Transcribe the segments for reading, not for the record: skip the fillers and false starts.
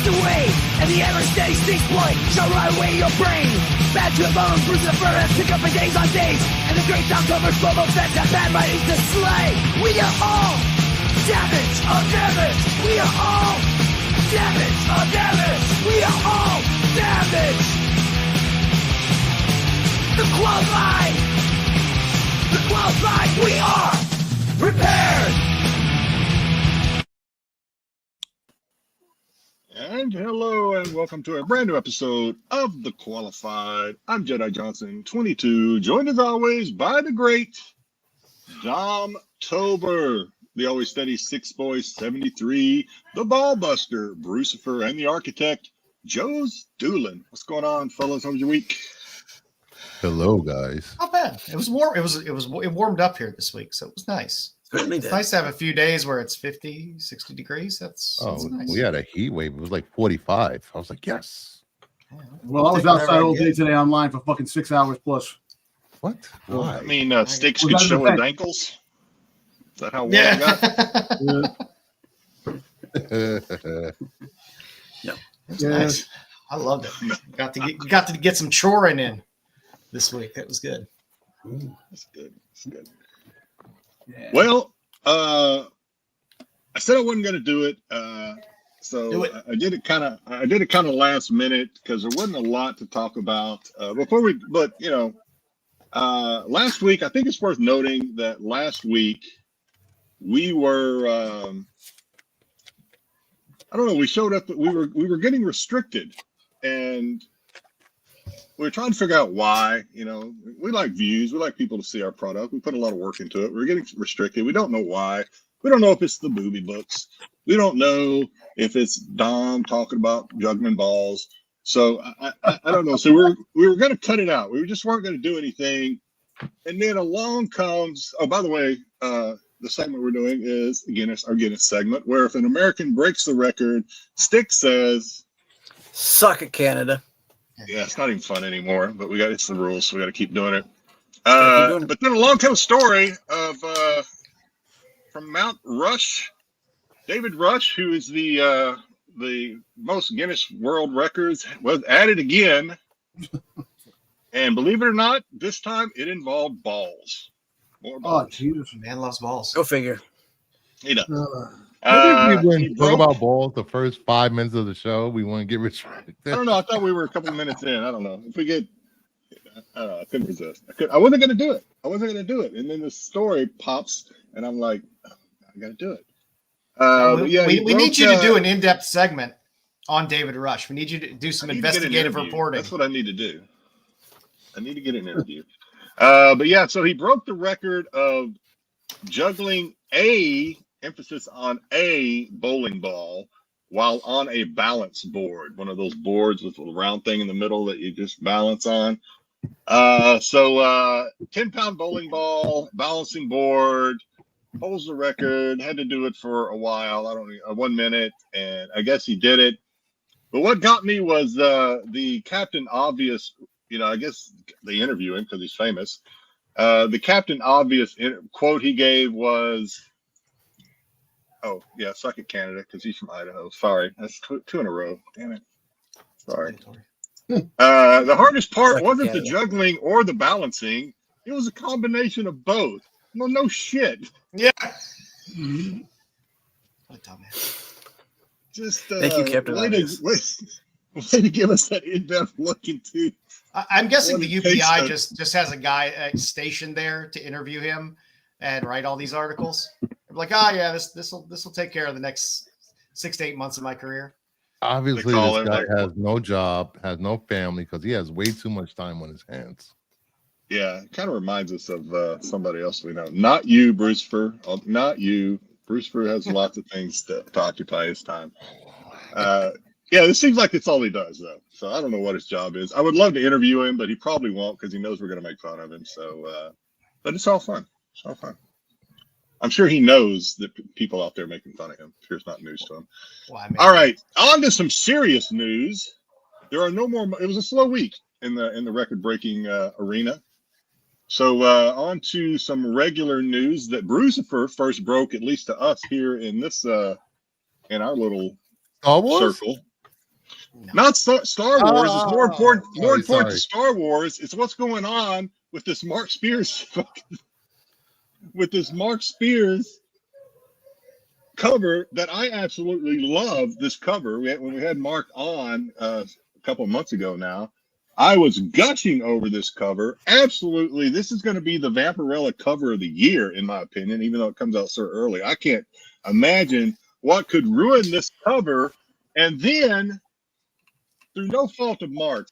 the way, and the ever-steady Styx point shall rot away your brain. Bad to the bone, bruise the fur, and pick up for days on days. And the great sound covers global fence and bad writings to slay. We are all damage of damage. We are all damage of damage. We are all damage. The qualified. The qualified. We are prepared. And hello and welcome to a brand new episode of The Qualified. I'm Jedi Johnson, 22, joined as always by the great Dom Tober, the always steady Six Boys 73, the ball buster, Brucifer, and the architect, joesduelin. What's going on, fellas? How was your week? Hello, guys. Not bad. It was warm. It warmed up here this week, so it was nice. It's nice to have a few days where it's 50, 60 degrees. That's nice. We had a heat wave. It was like 45. I was like, yes. Yeah, well, I was outside all day today online for fucking 6 hours plus. What? Why? I mean, Styx could show his ankles. Is that how warm it got? Yeah. It was nice. I loved it. Got to get some choring in this week. That was good. That's good. That's good. Yeah. Well, I said I wasn't going to do it, so I did it kind of last minute because there wasn't a lot to talk about But last week I think it's worth noting that last week we were I don't know. We showed up. We were getting restricted, and we were trying to figure out why. We like views. We like people to see our product. We put a lot of work into it. We're getting restricted. We don't know why. We don't know if it's the booby books. We don't know if it's Dom talking about juggling balls. So I don't know. So we were going to cut it out. We just weren't going to do anything. And then along comes. Oh, by the way, the segment we're doing is our Guinness segment, where if an American breaks the record, Styx says, "Suck it, Canada." Yeah, it's not even fun anymore, but it's the rules, so we got to keep doing it. But then along comes a story of from Mount Rush, David Rush, who is the most Guinness World Records, was at it again, and believe it or not, this time it involved balls. More balls. Oh, Jesus, man loves balls. Go figure. He does. We wouldn't talk about balls the first 5 minutes of the show. We want to get restricted. I don't know. I thought we were a couple of minutes in. I don't know. If we get, I don't know. I couldn't resist. I wasn't going to do it. And then the story pops, and I'm like, oh, I got to do it. We need you to do an in-depth segment on David Rush. We need you to do some investigative reporting. That's what I need to do. I need to get an interview. But yeah, so he broke the record of juggling emphasis on a bowling ball while on a balance board, one of those boards with a little round thing in the middle that you just balance on. 10-pound bowling ball, balancing board, holds the record, had to do it for a while, 1 minute, and I guess he did it. But what got me was the Captain Obvious, I guess they interview him because he's famous. The Captain Obvious quote he gave was, "Oh, yeah, suck it, Canada," because he's from Idaho. Sorry, that's two in a row. Damn it. Sorry. The hardest part wasn't the juggling or the balancing. It was a combination of both. Well, no shit. Yeah. What a dumbass. Just thank you, Captain. Way to give us that in-depth look into. I'm guessing the UPI just has a guy stationed there to interview him and write all these articles. I'm like, this will take care of the next 6 to 8 months of my career. Obviously, this guy has no job, has no family, because he has way too much time on his hands. Yeah, it kind of reminds us of somebody else we know. Not you, Brucifer. Not you. Brucifer has lots of things to occupy his time. Yeah, this seems like it's all he does, though. So I don't know what his job is. I would love to interview him, but he probably won't because he knows we're going to make fun of him. So, but it's all fun. It's all fun. I'm sure he knows that people out there making fun of him. I'm sure it's not news to him. Well, all right, on to some serious news. There are no more. It was a slow week in the record-breaking arena. So on to some regular news that Brucifer first broke, at least to us here in this in our little circle. Not Star Wars. It's more important. More important sorry. to Star Wars is what's going on with this Mark Spears, with this Mark Spears cover that I absolutely love. This cover when we had Mark on a couple of months ago now, I was gushing over this cover. Absolutely, this is going to be the Vampirella cover of the year, in my opinion. Even though it comes out so early, I can't imagine what could ruin this cover. And then, through no fault of Mark's,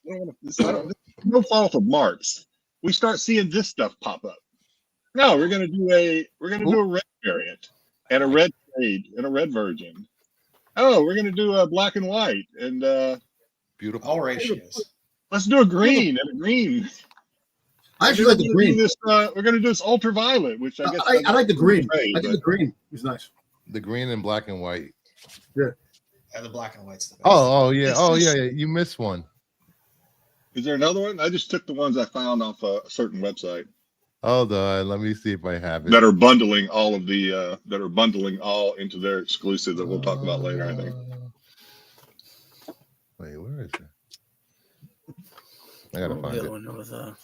no fault of Mark's, we start seeing this stuff pop up. No, we're going to do a red variant and a red trade and a red version. Oh, we're going to do a black and white and Beautiful. All ratios. let's do a green and a green. I actually like the green. We're going to do this ultraviolet, which I guess I like the green. Trade, I think the green is nice. The green and black and white. Yeah. Yeah, the black and white's the best. Oh yeah. You missed one. Is there another one? I just took the ones I found off a certain website Hold on. Let me see if I have it. that are bundling all into their exclusive that we'll talk about later, I think. Wait, where is it? I gotta find it.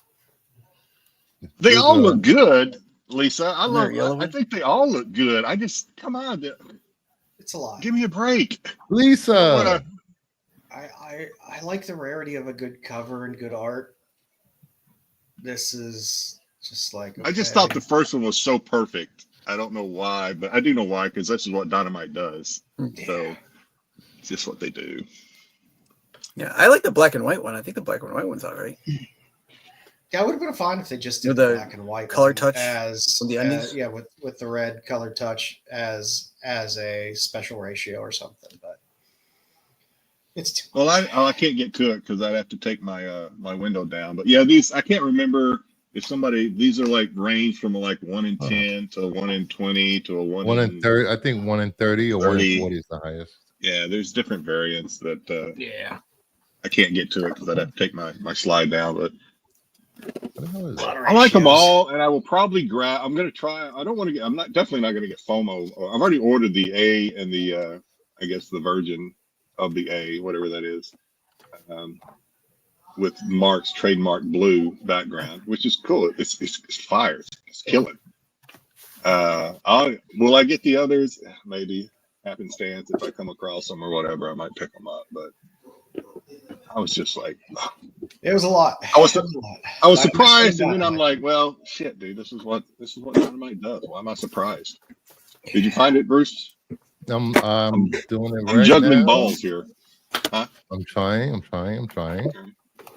They all look good, Lisa. Yellow I think they all look good. I just come on, It's a lot. give me a break. Lisa. I like the rarity of a good cover and good art. This is just like I just okay. thought the first one was so perfect. I don't know why, but I do know why, because this is what Dynamite does. So it's just what they do. Yeah, I like the black and white one. I think the black and white one's all right. Yeah, it would have been fine if they just did With the the black and white color one touch as on the undies? yeah, with the red color touch as a special ratio or something. But it's too Well, I can't get to it because I'd have to take my my window down. But yeah, these I can't remember if these are like range from like 1 in 10 to 1 in 20 to a 1 in 30. I think 1 in 30 or 1 in 40 is the highest. Yeah, there's different variants that Yeah. I can't get to it because I'd have to take my slide down. But What the hell is a lot it? of I like them ratios. all, and I will probably grab. I'm gonna try. I don't want to get. I'm not definitely not gonna get FOMO. I've already ordered the A and the I guess the version of the A, whatever that is, with Mark's trademark blue background, which is cool. It's fire. It's killing. Will I get the others? Maybe happenstance if I come across them or whatever. I might pick them up, but I was just like, It was a lot. I was surprised, and then I'm Dynamite. like, well, shit, dude, this is what Dynamite does. Why am I surprised? Did you find it, Bruce? I'm doing it I'm right juggling now. balls here. I'm trying.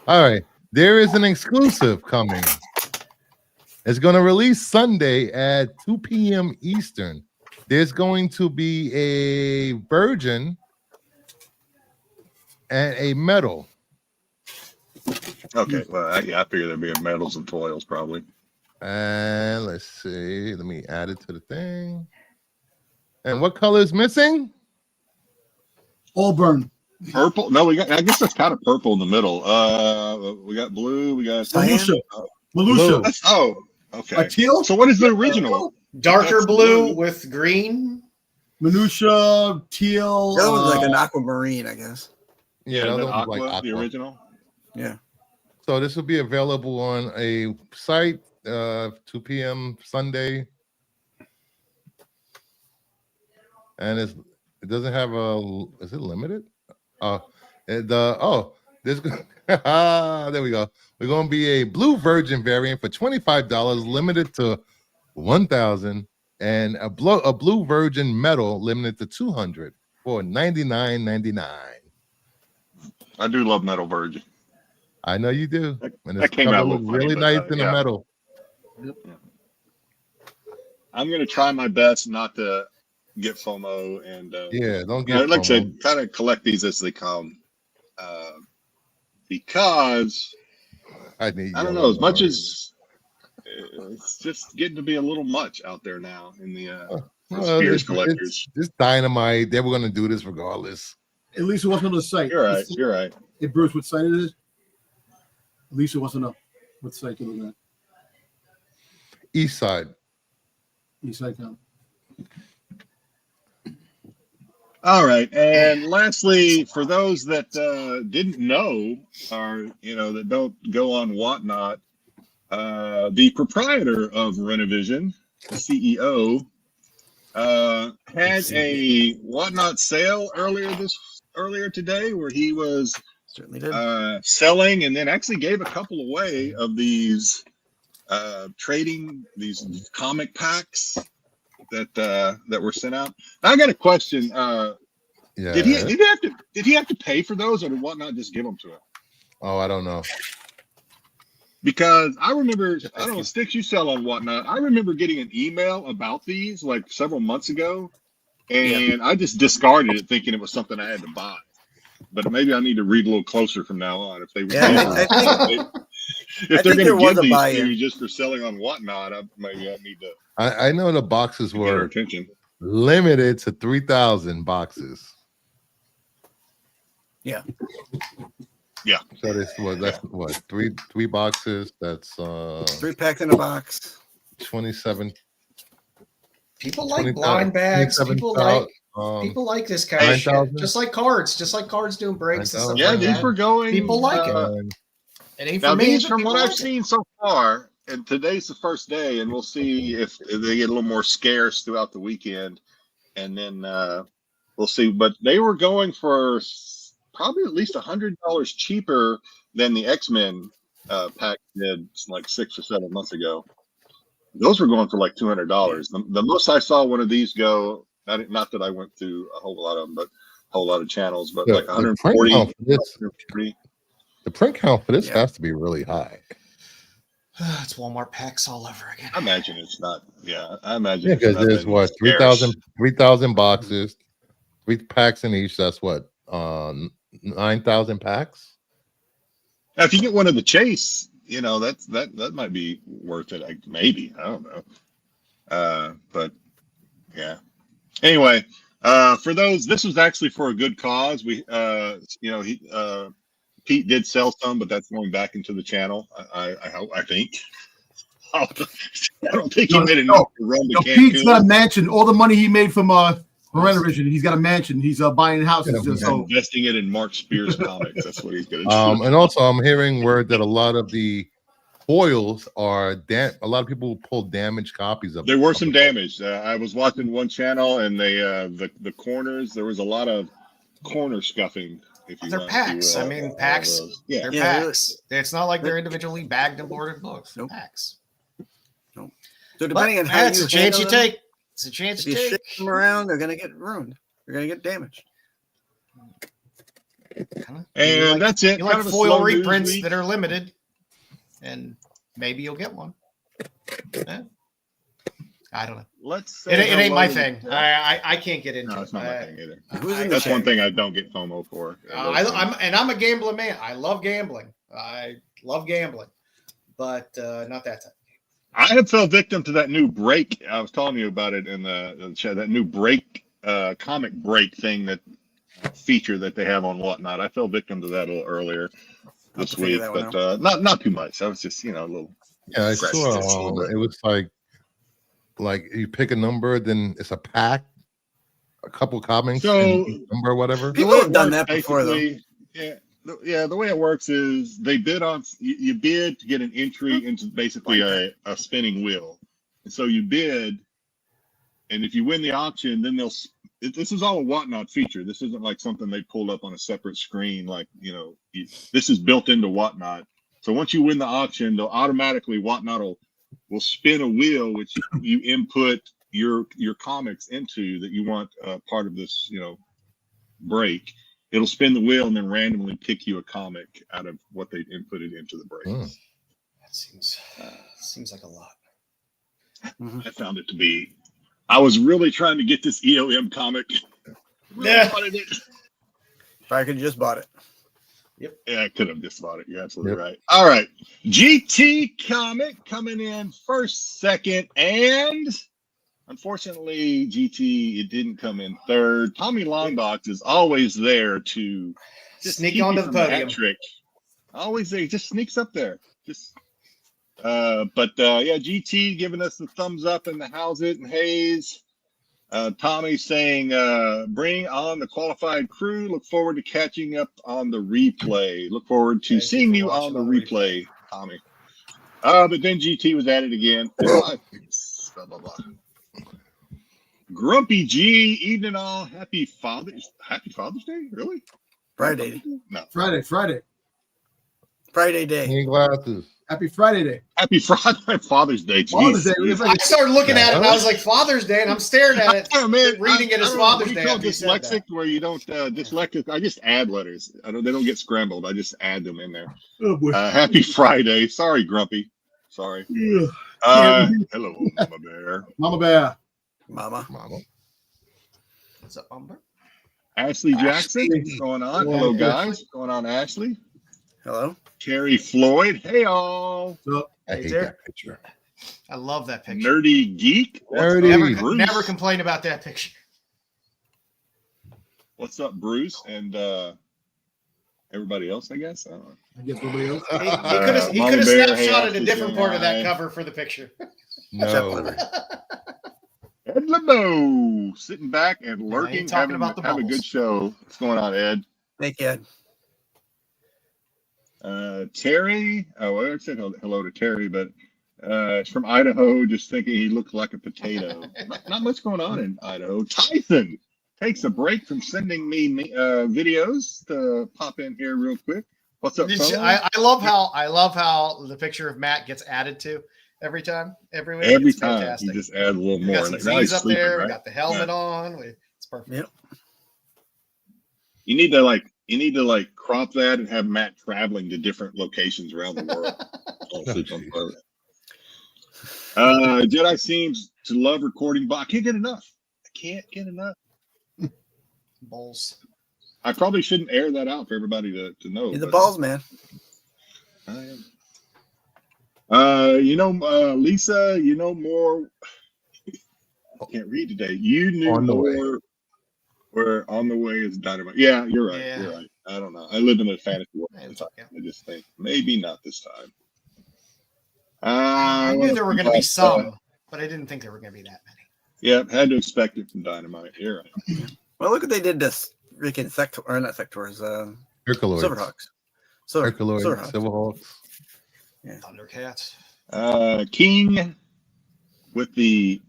All right. There is an exclusive coming. It's going to release Sunday at 2 p.m. Eastern. There's going to be a virgin and a metal. Okay, well, I figure there'd be medals and toils probably. And let's see. Let me add it to the thing. And what color is missing? Auburn. Purple? No, we got. I guess that's kind of purple in the middle. We got blue. We got. Malusha. Blue. Malusha. Oh, okay. A teal? So what is the original? Darker That's blue blue. with green. Minutia, teal. The other one's like an aquamarine, I guess. Yeah, And the then other one's like the aqua. original. Yeah. So this will be available on a site 2 p.m. Sunday. And it doesn't have is it limited? There's there we go. We're going to be a blue virgin variant for $25, limited to 1,000, and a blue virgin metal limited to 200 for $99.99. I do love metal virgin. I know you do. And it's came out a little really funny, nice but, in yeah. the metal. I'm gonna try my best not to get FOMO and Yeah, don't get like I said, FOMO. kind of collect these as they come, because I need I don't know, as much as it's just getting to be a little much out there now in the Spears collectors. It's Dynamite. They were going to do this regardless. At least it wasn't on the site. You're right. You're right. Hey, Bruce, what site it is? At least it wasn't up. What site you're looking at? East Side. East Side Town. All right, and lastly, for those that didn't know, or that don't go on Whatnot, the proprietor of Renovision, the CEO, had a Whatnot sale earlier today, where he was Certainly did. selling, and then actually gave a couple away of these trading these comic packs that were sent out. Now, I got a question. Yeah. Did he have to pay for those, or did Whatnot just give them to him? Oh, I don't know. Because I remember, I don't know, Styx, you sell on Whatnot. I remember getting an email about these like several months ago, and I just discarded it, thinking it was something I had to buy. But maybe I need to read a little closer from now on. If they if they're going to give these to you just for selling on Whatnot, maybe I need to. I know the boxes were attention. Limited to 3,000 boxes. Yeah. Yeah. So that's what three boxes. That's 3 packs in a box. 27. People like blind bags. People like this kind of shit. Just like cards doing breaks and stuff. Yeah, like these that. were going. People like it. It ain't now for me. These, from what I've seen so far, and today's the first day, and we'll see if they get a little more scarce throughout the weekend, and then we'll see. But they were going for probably at least $100 cheaper than the X-Men pack did like 6 or 7 months ago. Those were going for like $200. The most I saw one of these go, not that I went through a whole lot of them, but a whole lot of channels, but like 140. The print count for this has to be really high. It's Walmart packs all over again. I imagine it's not. Yeah, I imagine. Yeah, because there's what 3,000 boxes, 3 packs in each. That's what 9,000 packs. Now, if you get one of the Chase, that might be worth it. Maybe, I don't know. But yeah. Anyway, for those, this was actually for a good cause. Pete did sell some, but that's going back into the channel. I think. I don't think he made enough to run the Cancun. Pete's got a mansion. All the money he made from Renovision, he's got a mansion. He's buying houses. Investing it in Mark Spears comics. That's what he's going to do. And also, I'm hearing word that a lot of the foils are a lot of people pull damaged copies of. There were some damage. I was watching one channel, and they the corners. There was a lot of corner scuffing. They're packs. I mean, packs. They're packs. Really. It's not like they're individually bagged and boarded books. They're packs. Nope. So depending on how it's a chance you take. It's a chance you take. Ship them around, they're going to get ruined. They're going to get damaged. And that's it. You like foil reprints that are limited, and maybe you'll get one. I don't know. Let's say it ain't my thing. I can't get into it. It's not my thing either. That's one thing I don't get FOMO for. I'm a gambling man. I love gambling. But not that time. I have fell victim to that new break. I was telling you about it in the chat. That new break, comic break thing, that feature that they have on Whatnot. I fell victim to that a little earlier this week, but not too much. I was just a little. Yeah, I saw. It was like you pick a number, then it's a pack, a couple comics, number, whatever. People have done that before, though. Yeah, the way it works is they bid on. You bid to get an entry into basically a spinning wheel, and so you bid, and if you win the auction, then they'll. This is all a Whatnot feature. This isn't like something they pulled up on a separate screen. Like this is built into Whatnot. So once you win the auction, they'll automatically Whatnot will spin a wheel, which you input your comics into that you want part of this break. It'll spin the wheel and then randomly pick you a comic out of what they inputted into the break. That seems like a lot. I found it to be. I was really trying to get this EOM comic. Wanted it. If I could have just bought it. Yep. Yeah, I could have just bought it. You're absolutely right. All right. GT comic coming in first, second, and unfortunately, GT, it didn't come in third. Tommy Longbox is always there to just sneak onto the podium. Trick. Always there. He just sneaks up there. GT giving us the thumbs up in the How's It and Hayes. Tommy saying, bring on the qualified crew. Look forward to catching up on the replay. Look forward to seeing you on the replay, Tommy. But then GT was at it again. Blah, blah, blah. Grumpy G, evening all. Happy Father's Day? Really? Friday. No. Friday Day. Any glasses. Happy Friday Day. Happy Friday, Father's Day. Father's Day. I started looking at it and I was like, Father's Day, and I'm staring at it, reading it as Father's Day. Dyslexic, where you don't dyslexic. I just add letters. They don't get scrambled. I just add them in there. Oh boy. Happy Friday. Sorry, Grumpy. Sorry. Yeah. Hello, Mama Bear. Mama Bear. Mama. What's up, Umber? Ashley Jackson. What's going on? Hello, guys. What's going on, Ashley? Hello. Terry Floyd. Hey, all. What's up? I hate that picture. I love that picture. Nerdy Geek. Never complain about that picture. What's up, Bruce? And everybody else, I guess. I don't know. I guess nobody else. He could have snapshotted a different part of that cover for the picture. No. Ed Lebo sitting back and lurking, talking about the have a good show. What's going on, Ed? Thank you, Ed. Terry. Oh, I said hello to Terry, but it's from Idaho. Just thinking he looked like a potato. not much going on in Idaho. Tyson takes a break from sending me videos to pop in here real quick. What's up, fellas? I love how the picture of Matt gets added to every time. Every week. Every it's time fantastic. you just add a little We more. got some Z's up there. Right? We got the helmet on. It's perfect. Yep. You need to crop that and have Matt traveling to different locations around the world. Jedi seems to love recording, but I can't get enough. Balls. I probably shouldn't air that out for everybody to know. You're the balls, man. I am. Lisa, more. I can't read today. You knew On the more. Way. Where On the Way is Dynamite. Yeah, you're right. Yeah. You're right. I don't know. I live in a fantasy world. Yeah. I just think maybe not this time. I knew there were going to be some, but I didn't think there were going to be that many. Yeah, had to expect it from Dynamite. You're right. Well, look what they did to freaking not Sectors. Herculoids. Silverhawks. Herculoids. Silverhawks. Silverhawks. Yeah. Thundercats. King with the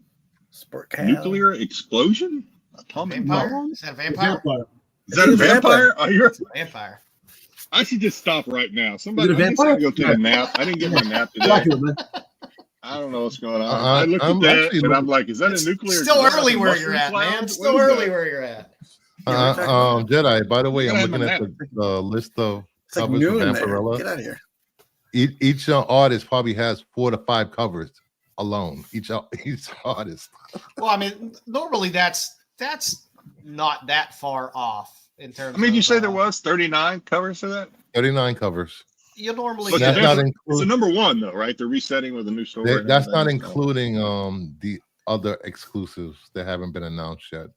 Sport Cow. nuclear explosion? Atomic Vampire? bomb? Is that a vampire? Is that a vampire? Oh, you're Vampire. I should just stop right now. Somebody, Is it a I just gotta vampire? go take a nap. I didn't get my nap today. Dracula, man. I don't know what's going on. I looked I'm at that actually and I'm like, is that a nuclear? Still explosion? early where Mushroom you're at, cloud? man. What Still is early that? where you're at. Jedi, by the way, Yeah, I'm I'm looking at a the list of It's like covers noon from there. Vampirella. Get out of here. Each artist probably has 4 to 5 covers alone. Each artist. Well, I mean, normally that's not that far off in terms. I mean, you of, say there was 39 covers for that? 39 covers. You normally But That's get not it's a including. number one though, right? They're resetting with a new story. and That's not everything, so. including the other exclusives that haven't been announced yet.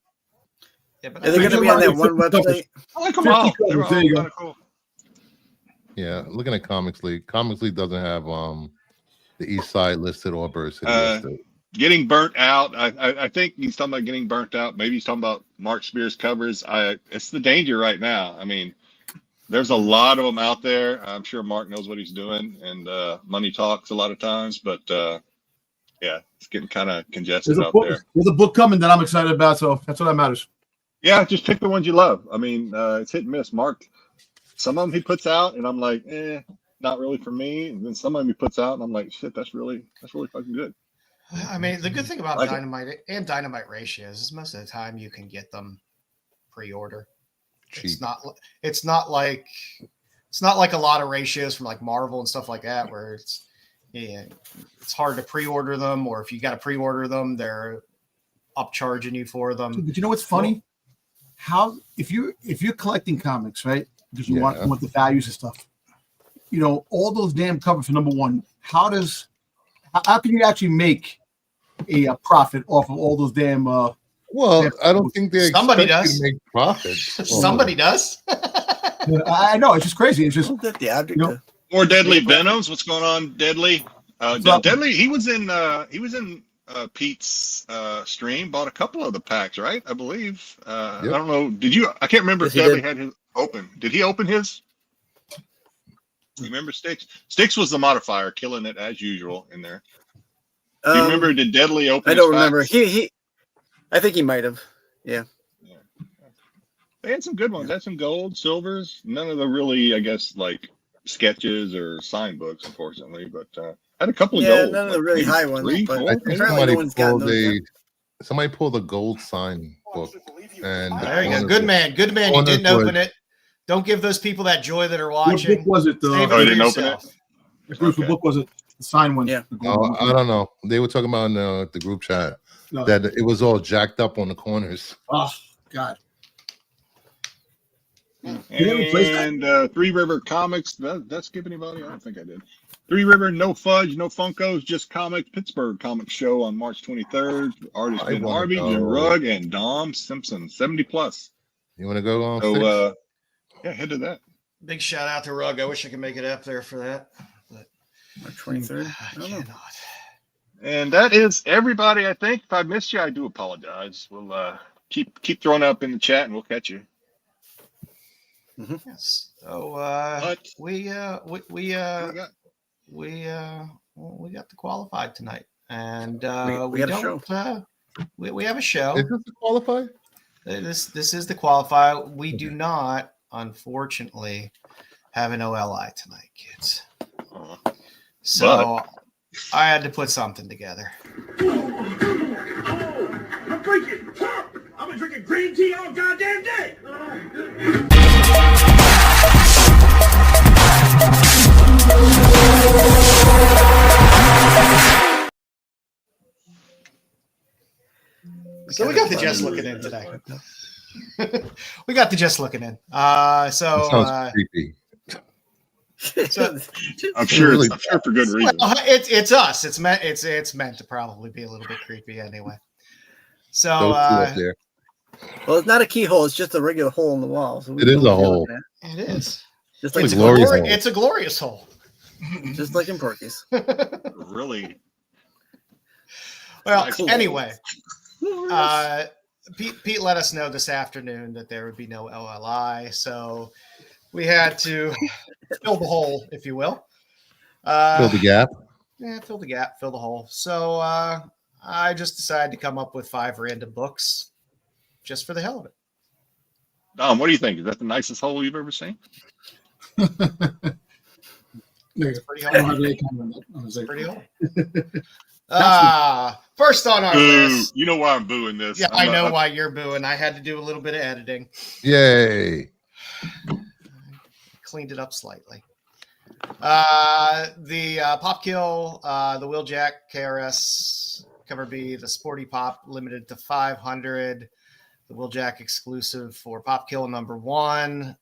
Yeah, but Are they going to be on that one website? I like them all. 50 They're all covers, there you go. kind of cool. Yeah, looking at Comics League. Comics League doesn't have the East Side listed or Bird City listed. Getting burnt out. I think he's talking about getting burnt out. Maybe he's talking about Mark Spears covers. It's the danger right now. I mean, there's a lot of them out there. I'm sure Mark knows what he's doing, and money talks a lot of times. But yeah, it's getting kind of congested out there. There's a book coming that I'm excited about, so that's what that matters. Yeah, just pick the ones you love. I mean, it's hit and miss. Mark, some of them he puts out, and I'm like, not really for me. And then some of them he puts out, and I'm like, shit, that's really fucking good. I mean, the good thing about Like it. Dynamite and Dynamite ratios is most of the time you can get them pre-order. It's not like a lot of ratios from like Marvel and stuff like that where it's hard to pre-order them, or if you got to pre-order them, they're upcharging you for them. But you know what's funny? How if you're collecting comics, right? Because you want the values and stuff. You know, all those damn covers for number one. How can you actually make a profit off of all those damn? Well, I don't think they Somebody expect does. you to make profits. Somebody does. I know it's just crazy. It's just Isn't that the object? You know, More Deadly Venoms. What's going on, Deadly? Deadly. He was in Pete's stream, bought a couple of the packs, right? I believe. I Yep. don't know. Did you? I can't remember if Yes, he Dudley did. had his open. Did he open his? Remember Styx? Styx was the modifier, killing it as usual in there. Do you remember? Did Deadly open? I don't his remember. packs? I think he might have. Yeah. They had some good ones. They had some gold, silvers. None of the really, I guess, like sketches or sign books, unfortunately. But had a couple of Yeah, gold. none of the like really maybe high ones, three, but four, I think maybe? apparently somebody no one's gotten pulled those yet. somebody pulled a gold sign book, and the There you go. corners Good were- man. Good man. You corners didn't open were- it. Don't give those people that joy that are What book watching. was it? Save Oh, it you for didn't open it? yourself. Bruce, what Okay. book was it? The sign one. Yeah. The golden one. I don't know. They were talking about in the group chat No. that it was all jacked up on the corners. Oh God. Did they replace that? And Three River Comics. Did that skip anybody? I don't think I did. Three River, no fudge, no Funkos, just comics. Pittsburgh Comic Show on March 23rd. Artist I Ben wanna Harvey, go. Jim Rugg, and Dom Simpson, 70 plus. You want to go on? So Styx? yeah, head to that. Big shout out to Rugg. I wish I could make it up there for that. But March 23rd. I I don't know. cannot. And that is everybody. I think if I missed you, I do apologize. We'll keep throwing up in the chat, and we'll catch you. Yes. So But we what do we got? we got the qualified tonight, and We got a show. we have a show. Is this the qualify? This is the qualifier. We do not, unfortunately, have an OLI tonight, kids. Uh, So I had to put something together. I'm drinking. I've been drinking green tea all goddamn day. So we got the just looking in today. We got the just looking in. That So sounds creepy. so I'm sure. Really I'm sure for good reason. well, it's us. It's meant to probably be a little bit creepy anyway. So Those two up there. Well, it's not a keyhole. It's just a regular hole in the wall. So we It is know a what we're hole. looking at. it is. Just like It's It's a a, glorious glori- hole. it's a glorious hole. just like in Porky's. Really. Well, Cool. anyway, Pete let us know this afternoon that there would be no LLI, so we had to fill the hole, if you will. Fill the gap. Yeah, fill the gap, fill the hole. So I just decided to come up with 5 random books just for the hell of it. Dom, what do you think? Is that the nicest hole you've ever seen? Nigga, Pretty I don't hole. have any comment on that. Pretty hole. First on our Boo. list. You know why I'm booing this. Yeah, I I'm know not- why you're booing. I had to do a little bit of editing. Yay. Cleaned it up slightly. The Pop Kill, the Wheeljack KRS Cover B, the Sporty Pop limited to 500, the Wheeljack exclusive for Pop Kill number 1.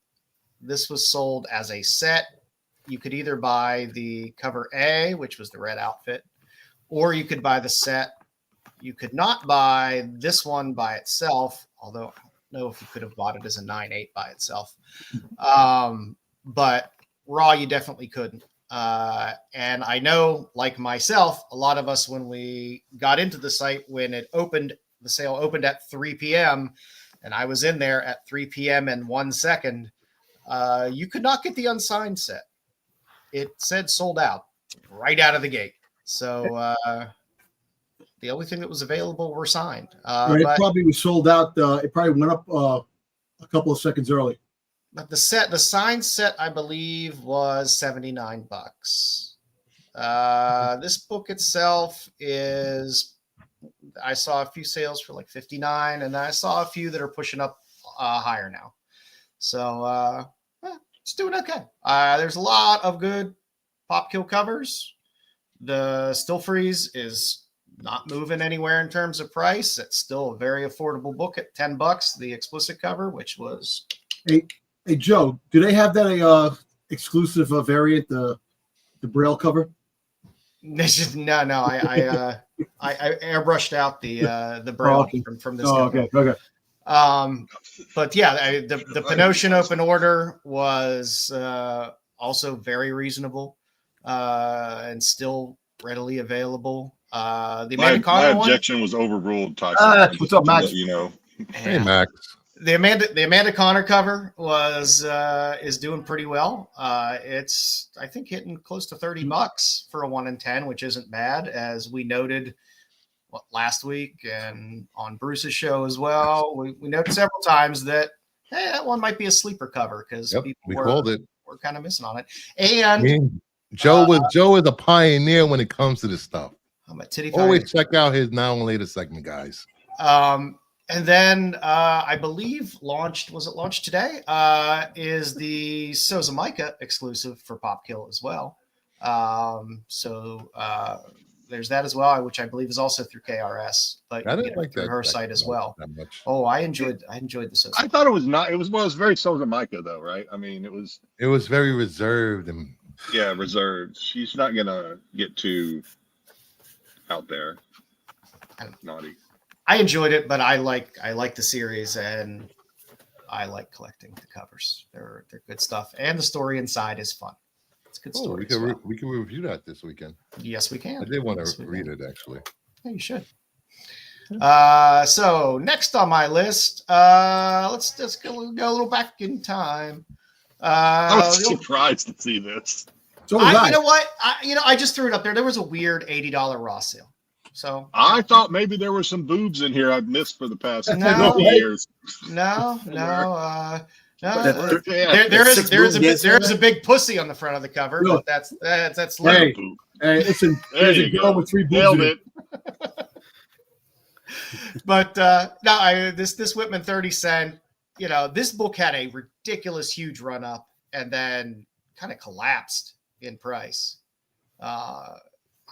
This was sold as a set. You could either buy the cover A, which was the red outfit, or you could buy the set. You could not buy this one by itself, although I don't know if you could have bought it as a 9/8 by itself. But raw, you definitely couldn't. And I know, like myself, a lot of us, when we got into the site, when it opened, the sale opened at 3 p.m., and I was in there at 3 p.m. and 1 second, you could not get the unsigned set. It said sold out right out of the gate. So the only thing that was available were signed. Right, it But probably was sold out. It probably went up a couple of seconds early. But the signed set, I believe, was $79. This book itself is, I saw a few sales for like $59, and I saw a few that are pushing up higher now. So it's doing okay. There's a lot of good Pop Kill covers. The Still Freeze is not moving anywhere in terms of price. It's still a very affordable book at $10. The explicit cover, which was Hey Joe, do they have that exclusive variant, the Braille cover? this is no. I airbrushed out the Braille okay. from this. Oh, cover. okay. But yeah, the Pinotion open order was also very reasonable and still readily available. The My Amanda Conner one. objection was overruled. Toxic. What's up, Max? You know, Hey, Max. The Amanda Conner cover was is doing pretty well. It's I think hitting close to $30 for a 1 in 10, which isn't bad, as we noted last week and on Bruce's show as well. We noted several times that that one might be a sleeper cover because we called it. We're kind of missing on it. And Joe is a pioneer when it comes to this stuff. I'm a titty. Always check out his Now and Later segment, guys. And then I believe launched today, is the Sozamika exclusive for Popkill as well. So there's that as well, which I believe is also through KRS, but I didn't like through her site as well. That much. Oh, I enjoyed the Sozamika. I thought it was not. It was very Sozamika though, right? I mean, it was very reserved and reserved. She's not gonna get too out there. Naughty. I enjoyed it, but I like the series and I like collecting the covers. They're good stuff, and the story inside is fun. It's a good story. We can review that this weekend. Yes, we can. I did want to read it actually. Yeah, you should. So next on my list, let's just go a little back in time. I was surprised to see this. So you know what? I just threw it up there. There was a weird $80 raw sale. So I thought maybe there were some boobs in here I've missed for the past couple years. No. There There is a big pussy on the front of the cover, but that's hey, listen, there's a girl with 3 boobs in it. But this Whitman 30 cent, this book had a ridiculous huge run up and then kind of collapsed in price.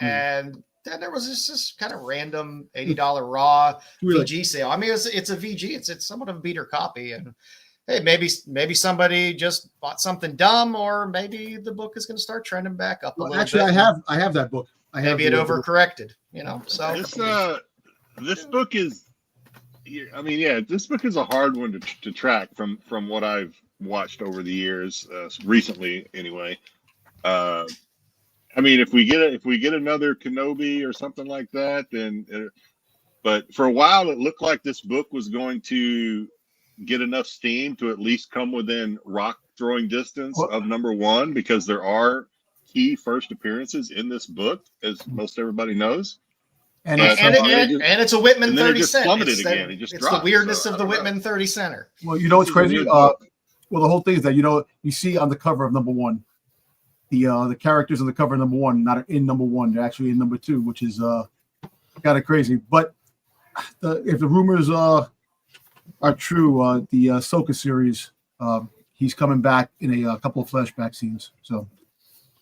And then there was this kind of random $80 raw VG sale. I mean, it's a VG. It's somewhat of a beater copy, and hey, maybe somebody just bought something dumb, or maybe the book is going to start trending back up a little actually, bit. I have that book. Maybe it overcorrected. So this book is. I mean, this book is a hard one to track from what I've watched over the years, recently anyway. I mean, if we get another Kenobi or something like that, then. But for a while, it looked like this book was going to get enough steam to at least come within rock throwing distance of #1, because there are key first appearances in this book, as most everybody knows. And it's a Whitman 30 cent. It's the weirdness of the Whitman 30 center. Well, you know what's crazy? Well, the whole thing is that you see on the cover of #1, the characters on the cover of #1 not in #1, they're actually in #2, which is kind of crazy. But if the rumors are true, the Ahsoka series, he's coming back in a couple of flashback scenes. So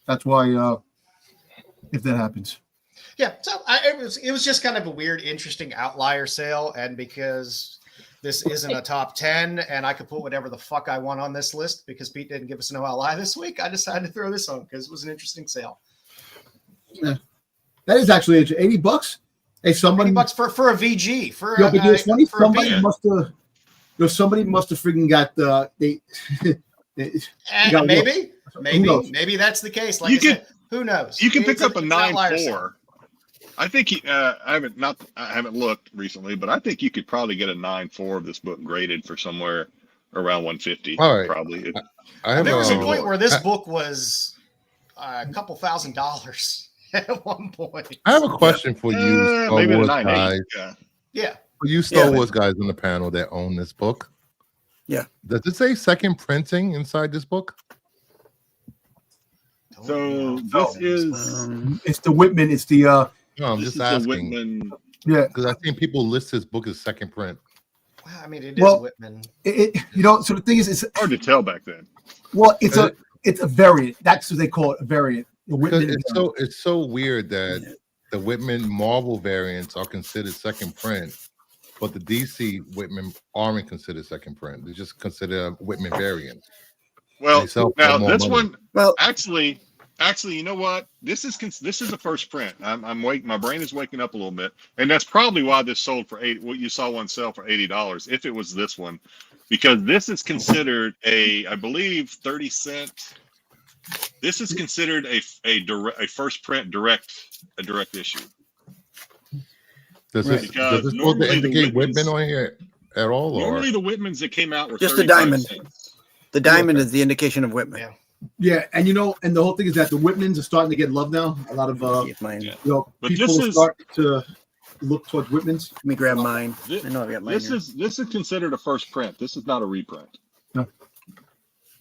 that's why if that happens. Yeah, so it was just kind of a weird, interesting outlier sale, and because this isn't a top 10, and I could put whatever the fuck I want on this list because Pete didn't give us no ally this week, I decided to throw this on because it was an interesting sale. Yeah, that is actually $80. Hey, somebody $80 for a VG somebody must have freaking got maybe that's the case. Like I said, who knows? You can pick up a 9.4. I think I haven't looked recently, but I think you could probably get a 9.4 of this book graded for somewhere around 150. All right. Probably. There was a point where this book was a couple $1,000s at one point. I have a question for you, Star maybe Wars 9.8. guys. Yeah. For you Star Wars guys on the panel that own this book. Yeah. Does it say second printing inside this book? So this is it's the Whitman. It's the no, I'm just asking. Whitman. Yeah, because I've seen people list this book as second print. Well, I mean, it is Whitman. So the thing is, it's hard to tell back then. Well, it's a variant. That's what they call it, a variant. It's so weird that the Whitman Marvel variants are considered second print, but the DC Whitman aren't considered second print. They're just considered a Whitman variant. Well, now this money. one, well, actually, you know what? This is a first print. My brain is waking up a little bit, and that's probably why this sold for $80. What you saw one sell for $80, if it was this one, because this is considered I believe 30 cent. This is considered a first print direct issue. Does Right. this Because supposed to normally the indicate Whitmans- Whitman on here at all? Or Normally the Whitmans that came out were Just the 35 diamond. cents. The diamond is the indication of Whitman. Yeah. Yeah, and and the whole thing is that the Whitmans are starting to get love now. A lot of Keep mine. Yeah. But people this are is- starting to look towards Whitmans. Let me grab mine. This, I know I've got mine. this Here. is considered a first print. This is not a reprint. No.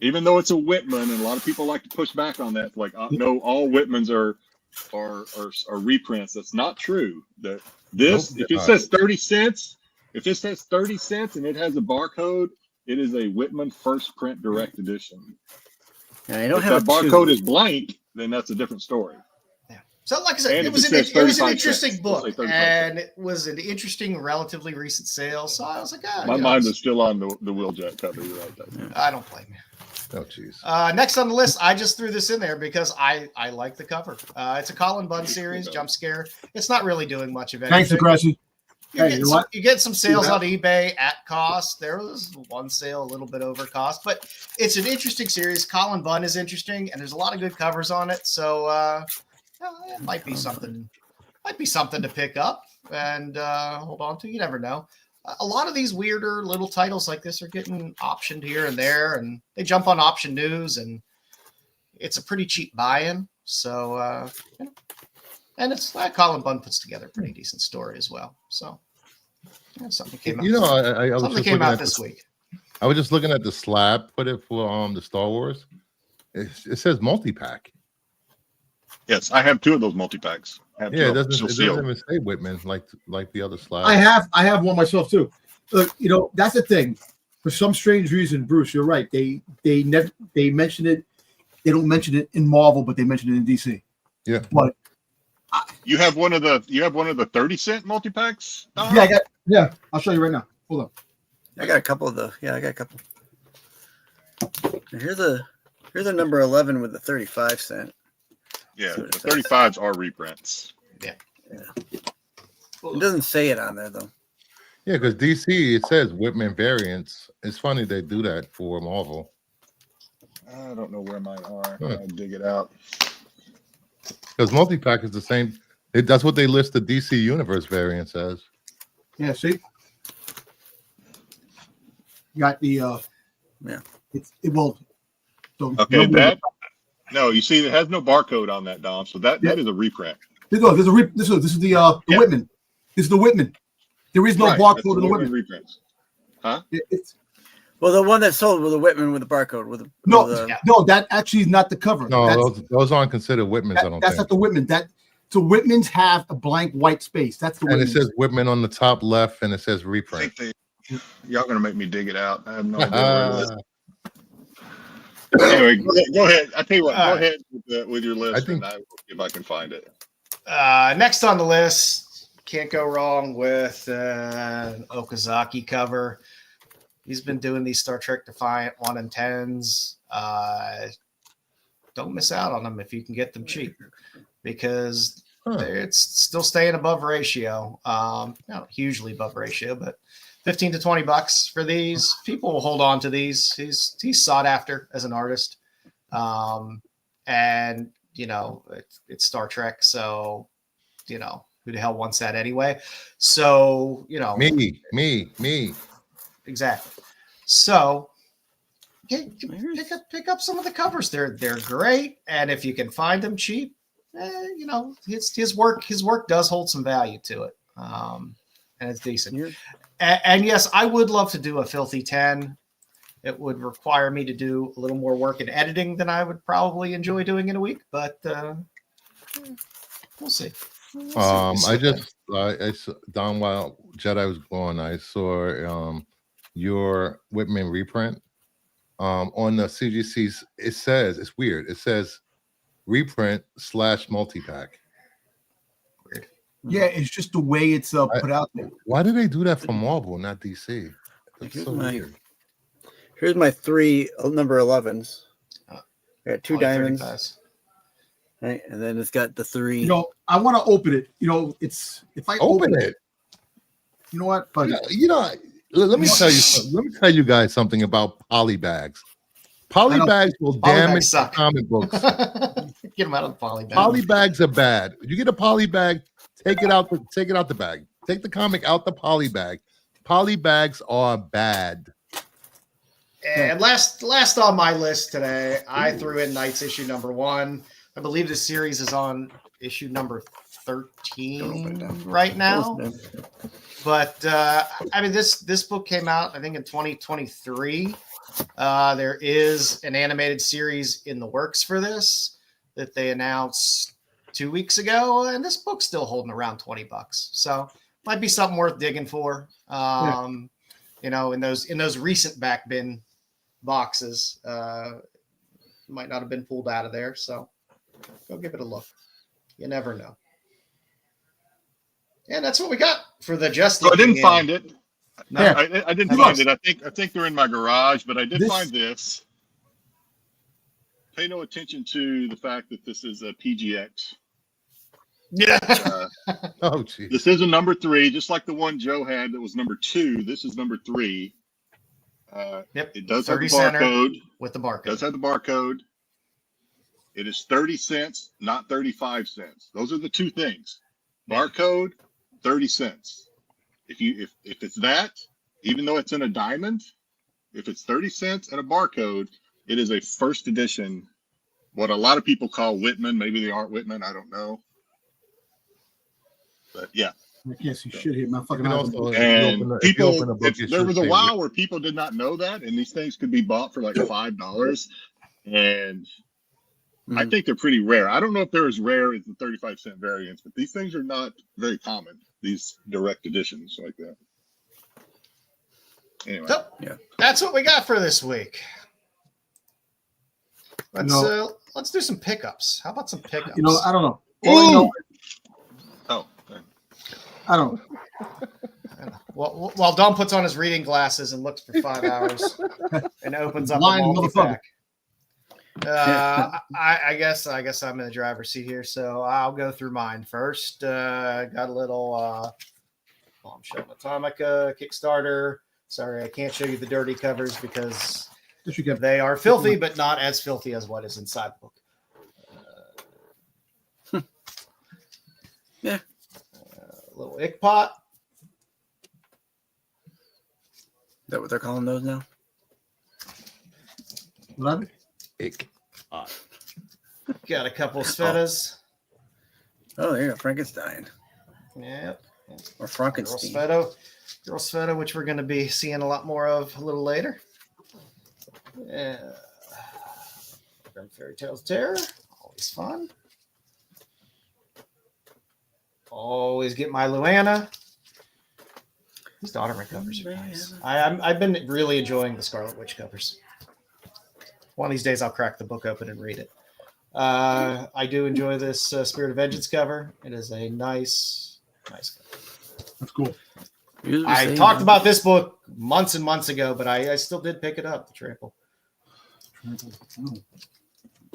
Even though it's a Whitman, and a lot of people like to push back on that, like no, all Whitmans are reprints. That's not true. That this, Nope, if it says 30 cents, if it says 30 cents and it has a barcode, it is a Whitman first print direct edition. And I don't If have that a two. barcode is blank, then that's a different story. So, like I said, And it if was, it an, says it was an 35 interesting cents, it'll say book, 35 and it was an interesting, relatively recent sale. So I was like, My mind is still on the Wheeljack cover. You're right. Dave. I don't blame you. oh, jeez. Next on the list, I just threw this in there because I like the cover. It's a Colin Bunn It's series, cool, jump scare. It's not really doing much of anything. Thanks, Aggressive. Hey, You get some sales Yeah. on eBay at cost. There was one sale a little bit over cost, but it's an interesting series. Colin Bunn is interesting, and there's a lot of good covers on it. So it might be something. Might be something to pick up and hold on to. You never know. A lot of these weirder little titles like this are getting optioned here and there, and they jump on Option News, and it's a pretty cheap buy-in. So, and it's Colin Bunn puts together a pretty decent story as well. So, something came out. You know, I was something just came looking out at this week. I was just looking at the slab put it for the Star Wars. It says multi-pack. Yes, I have two of those multi-packs. I have two Yeah, it of them, doesn't, still it sealed. doesn't even say Whitman like the other slab. I have one myself too. Look, that's the thing. For some strange reason, Bruce, you're right. They mention it. They don't mention it in Marvel, but they mention it in DC. Yeah. But You have one of the 30-cent multi-packs? yeah, I'll show you right now. Hold on. I got a couple of the. Yeah, I got a couple. And here's a number 11 with the 35 cent. Yeah, So the it says. 35s are reprints. It doesn't say it on there though. Yeah, because DC it says Whitman variants. It's funny they do that for Marvel. I don't know where mine are. Huh. I'll dig it out. Because multi-pack is the same. That's what they list the DC Universe variants as. Yeah, see. You got the Yeah. it will. So Okay, that no, you see, it has no barcode on that, Dom. So that is a reprint. This is the Yeah. Whitman. This is the Whitman. There is no Right, that's barcode in the Whitman. reprints. Huh? It's Well, the one that sold with the Whitman with the barcode with the no, with the- no. That actually is not the cover. No, That's- those aren't considered Whitmans. I don't that's think. not the Whitman. So Whitmans have a blank white space. That's the And Whitman. it says Whitman on the top left, and it says I reprint. think y'all gonna make me dig it out. I have no idea where it is. Anyway, go ahead. I tell you what, go ahead with your list, I think- and I will see if I can find it. Next on the list, can't go wrong with an Okazaki cover. He's been doing these Star Trek Defiant 1 and 10s. Don't miss out on them if you can get them cheap, because it's still staying above ratio. Not hugely above ratio, but $15 to $20 for these. People will hold on to these. He's sought after as an artist, and it's Star Trek, so who the hell wants that anyway? So Me. exactly. So pick up some of the covers. They're great, and if you can find them cheap, his work does hold some value to it, and it's decent. And yes, I would love to do a Filthy 10. It would require me to do a little more work in editing than I would probably enjoy doing in a week, but we'll see. I saw Don while Jedi was gone. I saw your Whitman reprint on the CGC's. It says it's weird. It says reprint / multi-pack. Weird. Yeah, it's just the way it's put out there. Why do they do that for Marvel, not DC? That's Here's so weird. Here's my 3 number 11s. I got 2 Only diamonds, 35s. right? And then it's got the 3. I want to open it. It's if I Open it. You know what? But Let me tell you something. Let me tell you guys something about poly bags. Poly bags will Poly damage bags suck. comic books. Get them out of the poly bag. Poly bags are bad. You get a poly bag, take it out the bag. Take the comic out the poly bag. Poly bags are bad. And last on my list today, I threw in Knights issue number 1. I believe the series is on issue number 13 right now. But I mean, this book came out, I think, in 2023. There is an animated series in the works for this that they announced 2 weeks ago, and this book's still holding around $20. So might be something worth digging for. You know, in those recent back bin boxes, might not have been pulled out of there. So go give it a look. You never know. And that's what we got for the just. So I didn't find it. No, Yeah. I didn't find it. I think they're in my garage, but I did find this. Pay no attention to the fact that this is a PGX. Yeah. Oh, geez. This is a number 3, just like the one Joe had that was number 2. This is number 3. Yep. It does have the 30 center barcode. with the barcode. It does have the barcode. It is 30 cents, not 35 cents. Those are the two things. Barcode, 30 cents. If it's that, even though it's in a diamond, if it's 30 cents and a barcode, it is a first edition, what a lot of people call Whitman. Maybe they aren't Whitman. I don't know. But yeah. I can't see shit here. My fucking You can eyes. also- And if you open the book, it there should was a say while where people did not know that, and these things could be bought for like $5. And I think they're pretty rare. I don't know if they're as rare as the 35-cent variants, but these things are not very common, these direct editions like that. Anyway. So, Yeah. that's what we got for this week. Let's do some pickups. How about some pickups? You know, I don't know. All I know, Oh. I don't know. Well, while Don puts on his reading glasses and looks for 5 hours and opens up Blind a multi-pack. motherfucker. I guess I'm in the driver's seat here, so I'll go through mine first. Got a little Bomb Shell Atomica Kickstarter. Sorry, I can't show you the dirty covers because Yes, you can. they are filthy, but not as filthy as what is inside the book. Yeah. Little Ickpot. Is that what they're calling those now? What? Ick. Got a couple of Svetas. Oh, there you go. Frankenstein. Yep. Or Frankenstein. Girl Sveta, which we're going to be seeing a lot more of a little later. Grim Fairy Tales Terror. Always fun. Always get my Luana. These Daughterman covers are nice. I've been really enjoying the Scarlet Witch covers. One of these days I'll crack the book open and read it. I do enjoy this Spirit of Vengeance cover. It is a nice cover. That's cool. I talked about this book months and months ago, but I still did pick it up, the Trample.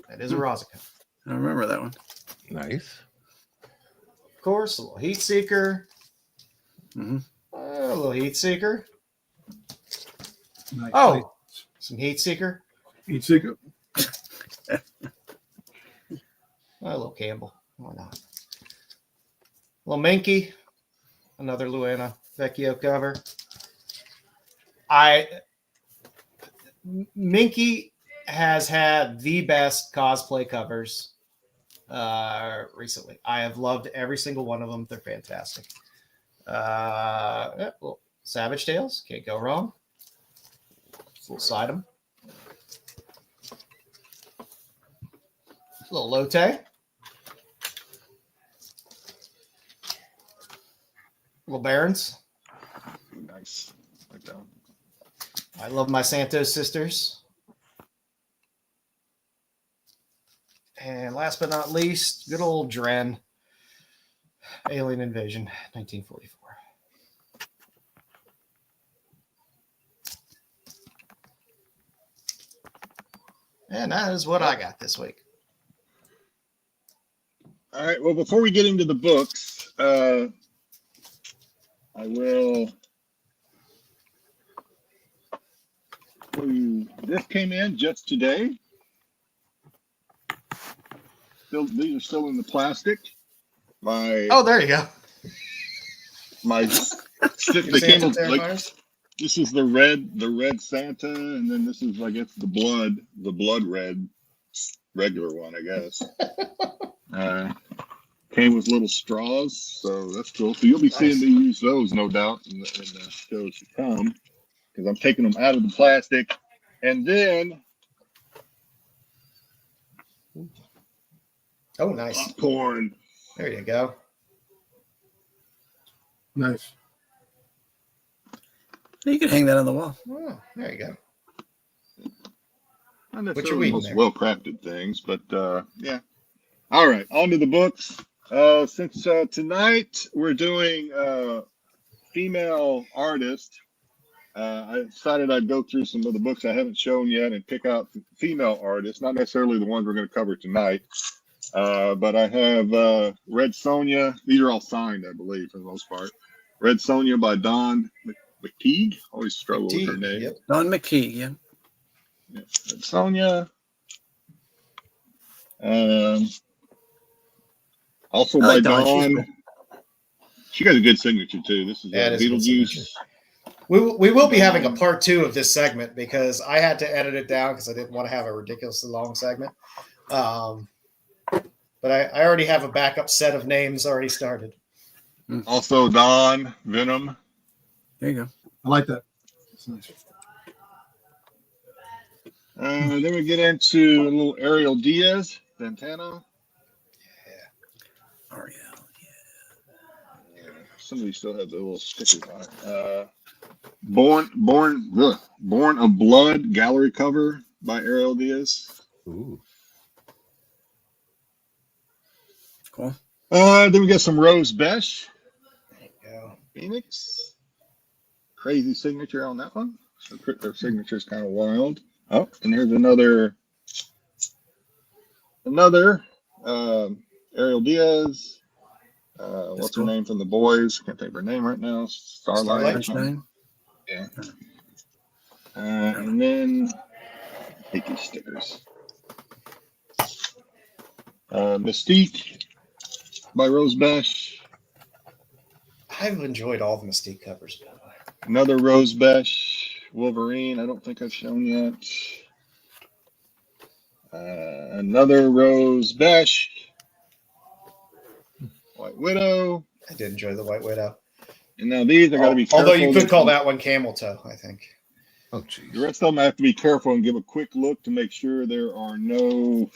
That is a Rozika. I remember that one. Nice. Of course, a little Heat Seeker. Mm-hmm. A little Heat Seeker. Nice. Oh, some Heat Seeker. Heat Seeker. A little Campbell. Why not? A little Minky. Another Luana Vecchio cover. Minky has had the best cosplay covers recently. I have loved every single one of them. They're fantastic. Well, Savage Tales, can't go wrong. Little Sidem. Little Lotte. Little Barons. Nice. Like that one. I love my Santos sisters. And last but not least, good old Dren. Alien Invasion, 1944. And that is what I got this week. All right. Well, before we get into the books, I will show you. This came in just today. These are still in the plastic. Oh, there you go. my Your they came Santa up like Terrifiers? this is the red Santa, and then this is, I guess, the blood red regular one, I guess. Came with little straws, so that's cool. So you'll be seeing me use those, no doubt, in the shows to come, because I'm taking them out of the plastic, and then Oh, nice. popcorn. There you go. Nice. You can hang that on the wall. Oh, there you go. Not What you necessarily the reading most there? well-crafted things, but yeah. All right, on to the books. Since tonight we're doing female artist, I decided I'd go through some of the books I haven't shown yet and pick out female artists, not necessarily the ones we're going to cover tonight. But I have Red Sonja. These are all signed, I believe, for the most part. Red Sonja by Dawn McTeague. Always struggle with her name. Yep. Don McKee, yeah. Yeah, Red Sonja. Also I by like Dawn. She's Dawn. cool. She got a good signature too. This is Yeah, it is a good Beetlejuice. signature. We will be having a part 2 of this segment because I had to edit it down because I didn't want to have a ridiculously long segment. But I already have a backup set of names already started. Also Dawn, Venom. There you go. I like that. That's nice. Then we get into a little Ariel Diaz, Santana. Ariel. Somebody still has the little stickers on it. Born of Blood gallery cover by Ariel Diaz. Ooh. Cool. Then we got some Rose Besh, There you go. Phoenix. Crazy signature on that one. So their signature is kind of wild. Oh, and here's another Ariel Diaz. What's her name from The Boys? Can't think of her name right now. Starlight. or something. Yeah. And then I hate these stickers. Mystique by Rose Besh. I've enjoyed all the Mystique covers, by the way. Another Rose Besh Wolverine. I don't think I've shown yet. Another Rose Besh White Widow. I did enjoy the White Widow. And now these I got to be careful. Although you could call that one Camel Toe, I think. Oh, geez. The rest of them I have to be careful and give a quick look to make sure there are no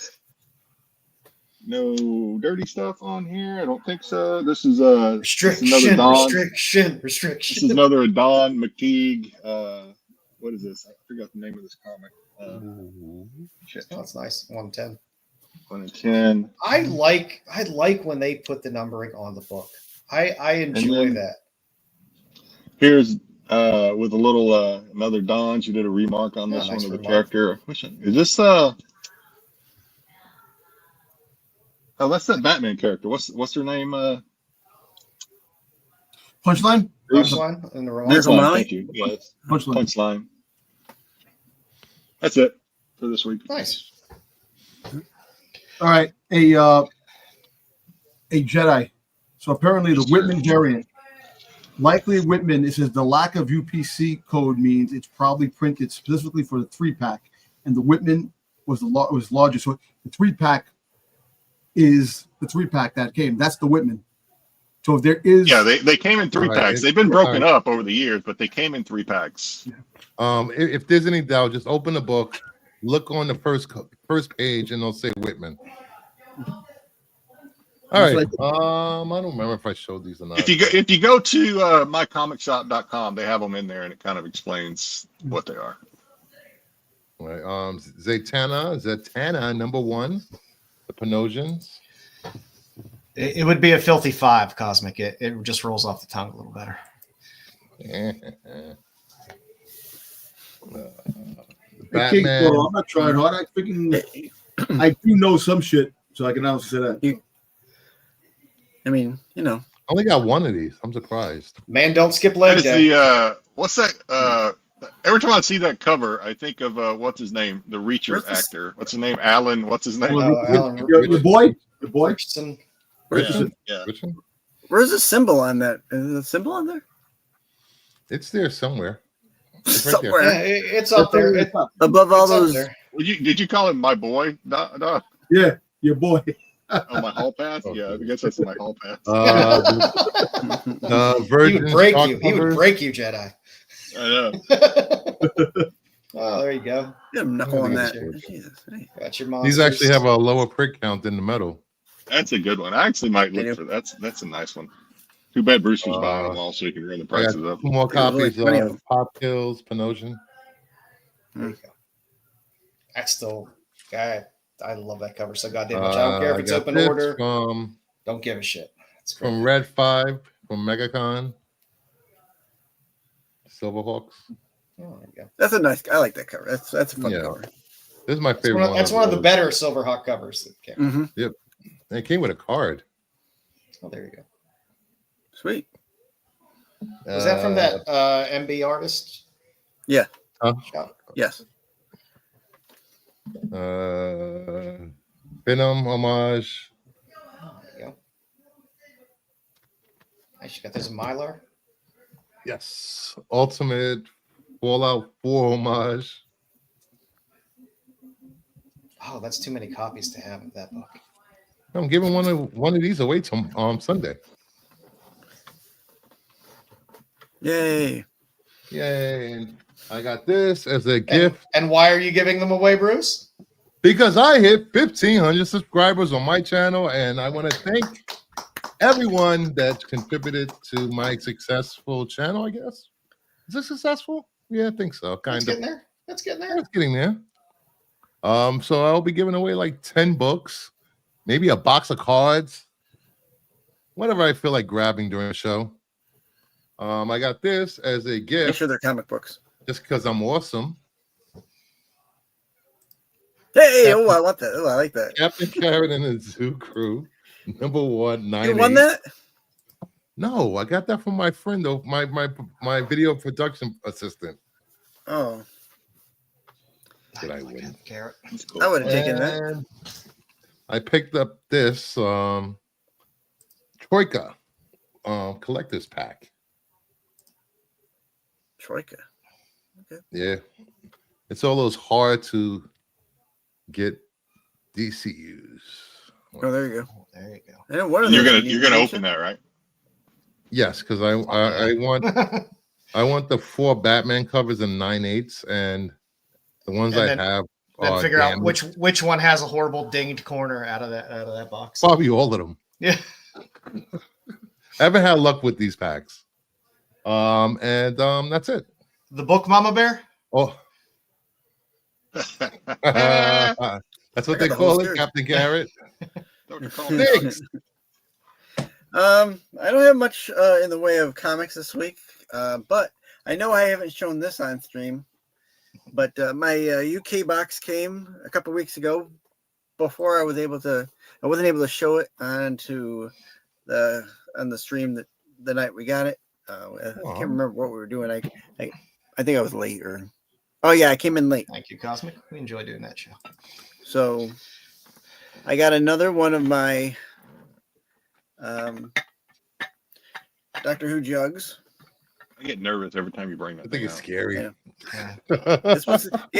dirty stuff on here. I don't think so. This is another Dawn. Restriction. This is another Dawn McTeague. What is this? I forgot the name of this comic. Shit. Oh, that's nice. 110. 1 in 10. I like when they put the numbering on the book. I enjoy that. Here's with a little another Dawn. She did a remark on this nice one of the remark. character. Is this Oh, that's that Batman character. What's her name? Punchline? Punchline in the wrong. Punchline. Thank you. Yes. Punchline. Punchline. That's it for this week. Nice. All right. A Jedi. So apparently the Whitman variant. Likely Whitman, it says the lack of UPC code means it's probably printed specifically for the 3-pack. And the Whitman was larger. So the 3-pack is the 3-pack that came. That's the Whitman. So if there is, yeah, they came in 3-packs. They've been broken up over the years, but they came in 3-packs. If there's any doubt, just open the book, look on the first page, and they'll say Whitman. All right. I don't remember if I showed these or not. If you go to mycomicshop.com, they have them in there, and it kind of explains what they are. All right. Zatanna, number 1. The Panosians. It would be a filthy 5, Cosmic. It just rolls off the tongue a little better. Batman. I'm not trying hard. I do know some shit, so I can also say that. I mean, you know. I only got one of these. I'm surprised. Man, don't skip leg day. What's that? Every time I see that cover, I think of what's his name, the Reacher actor. What's his name? Alan. What's his name? The boy. Richardson. Yeah. Richardson? Where's the symbol on that? Is there a symbol on there? It's there somewhere. It's right Somewhere. Yeah, it's up there. Above all It's up those. there. Well, did you call him my boy? No. Yeah, your boy. Oh, my hall pass? Yeah, I guess that's my hall pass. The He Virgin would break stock you. He would covers. break you, Jedi. I know. Oh, there you go. Get a knuckle on that. Sure. Jesus. Hey. Got your monsters. These actually have a lower prick count than the metal. That's a good one. I actually might look for that's a nice one. Too bad Bruce was buying them all so he can run the I got prices up. 2 more copies plenty of of Pop Kills, Panosian. There you go. That's still, I love that cover so goddamn much. I don't care if it's got open this order. From Don't give a shit. It's great. From Red 5, from MegaCon. Silverhawks. Oh, there you go. That's a nice. I like that cover. That's a fun cover. This is my favorite one. That's one of the better Silverhawk covers that came. Mm-hmm. Yep. And it came with a card. Oh, there you go. Sweet. Was that from that MB artist? Yeah. Shop? Yes. Venom homage. Oh, there you go. Nice. You got this in Mylar? Yes. Ultimate Fallout 4 homage. Oh, that's too many copies to have of that book. I'm giving one of these away to Sunday. Yay. Yay. I got this as a gift. And why are you giving them away, Bruce? Because I hit 1,500 subscribers on my channel, and I want to thank everyone that contributed to my successful channel, I guess. Is it successful? Yeah, I think so. Kind of. Getting there. That's getting there. It's getting there. So I'll be giving away like 10 books, maybe a box of cards, whatever I feel like grabbing during the show. I got this as a gift. Make sure they're comic books. Just because I'm awesome. Hey, oh, I want that. Oh, I like that. Captain Carrot and the Zoo Crew, number 198. You won that? No, I got that from my friend, though, my video production assistant. Oh. Did I win? Carrot. Cool. I would have taken that. And I picked up this Troika collector's pack. Troika. Okay. Yeah, it's all those hard to get DCUs. Oh, there you go. Oh, there you go. And what are You're they? gonna open that, right? Yes, because I want the 4 Batman covers in 9/8, and the ones And I have. Then figure out damaged. which one has a horrible dinged corner out of that box. Probably all of them. Yeah. I haven't had luck with these packs. And that's it. The book, Mama Bear. Oh, that's what they the call whole it, series. Captain Garrett. Thanks. I don't have much in the way of comics this week, but I know I haven't shown this on stream. But my UK box came a couple weeks ago. Before I wasn't able to show it on the stream that the night we got it. I can't remember what we were doing. I think I was late I came in late. Thank you, Cosmic. We enjoy doing that show. So I got another one of my Doctor Who jugs. I get nervous every time you bring that. I think it's out. scary.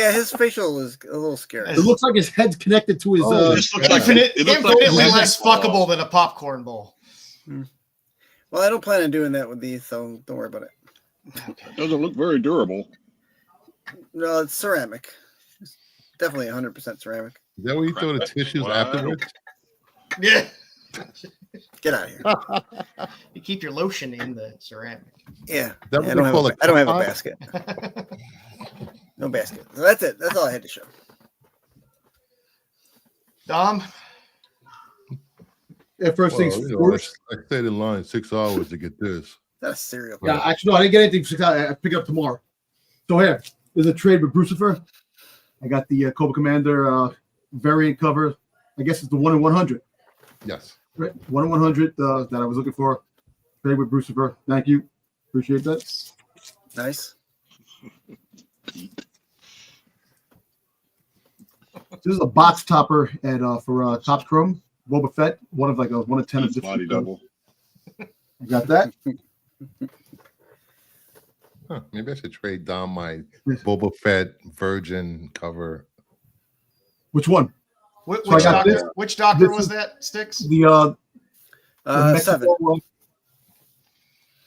Yeah. His facial is a little scary. It looks like his head's connected to his. This looks like Infinitely a less fuckable than a popcorn bowl. Well, I don't plan on doing that with these, so don't worry about it. It doesn't look very durable. No, it's ceramic. It's definitely 100% ceramic. Is that where you throw the tissues What? afterwards? Yeah. Get out of here. You keep your lotion in the ceramic. Yeah. That what I they don't call have a pot? basket. No basket. So that's it. That's all I had to show. Dom. Yeah, first things first. I stayed in line 6 hours to get this. That's a cereal. Yeah, actually, no, I didn't get anything. 6 hours. I pick it up tomorrow. So here, there's a trade with Brucifer. I got the Cobra Commander variant cover. I guess it's the 1 in 100. Yes. Right, 1 in 100 that I was looking for. Trade with Brucifer. Thank you. Appreciate that. Nice. This is a box topper at for Topps Chrome. Boba Fett, one of 10 of Body double. I got that. Huh, maybe I should trade down my Boba Fett Virgin cover. Which one? Which, So I got doctor? Which doctor was that? Styx? The Seven.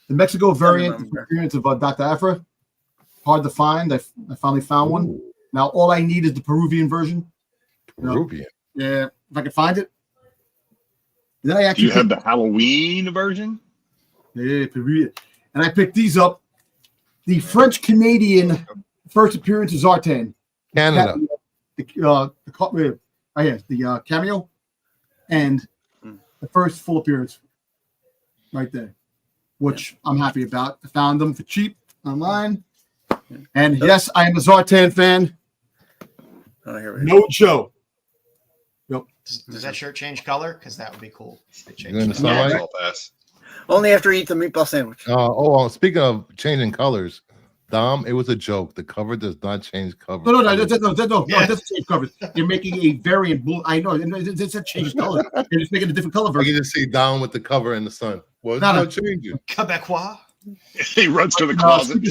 The Mexico variant remember. appearance of Dr. Afra. Hard to find. I finally found one. Ooh, Now all I need is the Peruvian version. Peruvian. Yeah, if I can find it. Then I Do actually you have the Halloween version? Yeah, Peruvian. And I picked these up. The French Canadian first appearance of Zartan. Canada. The cameo and the first full appearance right there, which I'm happy about. I found them for cheap online. And yes, I am a Zartan fan. Oh, here we go. No joke. Does that shirt change color? Because that would be cool. If it You in the changed color. sunlight? I'll pass. Only after you eat the meatball sandwich. Speaking of changing colors, Dom, it was a joke. The cover does not change cover. No, Yeah. it doesn't change covers. You're making a variant blue. I know it's a change color. You're just making a different color I version. can just see Dom with the cover in the sun. Well, it's No, no. not changing. Quebecois. He runs to the closet.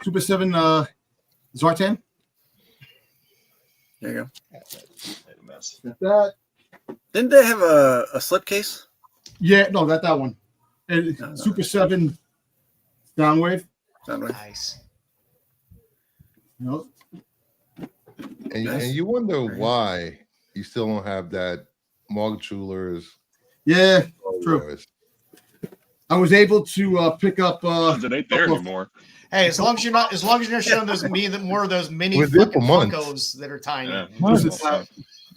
Super 7 Zartan. There you go. Got that. Didn't they have a slipcase? Yeah, no, that one. And No. Super 7 Downwave. Soundwave. Nice. No. And you wonder why you still don't have that Mark Jewelers. Yeah, true. I was able to pick up. It ain't there anymore. Hey, as long as you're not showing more of those mini We're there fucking for months. Funkos that are tiny. Yeah.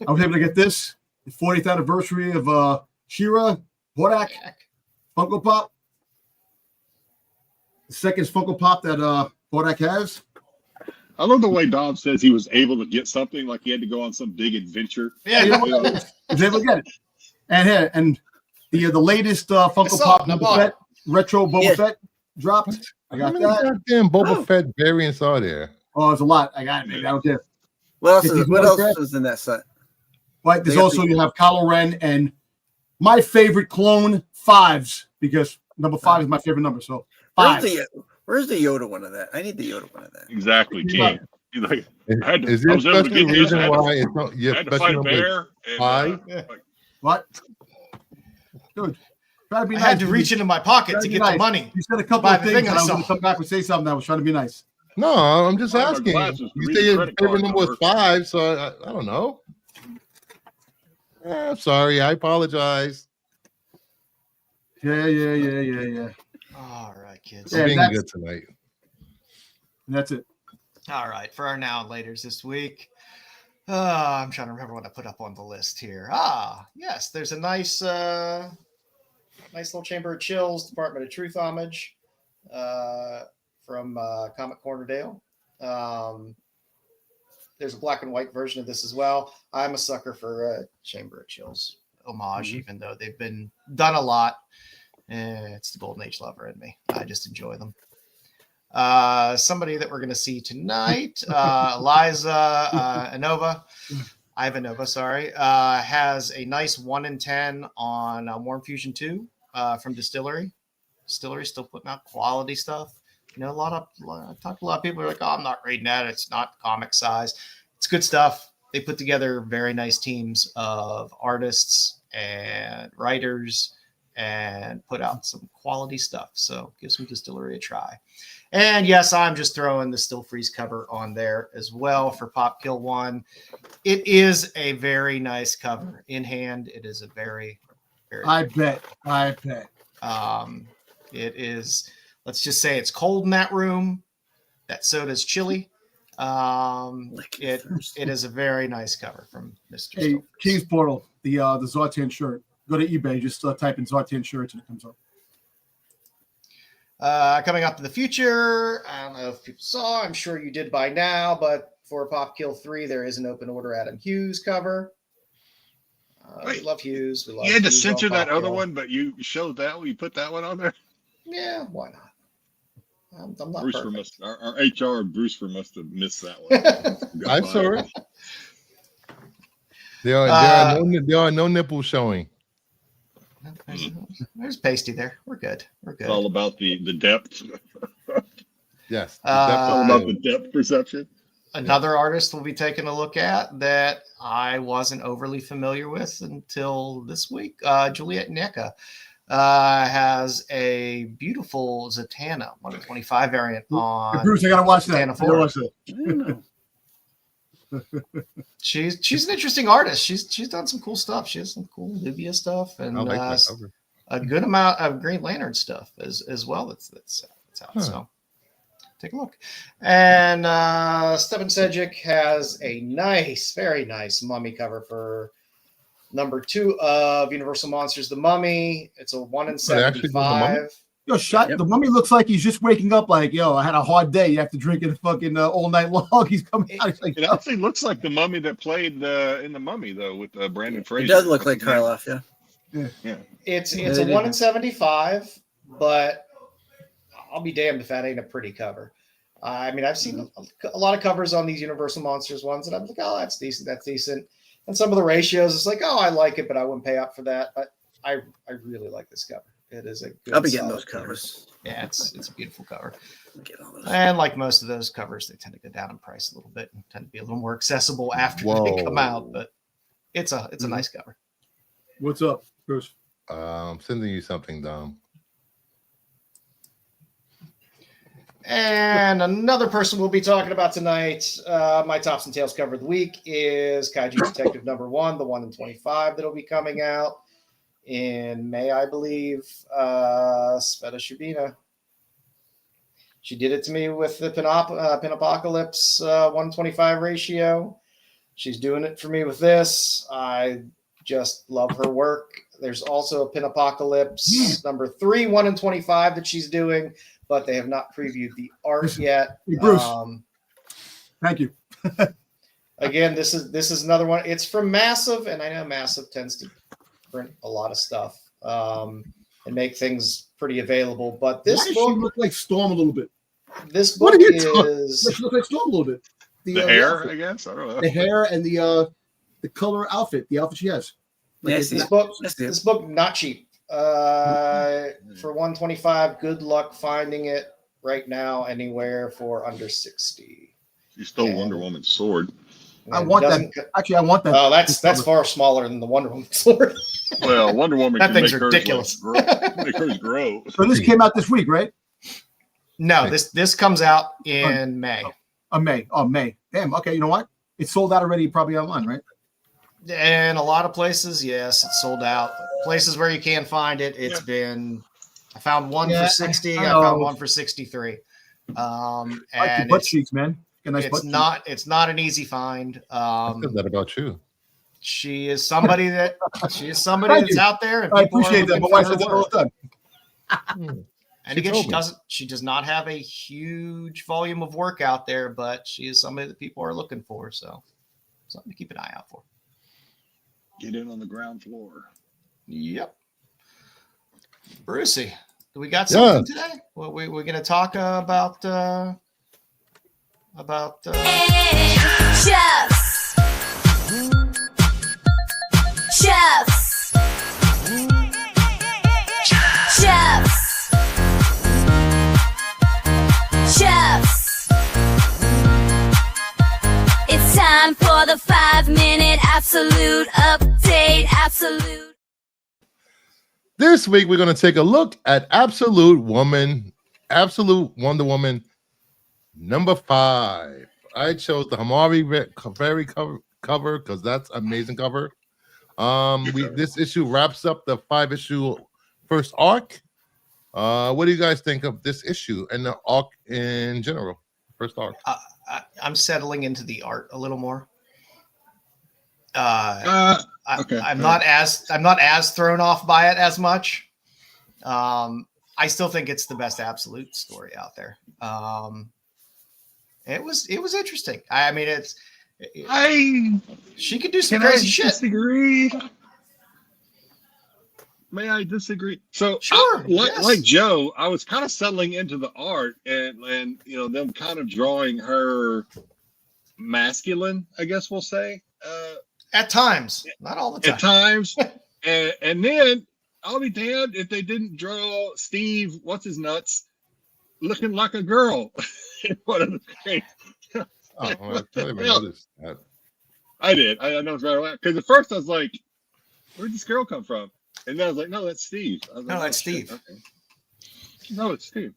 I was able to get this. The 40th anniversary of She-Ra, Bodak, Funko Pop. The second Funko Pop that Bodak has. I love the way Dom says he was able to get something like he had to go on some big adventure. Yeah. I was able to get it. And here, and the latest Funko saw Pop it, I Boba bought Fett, retro Boba Fett dropped. I How got many that. goddamn Boba Fett variants are there? Oh, there's a lot. I got it, baby. I don't care. What If else? you What want else that- is in that set? But there's They got also you have Kylo Ren and my favorite clone 5s because number 5 is my favorite number. So 5. Where's the Yoda one of that? I need the Yoda one of that. Exactly, King. He's like, I had to- Is I there a was able to special get this, reason I had to- why it's not I your had to special fight a number? bear. And, five? like, What? Dude, try to be I nice. had to reach into my pocket Try to be get nice. the money. You said a couple Buy of the things, thing and I I was going saw. to come back and say something. I was trying to be nice. No, I'm just One of my asking. glasses, You read say the your credit favorite card number was number. 5, so I don't know. I'm sorry. I apologize. Yeah. All right, kids. Yeah, I'm being that's- good tonight. And that's it. All right, for our now and laters this week. I'm trying to remember what I put up on the list here. Yes, there's a nice little Chamber of Chills, Department of Truth homage from Comic Cornerdale. There's a black and white version of this as well. I'm a sucker for Chamber of Chills homage, even though they've been done a lot. It's the Golden Age lover in me. I just enjoy them. Somebody that we're going to see tonight, Ivanova, has a nice 1 in 10 on Warm Fusion 2 from Distillery. Distillery still putting out quality stuff. You know, I talked to a lot of people who are like, oh, I'm not reading that. It's not comic size. It's good stuff. They put together very nice teams of artists and writers and put out some quality stuff. So give some Distillery a try. And yes, I'm just throwing the Still Freeze cover on there as well for Pop Kill 1. It is a very nice cover. In hand, it is a very, very I bet. it is, let's just say it's cold in that room. That soda's chilly. It is a very nice cover from Mr. Hey, Still Freeze. King's Portal, the Zartan shirt. Go to eBay, just type in Zartan shirts and it comes up. Coming up in the future, I don't know if people saw, I'm sure you did by now, but for Pop Kill 3, there is an open order Adam Hughes cover. We Wait, love Hughes. We love you had to Hughes on censor that Pop other Kill. one, but you showed that one. You put that one on there. Yeah, why not? I'm not Brewster perfect. our HR Brewster must have missed that one. I saw it. There are no nipples showing. There's pasty there. We're good. We're good. It's all about the depth. Yes. It's all about the depth perception. Another artist we'll be taking a look at that I wasn't overly familiar with until this week. Juliet Neka has a beautiful Zatanna 125 variant on. Hey, Bruce, I gotta watch that. Zatanna 4. She's an interesting artist. She's done some cool stuff. She has some cool Nubia stuff and I like that cover. a good amount of Green Lantern stuff as well. That's out. Huh. So take a look. And Stephen Sedgwick has a nice, very nice Mummy cover for number 2 of Universal Monsters: The Mummy. It's a 1 in they actually do The Mummy? 75. Yo, the mummy looks like he's just waking up. Like, yo, I had a hard day. You have to drink it fucking all night long. He's coming out. He's like, It actually looks like the mummy that played in the Mummy, though, with Brandon Fraser. It does look like Karloff, yeah. Yeah. It's a 1 in 75, but I'll be damned if that ain't a pretty cover. I mean, I've seen a lot of covers on these Universal Monsters ones, and I'm like, oh, that's decent, that's decent. And some of the ratios, it's like, oh, I like it, but I wouldn't pay up for that. But I really like this cover. It is a good. I'll be getting those cover. covers. Yeah, it's a beautiful cover. I'll get all those. And like most of those covers, they tend to go down in price a little bit and tend to be a little more accessible after Whoa. they come out. But it's a nice cover. what's up, Bruce? I'm sending you something, Dom. And another person we'll be talking about tonight, my Tops and Tails cover of the week is Kaiju Detective number 1, the 1 in 25 that'll be coming out in May, I believe. Sveta Shubina. She did it to me with the Pinapocalypse 125 ratio. She's doing it for me with this. I just love her work. There's also a Pinapocalypse number 3, 1 in 25 that she's doing, but they have not previewed the art yet. Hey, Bruce. Thank you. Again, this is another one. It's from Massive, and I know Massive tends to print a lot of stuff and make things pretty available. But this Why does book, she look like Storm a little bit? this What book are you talking? is She looks like Storm a little bit. The hair, I guess. I don't know. the hair, and the color outfit, the outfit she has. Yeah, I Like, see this it. book. I see it. This book not cheap. For 125, good luck finding it right now anywhere for under 60. She stole And- Wonder Woman's sword. I And want that. doesn't- Actually, I want that. Oh, that's far smaller than the Wonder Woman sword. Well, Wonder Woman That can thing's make hers, ridiculous. make hers grow. So this came out this week, right? No, this comes out in May. May. Oh, May. Damn. Okay. You know what? It's sold out already, probably online, right? In a lot of places, yes, it's sold out. Places where you can find it, it's Yeah. been. I found one Yeah, for 60. I I know. found one for 63. I like the And butt cheeks, man. A nice butt it's not an easy find. I said that about you. She is somebody Thank that's you. out there, and I people are appreciate that. looking My wife for her says that all work. the time. And She again, told me. she does not have a huge volume of work out there, but she is somebody that people are looking for. So something to keep an eye out for. Get in on the ground floor. Yep. Brucey, do we got something today? Well, we're going to talk about Chefs. Chefs. Chefs. Chefs. It's time for the 5-minute absolute update. Absolute. This week, we're going to take a look at Absolute Wonder Woman number 5. I chose the Hamari Very cover because that's an amazing cover. This issue wraps up the 5-issue first arc. What do you guys think of this issue and the arc in general? First arc. I'm settling into the art a little more. Okay. I'm not as thrown off by it as much. I still think it's the best Absolute story out there. It was interesting. I mean, she could do some crazy shit. Disagree? May I disagree? So, Sure, yes. like Joe, I was kind of settling into the art and them kind of drawing her masculine, I guess we'll say. At times, not all the time. At times, and then I'll be damned if they didn't draw Steve, what's his nuts, looking like a girl in one of the screens. Oh, I didn't even notice that. I did. I know it's right away. Because at first I was like, where'd this girl come from? And then I was like, no, that's Steve. I was like, No, that's Steve. Okay. No, it's Steve.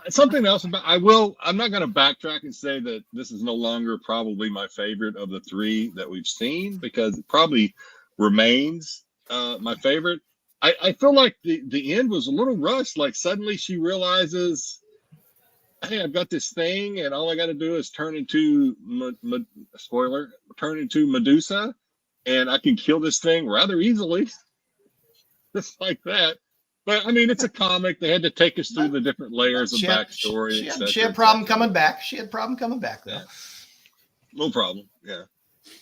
Something else about I'm not going to backtrack and say that this is no longer probably my favorite of the three that we've seen, because it probably remains my favorite. I feel like the end was a little rushed. Like suddenly she realizes, hey, I've got this thing, and all I got to do is turn into turn into Medusa, and I can kill this thing rather easily, just like that. But I mean, it's a comic. They had to take us through the different layers of backstory. She had a problem coming back. She had a problem coming back, though. Yeah. No problem. Yeah.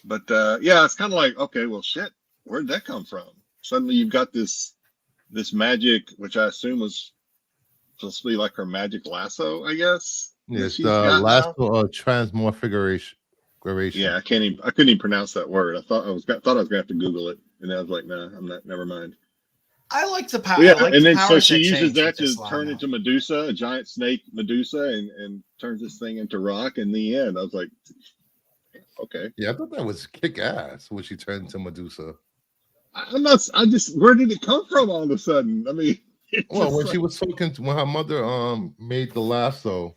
But yeah, it's kind of like, okay, well, shit, where'd that come from? Suddenly you've got this magic, which I assume was supposed to be like her magic lasso, I guess. Yes, the lasso of transmorphication. Yeah, I couldn't even pronounce that word. I thought I was gonna have to Google it, and I was like, nah, I'm not. Never mind. I like the power. Yeah, like and then so she uses that to turn into Medusa, a giant snake Medusa, and turns this thing into rock. In the end, I was like, okay. Yeah, I thought that was kick ass when she turned into Medusa. I'm not. I just. Where did it come from all of a sudden? I mean, well, when she was talking when her mother made the lasso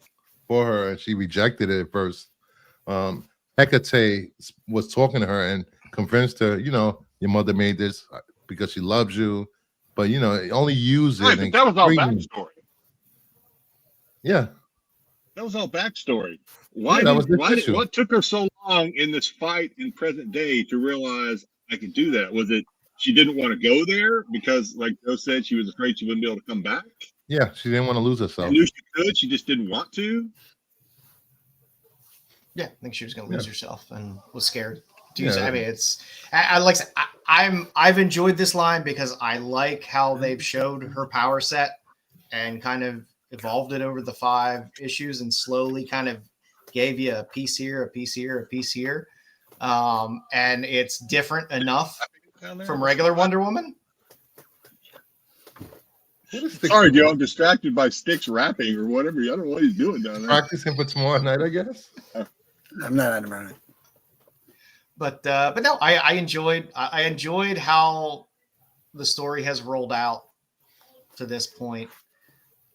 for her and she rejected it at first, Hecate was talking to her and convinced her, your mother made this because she loves you. But only use it. Right, that was all backstory. Yeah, that was all backstory. What took her so long in this fight in present day to realize I could do that? Was it she didn't want to go there because, like Joe said, she was afraid she wouldn't be able to come back? Yeah, she didn't want to lose herself. She knew she could. She just didn't want to. Yeah, I think she was going to lose herself and was scared. Yeah. I mean, I've enjoyed this line because I like how they've showed her power set and kind of evolved it over the 5 issues and slowly kind of gave you a piece here, a piece here, a piece here. And it's different enough from regular Wonder Woman. Sorry, Joe, I'm distracted by Styx rapping or whatever. I don't know what he's doing down there. Practicing for tomorrow night, I guess. I'm not on about it. But no, I enjoyed how the story has rolled out to this point,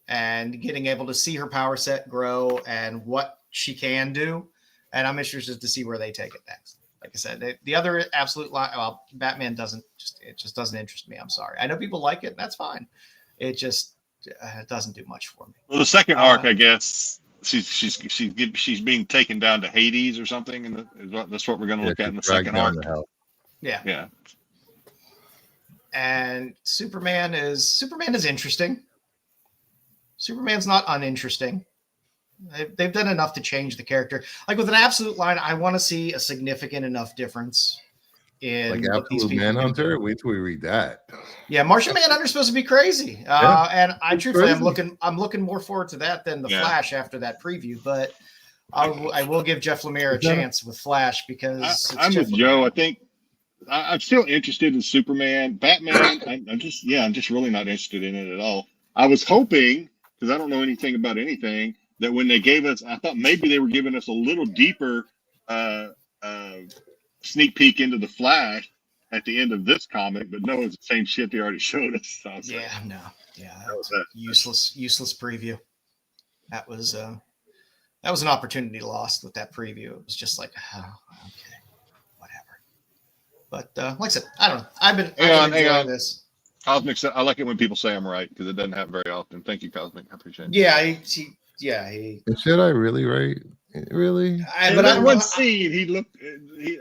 and getting able to see her power set grow and what she can do. And I'm interested to see where they take it next. Like I said, the other absolute line, well, Batman doesn't interest me. I'm sorry. I know people like it, and that's fine. It just doesn't do much for me. Well, the second arc, I guess. She's being taken down to Hades or something, and that's what we're going to look at in the second arc. Yeah. And Superman is interesting. Superman's not uninteresting. They've done enough to change the character. Like with an absolute line, I want to see a significant enough difference in like Absolute Manhunter. Wait till we read that. Yeah, Martian Manhunter's supposed to be crazy, and I'm looking more forward to that than the Flash after that preview. But I will give Jeff Lemire a chance with Flash because I'm with Joe. I think I'm still interested in Superman. Batman, I'm just really not interested in it at all. I was hoping, because I don't know anything about anything, that when they gave us, I thought maybe they were giving us a little deeper sneak peek into the Flash at the end of this comic, but no, it's the same shit they already showed us. So that was a useless preview. That was an opportunity lost with that preview. It was just like, oh, okay, whatever. But like I said, I don't know. I've been enjoying this. Cosmic, I like it when people say I'm right because it doesn't happen very often. Thank you, Cosmic. I appreciate it. Yeah, Should I really write? Really? But I one scene, he looked.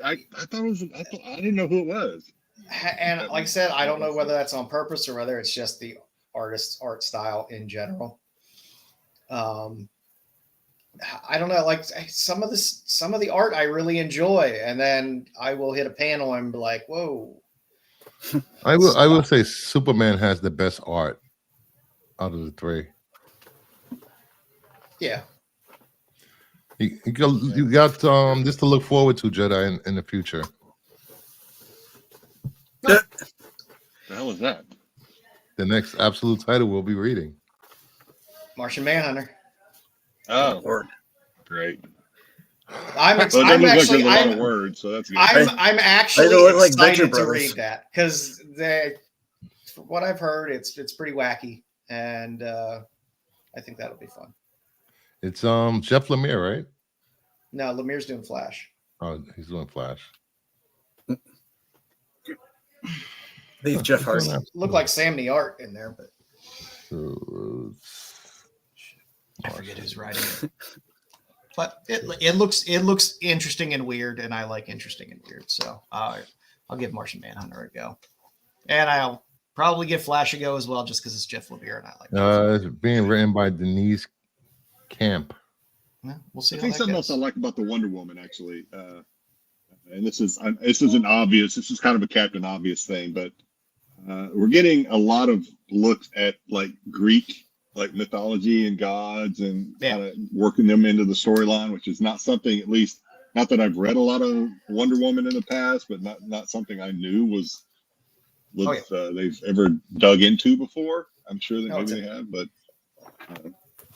I thought it was. I didn't know who it was. And like I said, I don't know whether that's on purpose or whether it's just the artist's art style in general. I don't know. Like some of the art I really enjoy, and then I will hit a panel and be like, "Whoa." I will say Superman has the best art out of the three. Yeah. You got this to look forward to, Jedi, in the future. The hell hell is that? The next absolute title we'll be reading. Martian Manhunter. Oh, Lord. great. I'm Well, it doesn't I'm look like actually there's a lot I'm of words, so that's good. I'm actually They look like Venture excited to Brothers. read that because from what I've heard, it's pretty wacky, and I think that'll be fun. It's Jeff Lemire, right? No, Lemire's doing Flash. Oh, he's doing Flash. Leave Jeff Hardy. Look like Sam Art in there, but I forget who's writing it. But it looks interesting and weird, and I like interesting and weird. So I'll give Martian Manhunter a go, and I'll probably give Flash a go as well, just because it's Jeff Lemire and I like. It's being written by Denise Camp. Yeah, we'll see. I think something else I like about the Wonder Woman actually, and this isn't obvious. This is kind of a Captain Obvious thing, but we're getting a lot of looks at like Greek like mythology and gods and kind of working them into the storyline, which is not something, at least not that I've read a lot of Wonder Woman in the past, but not something I knew was they've ever dug into before. I'm sure that maybe they have, but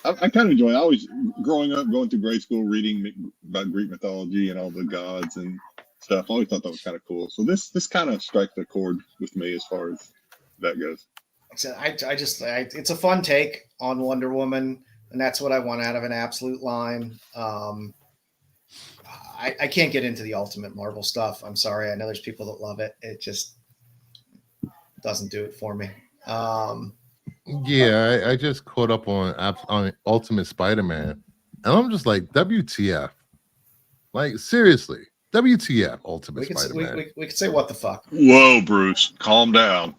I kind of enjoy it. I always, growing up, going through grade school, reading about Greek mythology and all the gods and stuff. I always thought that was kind of cool. So this kind of strikes the chord with me as far as that goes. It's a fun take on Wonder Woman, and that's what I want out of an absolute line. I can't get into the Ultimate Marvel stuff. I'm sorry. I know there's people that love it. It just doesn't do it for me. Yeah, I just caught up on Ultimate Spider-Man, and I'm just like, WTF? Like, seriously, WTF, Ultimate Spider-Man? We could say what the fuck. Whoa, Bruce, calm down.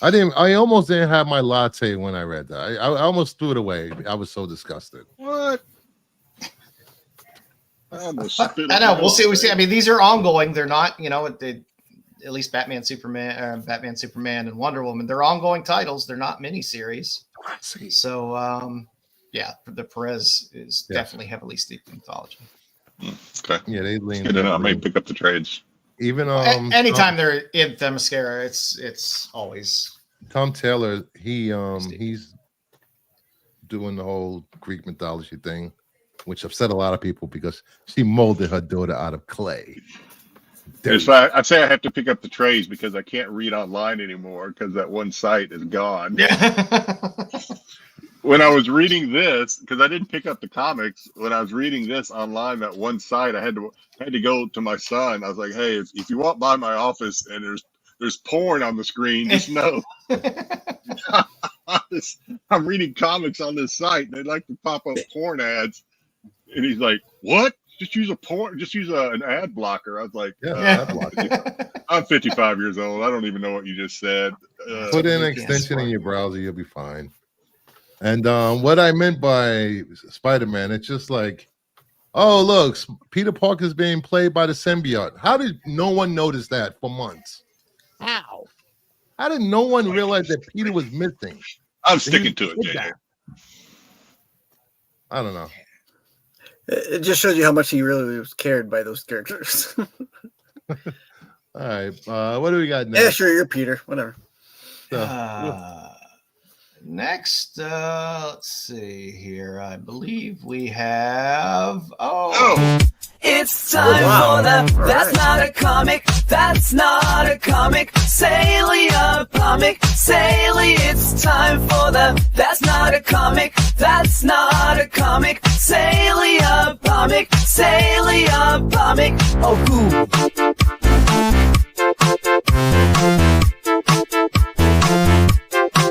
I almost didn't have my latte when I read that. I almost threw it away. I was so disgusted. What? I know. We'll see. I mean, these are ongoing. They're not, at least Batman, Superman, and Wonder Woman. They're ongoing titles. They're not miniseries. So, the Perez is definitely heavily steeped in mythology. Okay. Yeah, they lean. I may pick up the trades. Even anytime they're in Themyscira, it's always Tom Taylor. He's doing the whole Greek mythology thing, which upset a lot of people because she molded her daughter out of clay. I'd say I have to pick up the trades because I can't read online anymore because that one site is gone. When I was reading this, because I didn't pick up the comics, when I was reading this online, that one site, I had to go to my son. I was like, "Hey, if you walk by my office and there's porn on the screen, just know I'm reading comics on this site. And they like to pop up porn ads." And he's like, "What? Just use an ad blocker." I was like, ad blocker. I'm 55 years old. I don't even know what you just said. Put in an extension in your browser, you'll be fine. And what I meant by Spider-Man, it's just like, oh, look, Peter Parker's being played by the symbiote. How did no one notice that for months? How? How did no one realize that Peter was missing? I'm sticking to it, JJ. I don't know. It just shows you how much he really was cared by those characters. All right. What do we got next? Yeah, sure, you're Peter. Whatever. Next, let's see here. I believe we have. It's time for the That's Not a Comic. That's not a comic. Salia comic. Salia. It's time for the That's Not a Comic. That's not a comic. Salia comic. Salia comic. Oh, cool.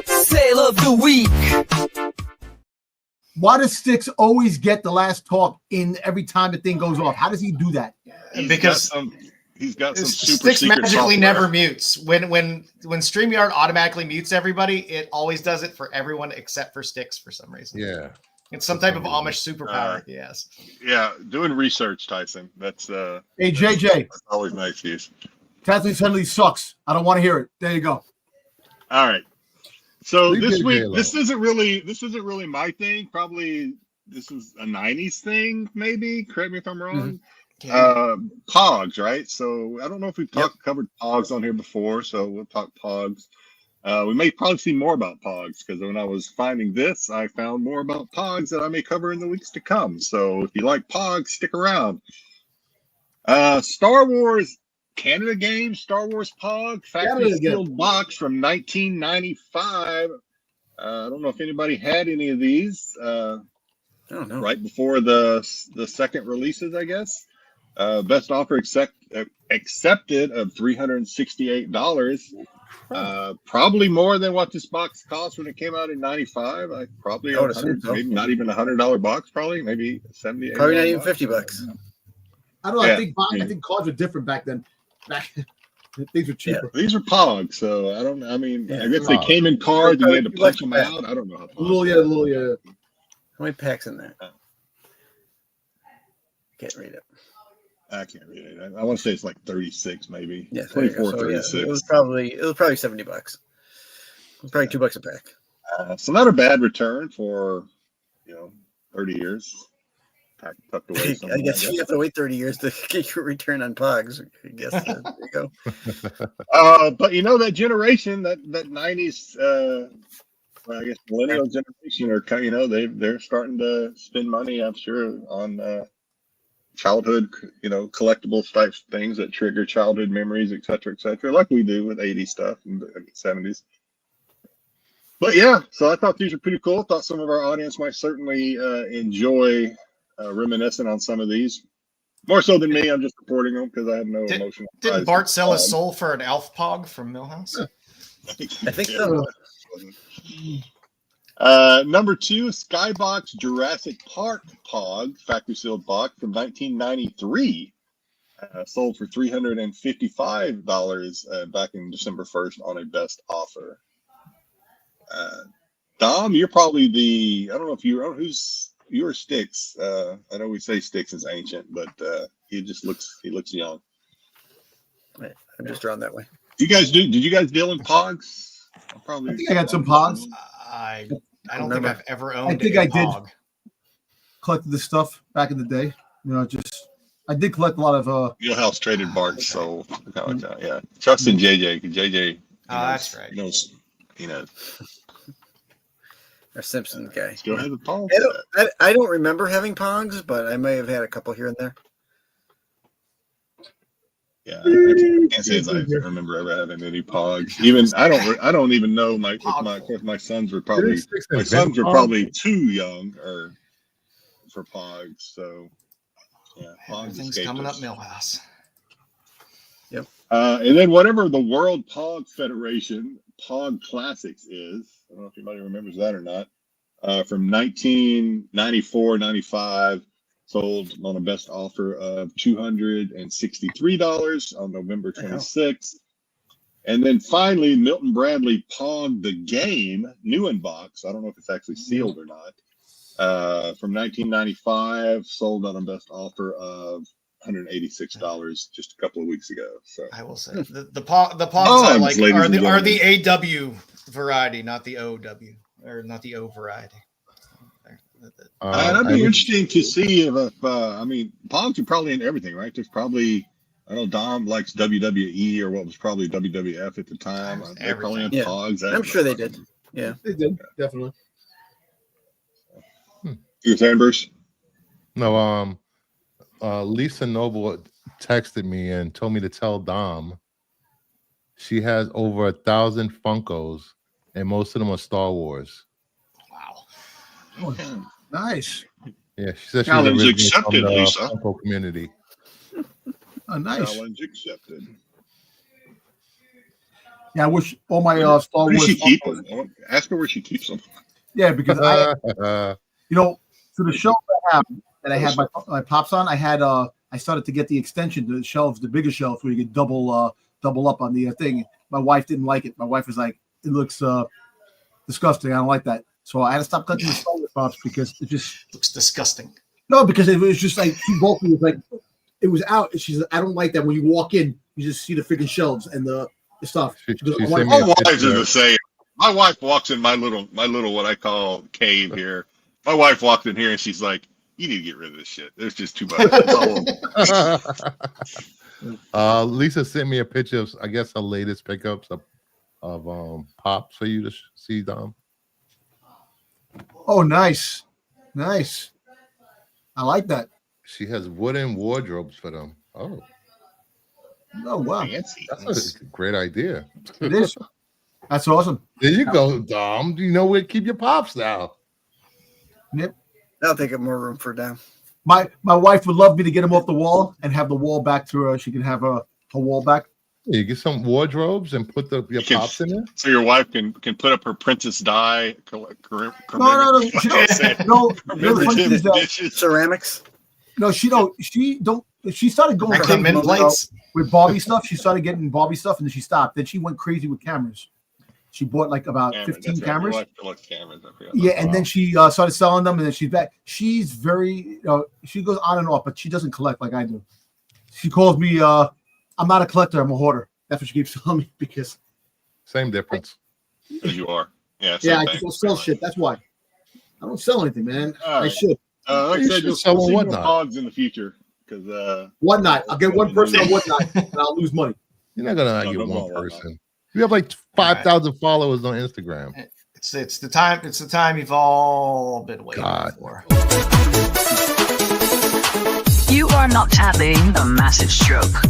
Sale of the week. Why does Styx always get the last talk in every time the thing goes off? How does he do that? Because he's got some super Styx secret magically software. never mutes. When StreamYard automatically mutes everybody, it always does it for everyone except for Styx for some reason. Yeah. It's some type of Amish superpower. Yes. Yeah, doing research, Tyson. That's Hey, JJ. that's always nice to use. Kathleen suddenly sucks. I don't want to hear it. There you go. All right. So Leave this it, week, J-Lo. this isn't really my thing. Probably this is a 90s thing, maybe. Correct me if I'm wrong. Pogs, right? So I don't know if we've covered Pogs on here before, so we'll talk Pogs. We may probably see more about Pogs because when I was finding this, I found more about Pogs that I may cover in the weeks to come. So if you like Pogs, stick around. Star Wars Canada game, Star Wars Pog, factory sealed box from 1995. I don't know if anybody had any of these. I don't know. Right before the second releases, I guess. Best offer accepted of $368. Probably more than what this box cost when it came out in '95. Probably maybe not even $100 box. Probably maybe 70. Probably not even $50. I don't know. I think cards were different back then. These were cheaper. Yeah, these are Pogs, so I don't. I mean, I guess they came in cards and you had to punch them out. I don't know. A little. How many packs in there? Can't read it. I can't read it. I want to say it's like 36, maybe. Yeah, 24, so, 36. It was probably $70. Probably $2 a pack. So not a bad return for 30 years. Tucked away. I guess you have to wait 30 years to get your return on Pogs. I guess there you go. But that generation, that 90s. I guess millennial generation are they're starting to spend money, I'm sure, on childhood, collectible type things that trigger childhood memories, et cetera, like we do with 80s stuff and 70s. But yeah, so I thought these were pretty cool. Thought some of our audience might certainly enjoy reminiscing on some of these. More so than me, I'm just reporting them because I have no emotion. Didn't Bart sell his soul for an Alf Pog from Millhouse? I think so. Number 2, Skybox Jurassic Park Pog factory sealed box from 1993, sold for $355 back in December 1st on a best offer. Dom, you're probably I don't know if you're Styx. I know we say Styx is ancient, but he looks young. I'm just drawn that way. Did you guys deal in Pogs? I think I got some Pogs. I don't think I've ever owned. I think I did. Collected this stuff back in the day. I did collect a lot of. Wheelhouse traded Bart, so yeah. Trust in JJ. JJ. That's right. He knows. Our Simpson guy. Go ahead with Pogs. I don't remember having Pogs, but I may have had a couple here and there. Yeah, I can't say as I remember ever having any Pogs. Even I don't even know. Of course, my sons were probably too young for Pogs. So yeah, Pogs. Everything's coming up Millhouse. Yep. And then whatever the World Pog Federation Pog Classics is, I don't know if anybody remembers that or not. From 1994-95. Sold on a best offer of $263 on November 26th. And then finally, Milton Bradley Pog the Game, new in box. I don't know if it's actually sealed or not. From 1995, sold on a best offer of $186 just a couple of weeks ago. So I will say the Pogs are the AW variety, not the OW, or not the O variety. That'd be interesting to see if Pogs are probably in everything, right? There's probably, I know Dom likes WWE or what was probably WWF at the time. They're probably in Pogs. I'm sure they did. Yeah, they did, definitely. You were saying, Bruce? No, Lisa Noble texted me and told me to tell Dom she has over 1,000 Funkos and most of them are Star Wars. Wow. Oh, nice. Yeah, she said Challenge she's accepted, from the Lisa. Funko community. Oh, nice. Challenge accepted. Yeah, I wish all my Star Where does Wars. she keep them? Ask her where she keeps them. Yeah, because for the shelf I had my pops on, I started to get the extension to the shelves, the bigger shelves where you could double up on the thing. My wife didn't like it. My wife was like, "It looks disgusting. I don't like that." So I had to stop cutting the Star Wars pops because it just looks disgusting. No, because it was just like she both was like, it was out. And she's like, "I don't like that when you walk in, you just see the freaking shelves and the stuff." My wives are the same. My wife walks in my little what I call cave here. My wife walks in here and she's like, You need to get rid of this shit. There's just too much. It's all Lisa sent me a picture of, I guess, her latest pickups of pops for you to see, Dom. Oh, nice. Nice. I like that. She has wooden wardrobes for them. Oh, wow. fancy. that's a great idea. It is. That's awesome. There you go, Dom. You know where to keep your pops now. Yep. That'll take up more room for them. My wife would love me to get them off the wall and have the wall back to her. She can have her wall back. You get some wardrobes and put your pops in there. So your wife can put up her Princess Di. No. Ceramics. No, she don't. She started going crazy with Barbie stuff. She started getting Barbie stuff, and then she stopped. Then she went crazy with cameras. She bought like about 15 cameras. Yeah, and then she started selling them, and then she's back. She's very, she goes on and off, but she doesn't collect like I do. She calls me, I'm not a collector, I'm a hoarder. That's what she keeps telling me because. Same difference. As you are. Yeah, I just don't sell shit. That's why. I don't sell anything, man. Right. I should. Like I said, you'll sell see more Whatnot pods in the future. Because Whatnot. I'll get one person on Whatnot, and I'll lose money. You're not gonna get one person. You have like 5,000 followers on Instagram. It's the time. It's the time you've all been waiting for. You are not having a massive stroke.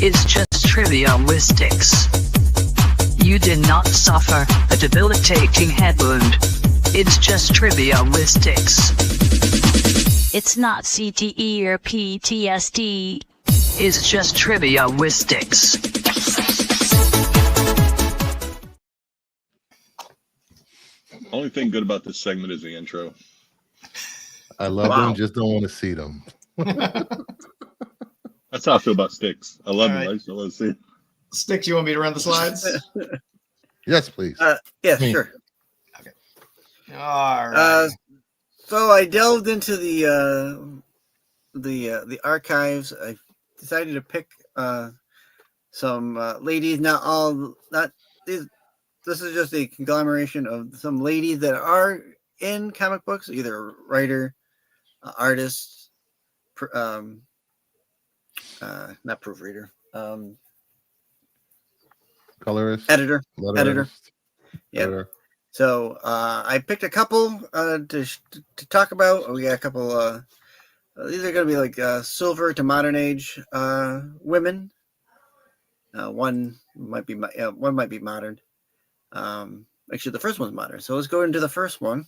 It's just trivia with Styx. You did not suffer a debilitating head wound. It's just trivia with Styx. It's not CTE or PTSD. It's just trivia with Styx. only thing good about this segment is the intro. I love them, just don't want to see them. That's how I feel about Styx. I love them. I just don't want to see them. Styx, you want me to run the slides? Yes, please. Yeah, sure. Okay. All right. So I delved into the archives. I decided to pick some ladies. This is just a conglomeration of some ladies that are in comic books, either writer, artist, not proofreader, Colorist, editor. Yeah. Yeah. So I picked a couple to talk about. We got a couple. These are going to be like silver to modern age women. One might be modern. Actually, the first one's modern. So let's go into the first one.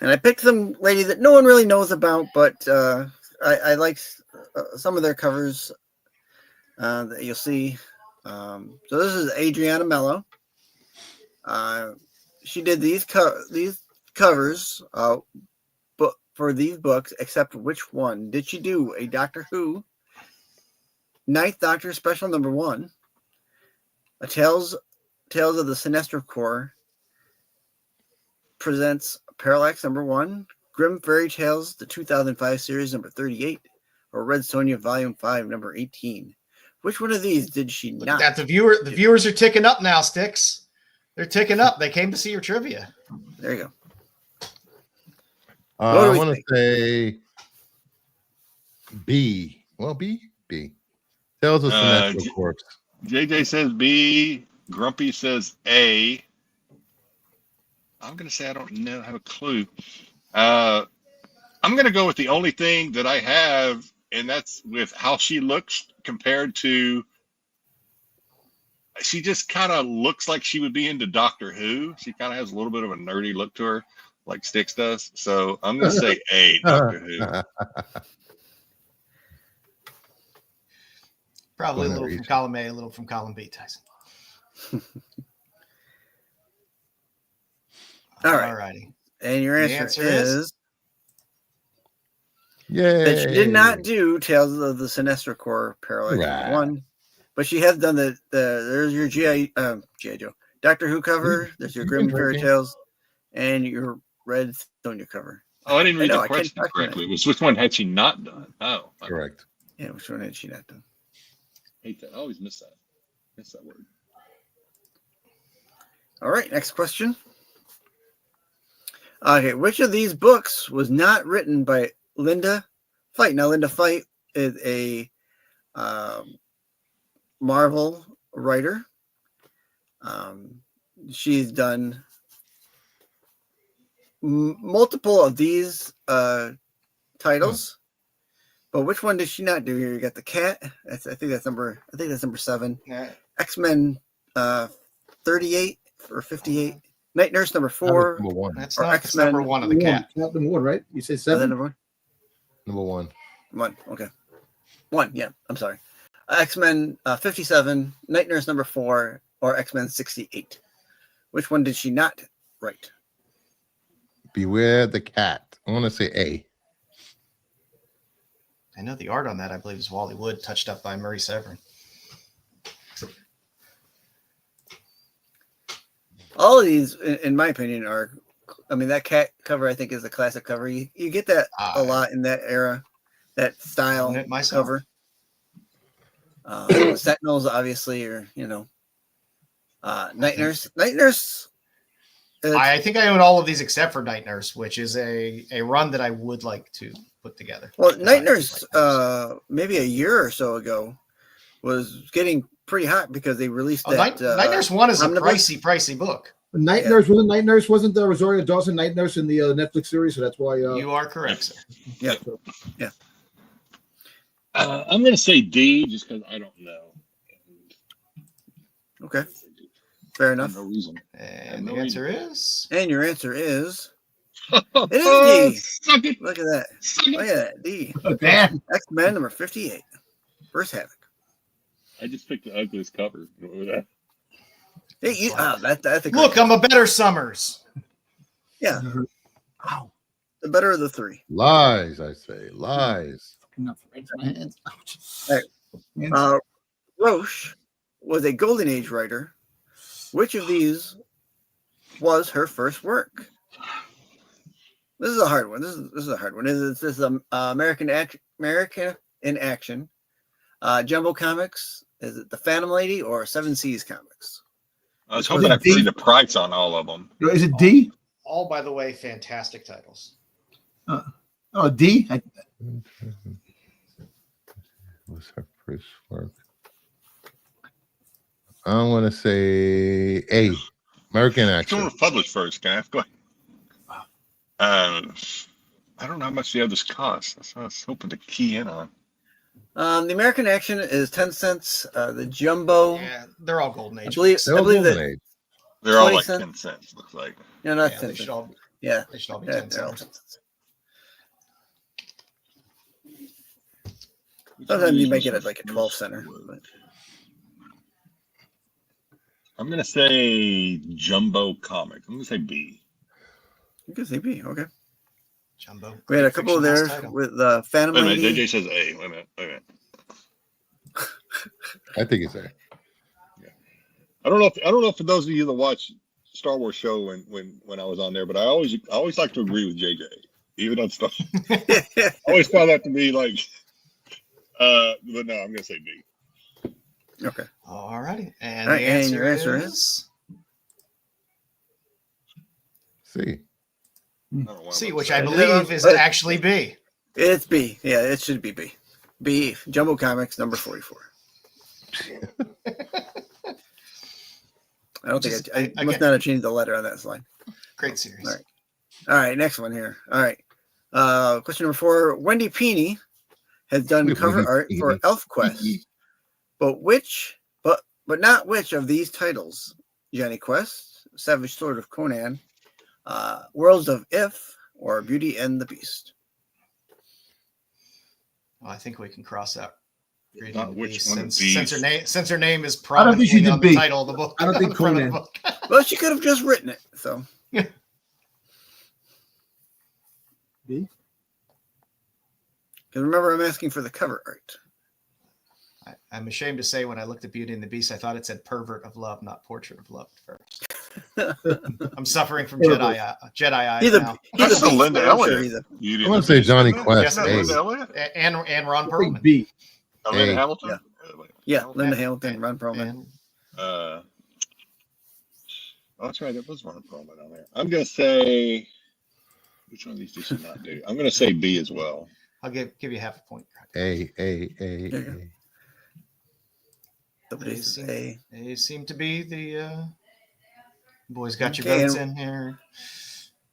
And I picked some lady that no one really knows about, but I like some of their covers that you'll see. So this is Adriana Mello. She did these covers for these books, except which one? Did she do a Doctor Who, Ninth Doctor Special Number 1, a Tales of the Sinestro Corps presents Parallax Number 1, Grim Fairy Tales, the 2005 series Number 38, or Red Sonja Volume 5 Number 18? Which one of these did she not? That the viewers are ticking up now, Styx. They're ticking up. They came to see your trivia. There you go. I want to say B. Well, B. Tales of Sinestro Corps. JJ says B. Grumpy says A. I'm going to say I don't know, have a clue. I'm going to go with the only thing that I have, and that's with how she looks compared to. She just kind of looks like she would be into Doctor Who. She kind of has a little bit of a nerdy look to her, like Styx does. So I'm going to say A, Doctor Who. Probably a little from column A, a little from column B, Tyson. All right. Alrighty. And your answer is that she did not do Tales of the Sinestro Corps Parallax 1, but she has done there's your G.I. Joe Doctor Who cover, there's your Grim Fairy Tales, and your Red Sonja cover. Oh, I didn't read the question correctly. It was which one had she not done? Oh, correct. Yeah, which one had she not done? Hate that. I always miss that. Miss that word. All right, next question. Okay, which of these books was not written by Linda Fight? Now, Linda Fight is a Marvel writer. She's done multiple of these titles, but which one did she not do here? You got the Cat. I think that's number 7. Yeah. X-Men 38 or 58. Night Nurse number 4. Number 1. That's Or not X-Men number 1 of the Cat. Not number 1, right? You said Is that 7. number 1? Number 1. 1. Okay. 1. Yeah. I'm sorry. X-Men 57. Night Nurse number 4. Or X-Men 68. Which one did she not write? Beware the Cat. I want to say A. I know the art on that, I believe, is Wally Wood, touched up by Murray Severin. All of these, in my opinion, are. I mean, that Cat cover I think is a classic cover. You get that a lot in that era, that style cover. Sentinels, obviously, or Night Nurse. Night Nurse. I think I own all of these except for Night Nurse, which is a run that I would like to put together. Well, Night Nurse, maybe a year or so ago, was getting pretty hot because they released that. Night Nurse 1 is a omnibus. pricey book. Nurse wasn't the Rosario Dawson Night Nurse in the Netflix series, so that's why. You are correct, sir. Yeah. I'm going to say D just because I don't know. Okay. Fair enough. No reason. And the answer is. And your answer is. It is D. Suck it. Look at that. Look at that. D. Oh, damn. X-Men number 58. First Havoc. I just picked the ugliest cover. Hey, that's a Look, I'm a better Summers. Yeah. Wow. The better of the 3. Lies, I say. Lies. Enough right to my hands. Ouch. Right. Roche was a Golden Age writer. Which of these was her first work? This is a hard one. This is a hard one. This is American in Action, Jumbo Comics. Is it the Phantom Lady or 7 Seas Comics? I was hoping I could see the price on all of them. Is it D? All, by the way, fantastic titles. D? What's her first work? I want to say A. American Action. Someone published first, guys. Go ahead. I don't know how much the others cost. That's what I was hoping to key in on. The American Action is 10 cents. The Jumbo. Yeah, they're all Golden Age. I believe that. They're all like 20 10 cents, looks like. No, not Yeah, 10 they should cents. all, Yeah. they should all be Yeah, 10 they're all cents. 10 cents. Sometimes you might get it like a 12 center. But. I'm going to say Jumbo Comics. I'm going to say B. You can say B. Okay. Jumbo. We had a couple there with Phantom Wait a minute. Lady. JJ says A. Wait a minute. I think it's A. Yeah. I don't know if for those of you that watch Star Wars show when I was on there, but I always like to agree with JJ, even on stuff. I always found that to be like, but no, I'm gonna say B. Okay. All righty. And All right, the and answer, your answer is C. C, which I believe is actually B. It's B. Yeah, it should be B. B. Jumbo Comics number 44. I don't think I must not have changed the letter on that slide. Great series. All right, next one here. All right. Question number 4. Wendy Peeney has done cover art for ElfQuest. But not which of these titles? Johnny Quest, Savage Sword of Conan, Worlds of If, or Beauty and the Beast? Well, I think we can cross out. Not which one of these. Since her name is I don't think she prominently did on the B. title of the book. I don't think on the front of the Conan. book. Well, she could have just written it. So. B? Because remember, I'm asking for the cover art. I'm ashamed to say when I looked at Beauty and the Beast, I thought it said Pervert of Love, not Portrait of Love first. I'm suffering from Jedi eyes now. That's the Linda Elliott. I want to say Johnny Quest. Yes, A. And Ron Perlman. B. Linda Hamilton? Yeah, Linda Hamilton, Ron Perlman. Oh, that's right. There was Ron Perlman on there. I'm going to say Which one of these does she not do? I'm going to say B as well. I'll give you half a point. A. They seem to be the boys. Got your Okay, votes in here.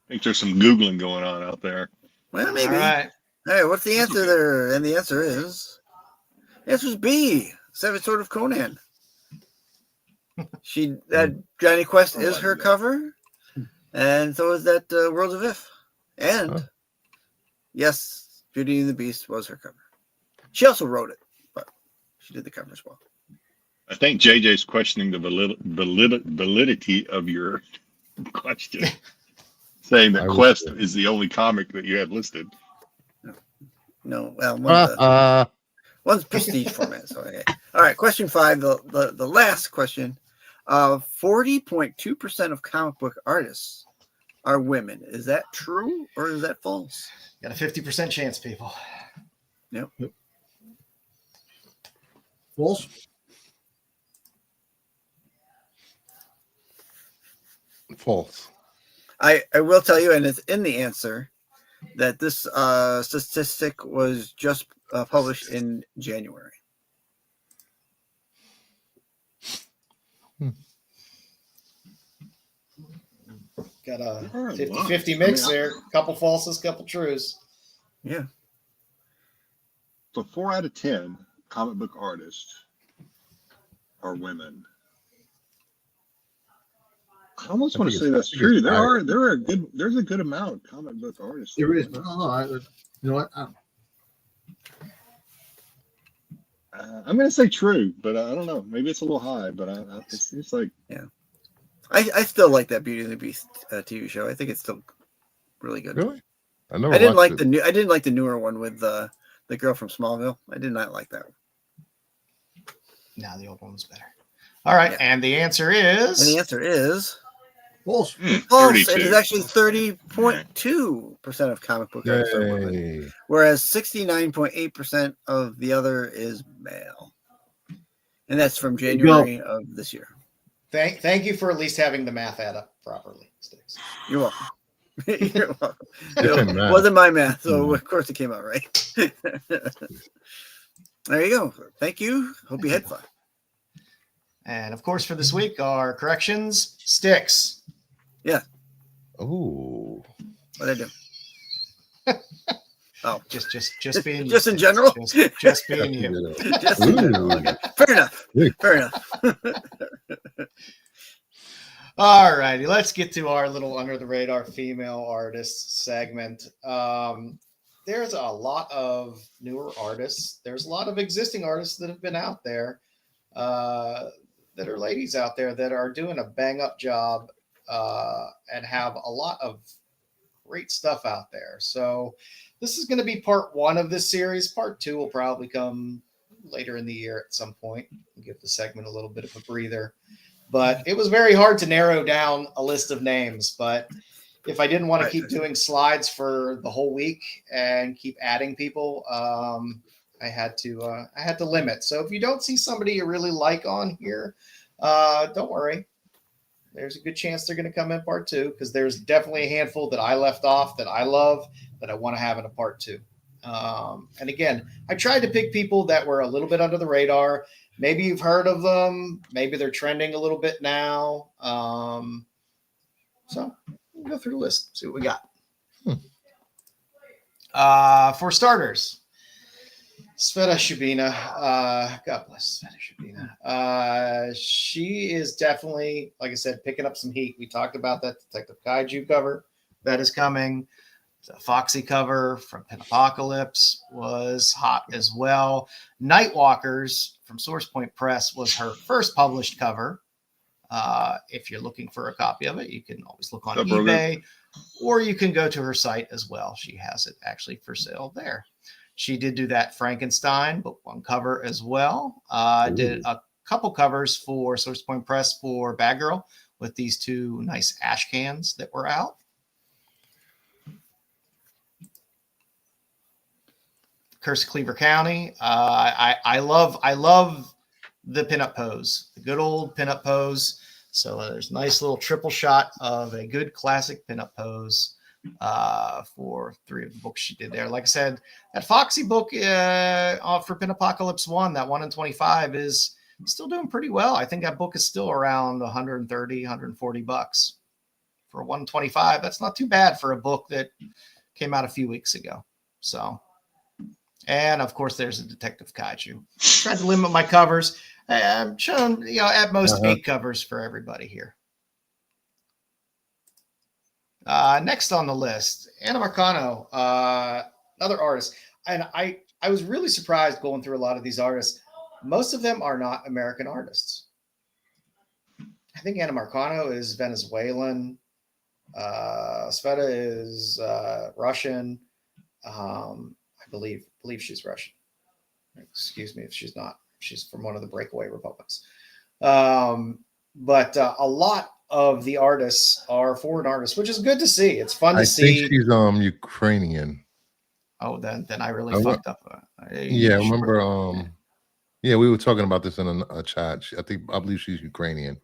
I think there's some Googling going on out there. Well, maybe. All right. Hey, what's the answer there? And the answer is B. Seventh Sword of Conan. That Johnny Quest is her cover, and so is that Worlds of If. And yes, Beauty and the Beast was her cover. She also wrote it, but she did the cover as well. I think JJ's questioning the validity of your question, saying that Quest is the only comic that you have listed. No, well, one's prestige format. So okay. All right, question 5, the last question. 40.2% of comic book artists are women. Is that true or is that false? Got a 50% chance, people. Yep. False. False. I will tell you, and it's in the answer, that this statistic was just published in January. Got a 50-50 mix there. Couple falses, couple trues. Yeah. So 4 out of 10 comic book artists are women. I almost want to say that's true. There's a good amount of comic book artists. There is, but you know what? I'm going to say true, but I don't know. Maybe it's a little high, but it seems like I still like that Beauty and the Beast TV show. I think it's still really good. Really? I didn't like the newer one with the girl from Smallville. I did not like that one. No, the old one was better. All right, and the answer is. And the answer is false. False. It is actually 30.2% of comic book artists are women, whereas 69.8% of the other is male, and that's from January of this year. Thank you for at least having the math add up properly, Styx. You're welcome. You're welcome. It wasn't my math, so of course it came out right. There you go. Thank you. Hope you had fun. And of course, for this week, our corrections: Styx. Yeah. Oh. What did I do? Oh, just being just you, in general. Just being you. Just in general. Okay. Fair enough. Fair enough. All righty, let's get to our little under the radar female artist segment. There's a lot of newer artists. There's a lot of existing artists that have been out there, that are ladies out there that are doing a bang up job and have a lot of great stuff out there. So this is going to be part 1 of this series. Part 2 will probably come later in the year at some point. We'll give the segment a little bit of a breather. But it was very hard to narrow down a list of names. But if I didn't want to keep doing slides for the whole week and keep adding people, I had to limit. So if you don't see somebody you really like on here, don't worry. There's a good chance they're going to come in part 2, because there's definitely a handful that I left off that I love that I want to have in a part 2. And again, I tried to pick people that were a little bit under the radar. Maybe you've heard of them. Maybe they're trending a little bit now. So we'll go through the list, see what we got. For starters, Sveta Shubina, God bless Sveta Shubina. She is definitely, like I said, picking up some heat. We talked about that Detective Kaiju cover that is coming. The Foxy cover from Pentapocalypse was hot as well. Nightwalkers from Source Point Press was her first published cover. If you're looking for a copy of it, you can always look on eBay, or you can go to her site as well. She has it actually for sale there. She did do that Frankenstein book 1 cover as well. Did a couple covers for Source Point Press for Bad Girl with these 2 nice ash cans that were out. Curse of Cleaver County. I love the pinup pose, the good old pinup pose. So there's a nice little triple shot of a good classic pinup pose for 3 of the books she did there. Like I said, that Foxy book for Pin Apocalypse 1, that 1 in 25 is still doing pretty well. I think that book is still around 130, 140 bucks for 125. That's not too bad for a book that came out a few weeks ago. So, and of course, there's a Detective Kaiju. Tried to limit my covers. I'm showing, at most 8 covers for everybody here. Next on the list, Anna Marcano, another artist. And I was really surprised going through a lot of these artists. Most of them are not American artists. I think Anna Marcano is Venezuelan. Sveta is Russian. I believe she's Russian. Excuse me if she's not. She's from one of the breakaway republics. But a lot of the artists are foreign artists, which is good to see. It's fun to see. I think she's Ukrainian. Oh, then I really fucked up. Yeah, remember? Yeah, we were talking about this in a chat. I believe she's Ukrainian.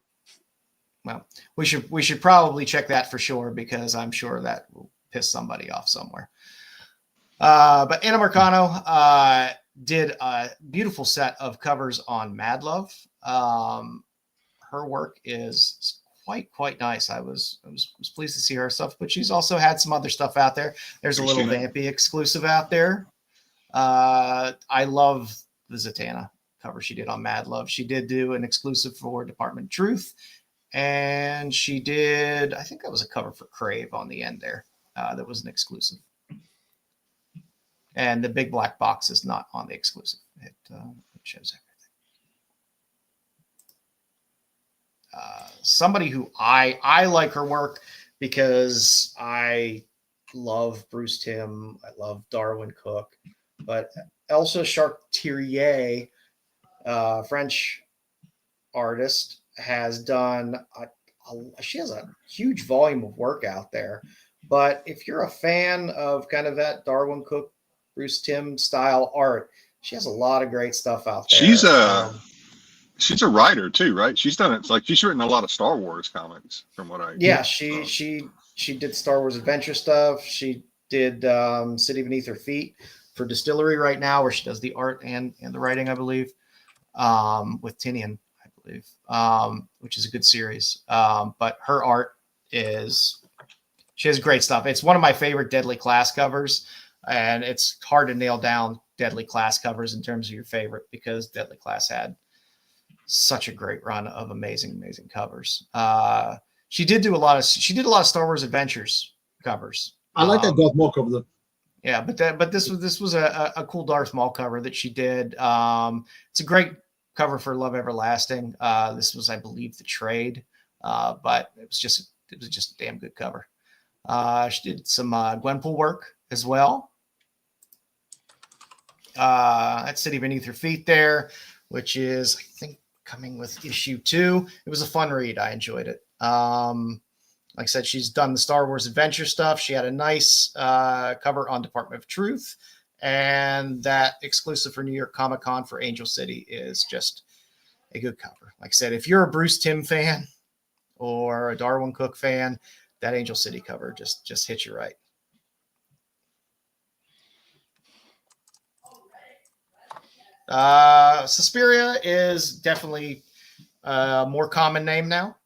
Well, we should probably check that for sure, because I'm sure that will piss somebody off somewhere. But Anna Marcano did a beautiful set of covers on Mad Love. Her work is quite nice. I was pleased to see her stuff, but she's also had some other stuff out there. There's a little Vampy exclusive out there. I love the Zatanna cover she did on Mad Love. She did do an exclusive for Department of Truth, and she did, I think that was a cover for Crave on the end there. That was an exclusive. And the big black box is not on the exclusive. It shows everything. Somebody who I like her work because I love Bruce Timm. I love Darwin Cook, but Elsa Chartier, French artist, has done she has a huge volume of work out there. But if you're a fan of kind of that Darwin Cook, Bruce Timm style art, she has a lot of great stuff out there. She's a writer too, right? She's done it. Like she's written a lot of Star Wars comics, from what I. Yeah, she did Star Wars Adventure stuff. She did City Beneath Her Feet for Distillery right now, where she does the art and the writing, I believe, with Tinian, I believe, which is a good series. But her art she has great stuff. It's one of my favorite Deadly Class covers, and it's hard to nail down Deadly Class covers in terms of your favorite, because Deadly Class had such a great run of amazing covers. She did a lot of Star Wars Adventures covers. I like that Darth Maul cover though. Yeah, but this was a cool Darth Maul cover that she did. It's a great cover for Love Everlasting. This was, I believe, the trade, but it was just a damn good cover. She did some Gwenpool work as well. At City Beneath Her Feet there, which is, I think, coming with issue 2. It was a fun read. I enjoyed it. Like I said, she's done the Star Wars Adventure stuff. She had a nice cover on Department of Truth, and that exclusive for New York Comic Con for Angel City is just a good cover. Like I said, if you're a Bruce Timm fan or a Darwin Cook fan, that Angel City cover just hits you right. Suspiria is definitely a more common name now,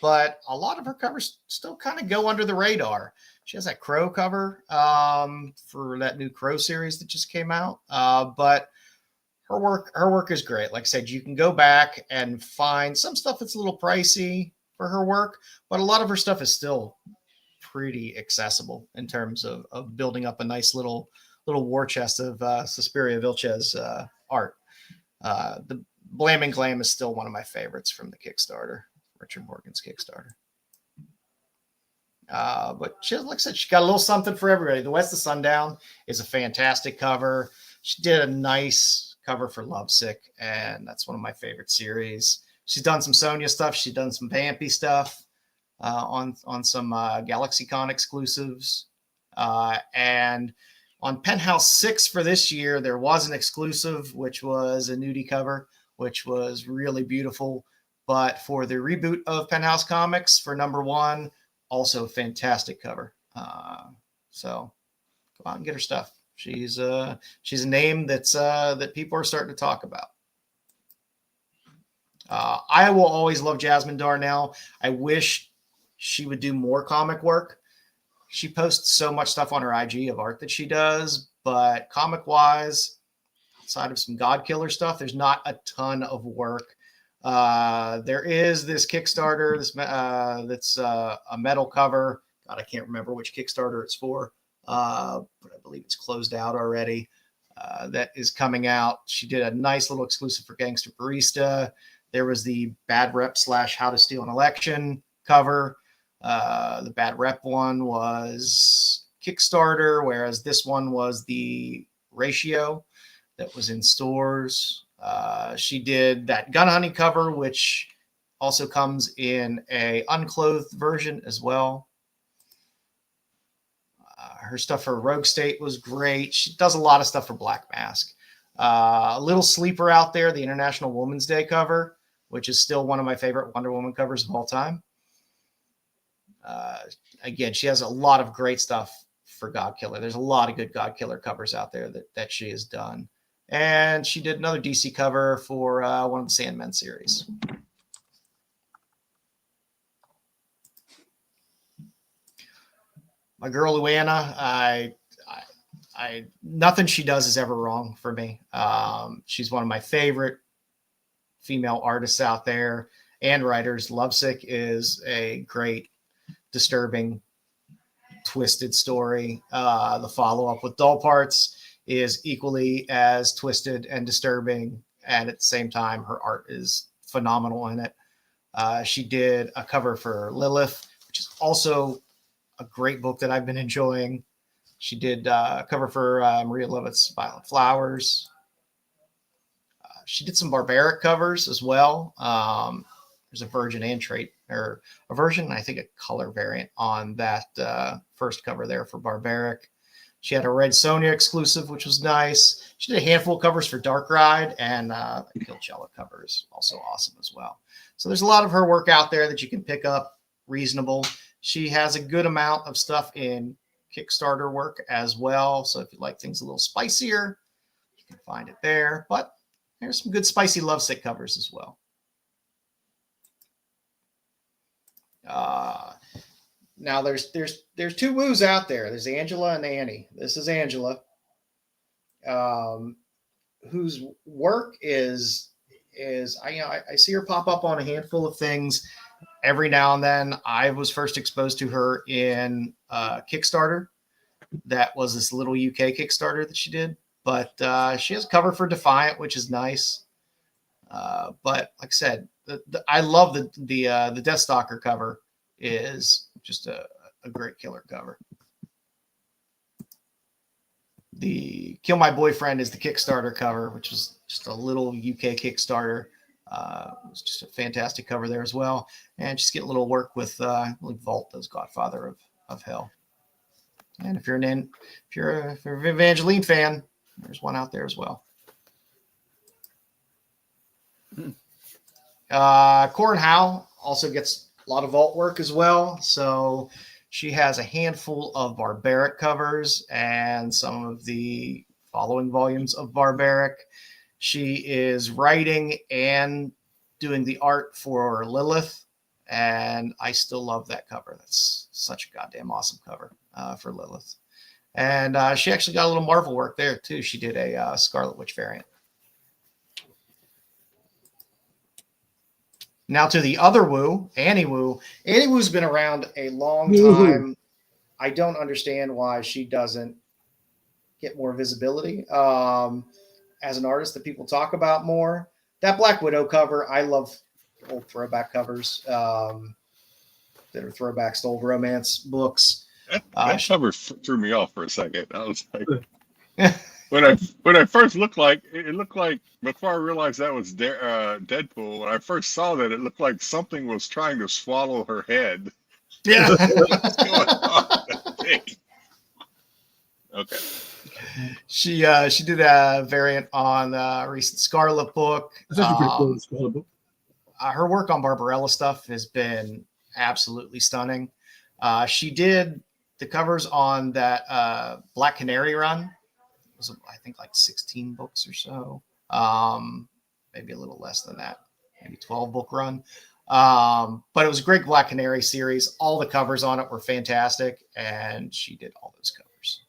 but a lot of her covers still kind of go under the radar. She has that Crow cover for that new Crow series that just came out, but her work is great. Like I said, you can go back and find some stuff that's a little pricey for her work, but a lot of her stuff is still pretty accessible in terms of building up a nice little war chest of Suspiria Vilches art. The Blam and Glam is still one of my favorites from the Kickstarter, Richard Morgan's Kickstarter. But like I said, she got a little something for everybody. The West of Sundown is a fantastic cover. She did a nice cover for Lovesick, and that's one of my favorite series. She's done some Sonya stuff. She's done some Vampy stuff on some GalaxyCon exclusives. And on Penthouse 6 for this year, there was an exclusive, which was a nudie cover, which was really beautiful. But for the reboot of Penthouse Comics for #1, also a fantastic cover. So go out and get her stuff. She's a name that people are starting to talk about. I will always love Jasmine Darnell. I wish she would do more comic work. She posts so much stuff on her IG of art that she does, but comic-wise, outside of some God Killer stuff, there's not a ton of work. There is this Kickstarter that's a metal cover. God, I can't remember which Kickstarter it's for, but I believe it's closed out already. That is coming out. She did a nice little exclusive for Gangster Barista. There was the Bad Rep / How to Steal an Election cover. The Bad Rep one was Kickstarter, whereas this one was the Ratio that was in stores. She did that Gun Honey cover, which also comes in a unclothed version as well. Her stuff for Rogue State was great. She does a lot of stuff for Black Mask. A little sleeper out there, the International Women's Day cover, which is still one of my favorite Wonder Woman covers of all time. Again, she has a lot of great stuff for God Killer. There's a lot of good God Killer covers out there that she has done. And she did another DC cover for one of the Sandmen series. My girl Luana, I nothing she does is ever wrong for me. She's one of my favorite female artists out there and writers. Lovesick is a great, disturbing, twisted story. The follow-up with Doll Parts is equally as twisted and disturbing, and at the same time, her art is phenomenal in it. She did a cover for Lilith, which is also a great book that I've been enjoying. She did a cover for Maria Levitt's Violent Flowers. She did some barbaric covers as well. There's a Virgin and trait, or a version, I think a color variant on that first cover there for barbaric. She had a Red Sonja exclusive, which was nice. She did a handful of covers for Dark Ride, and a Killcella cover is also awesome as well. So there's a lot of her work out there that you can pick up reasonable. She has a good amount of stuff in Kickstarter work as well. So if you like things a little spicier, you can find it there. But there's some good spicy Lovesick covers as well. Now there's two woos out there. There's Angela and Annie. This is Angela, whose work is I see her pop up on a handful of things every now and then. I was first exposed to her in Kickstarter. That was this little UK Kickstarter that she did, but she has a cover for Defiant, which is nice. But like I said, I love the Deathstalker cover. Is just a great killer cover. The Kill My Boyfriend is the Kickstarter cover, which is just a little UK Kickstarter. It was just a fantastic cover there as well. And just get a little work with I believe Vault does Godfather of Hell. And if you're an Evangeline fan, there's one out there as well. Corin Howe also gets a lot of Vault work as well. So she has a handful of barbaric covers and some of the following volumes of barbaric. She is writing and doing the art for Lilith, and I still love that cover. That's such a goddamn awesome cover for Lilith. And she actually got a little Marvel work there too. She did a Scarlet Witch variant. Now to the other woo, Annie Woo. Annie Woo's been around a long time. I don't understand why she doesn't get more visibility as an artist that people talk about more. That Black Widow cover, I love old throwback covers that are throwbacks to old romance books. That cover threw me off for a second. I was like, when I first looked like before I realized that was Deadpool. When I first saw that, it looked like something was trying to swallow her head. Yeah. What's going on? Okay. She did a variant on a recent Scarlet book. That's actually pretty cool. Scarlet book. Her work on Barbarella stuff has been absolutely stunning. She did the covers on that Black Canary run was, I think, like 16 books or so. Maybe a little less than that, maybe 12 book run. But it was a great Black Canary series. All the covers on it were fantastic, and she did all those covers.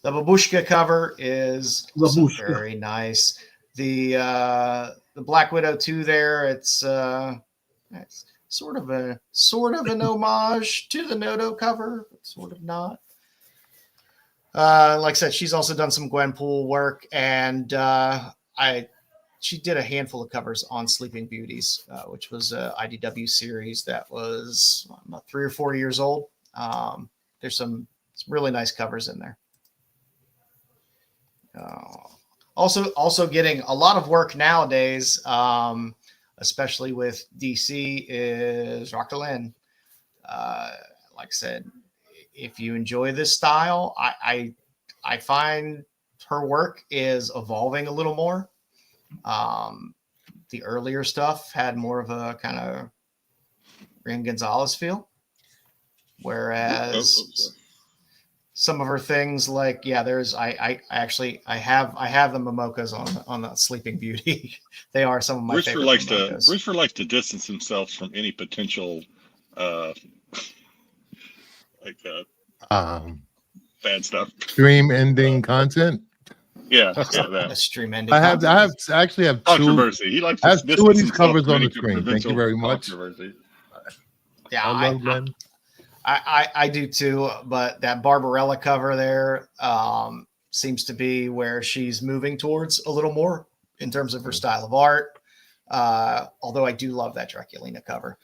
The Babushka cover is also very nice. The Black Widow 2 there, it's sort of an homage to the Noto cover, but sort of not. Like I said, she's also done some Gwenpool work, and she did a handful of covers on Sleeping Beauties, which was an IDW series that was about 3 or 4 years old. There's some really nice covers in there. Also getting a lot of work nowadays, especially with DC, is Joesduelin. Like I said, if you enjoy this style, I find her work is evolving a little more. The earlier stuff had more of a kind of Ran Gonzalez feel, whereas some of her things, like I have the Momokas on the Sleeping Beauty. They are some of my favorite Momokas. Brewster likes to distance himself from any potential bad stuff. Stream ending content. Yeah, that. Stream ending. I actually have controversy. He likes to have two of these covers on the screen. Thank you very much. Yeah, I love Glenn. I do too, but that Barbarella cover there seems to be where she's moving towards a little more in terms of her style of art. Although I do love that Draculina cover.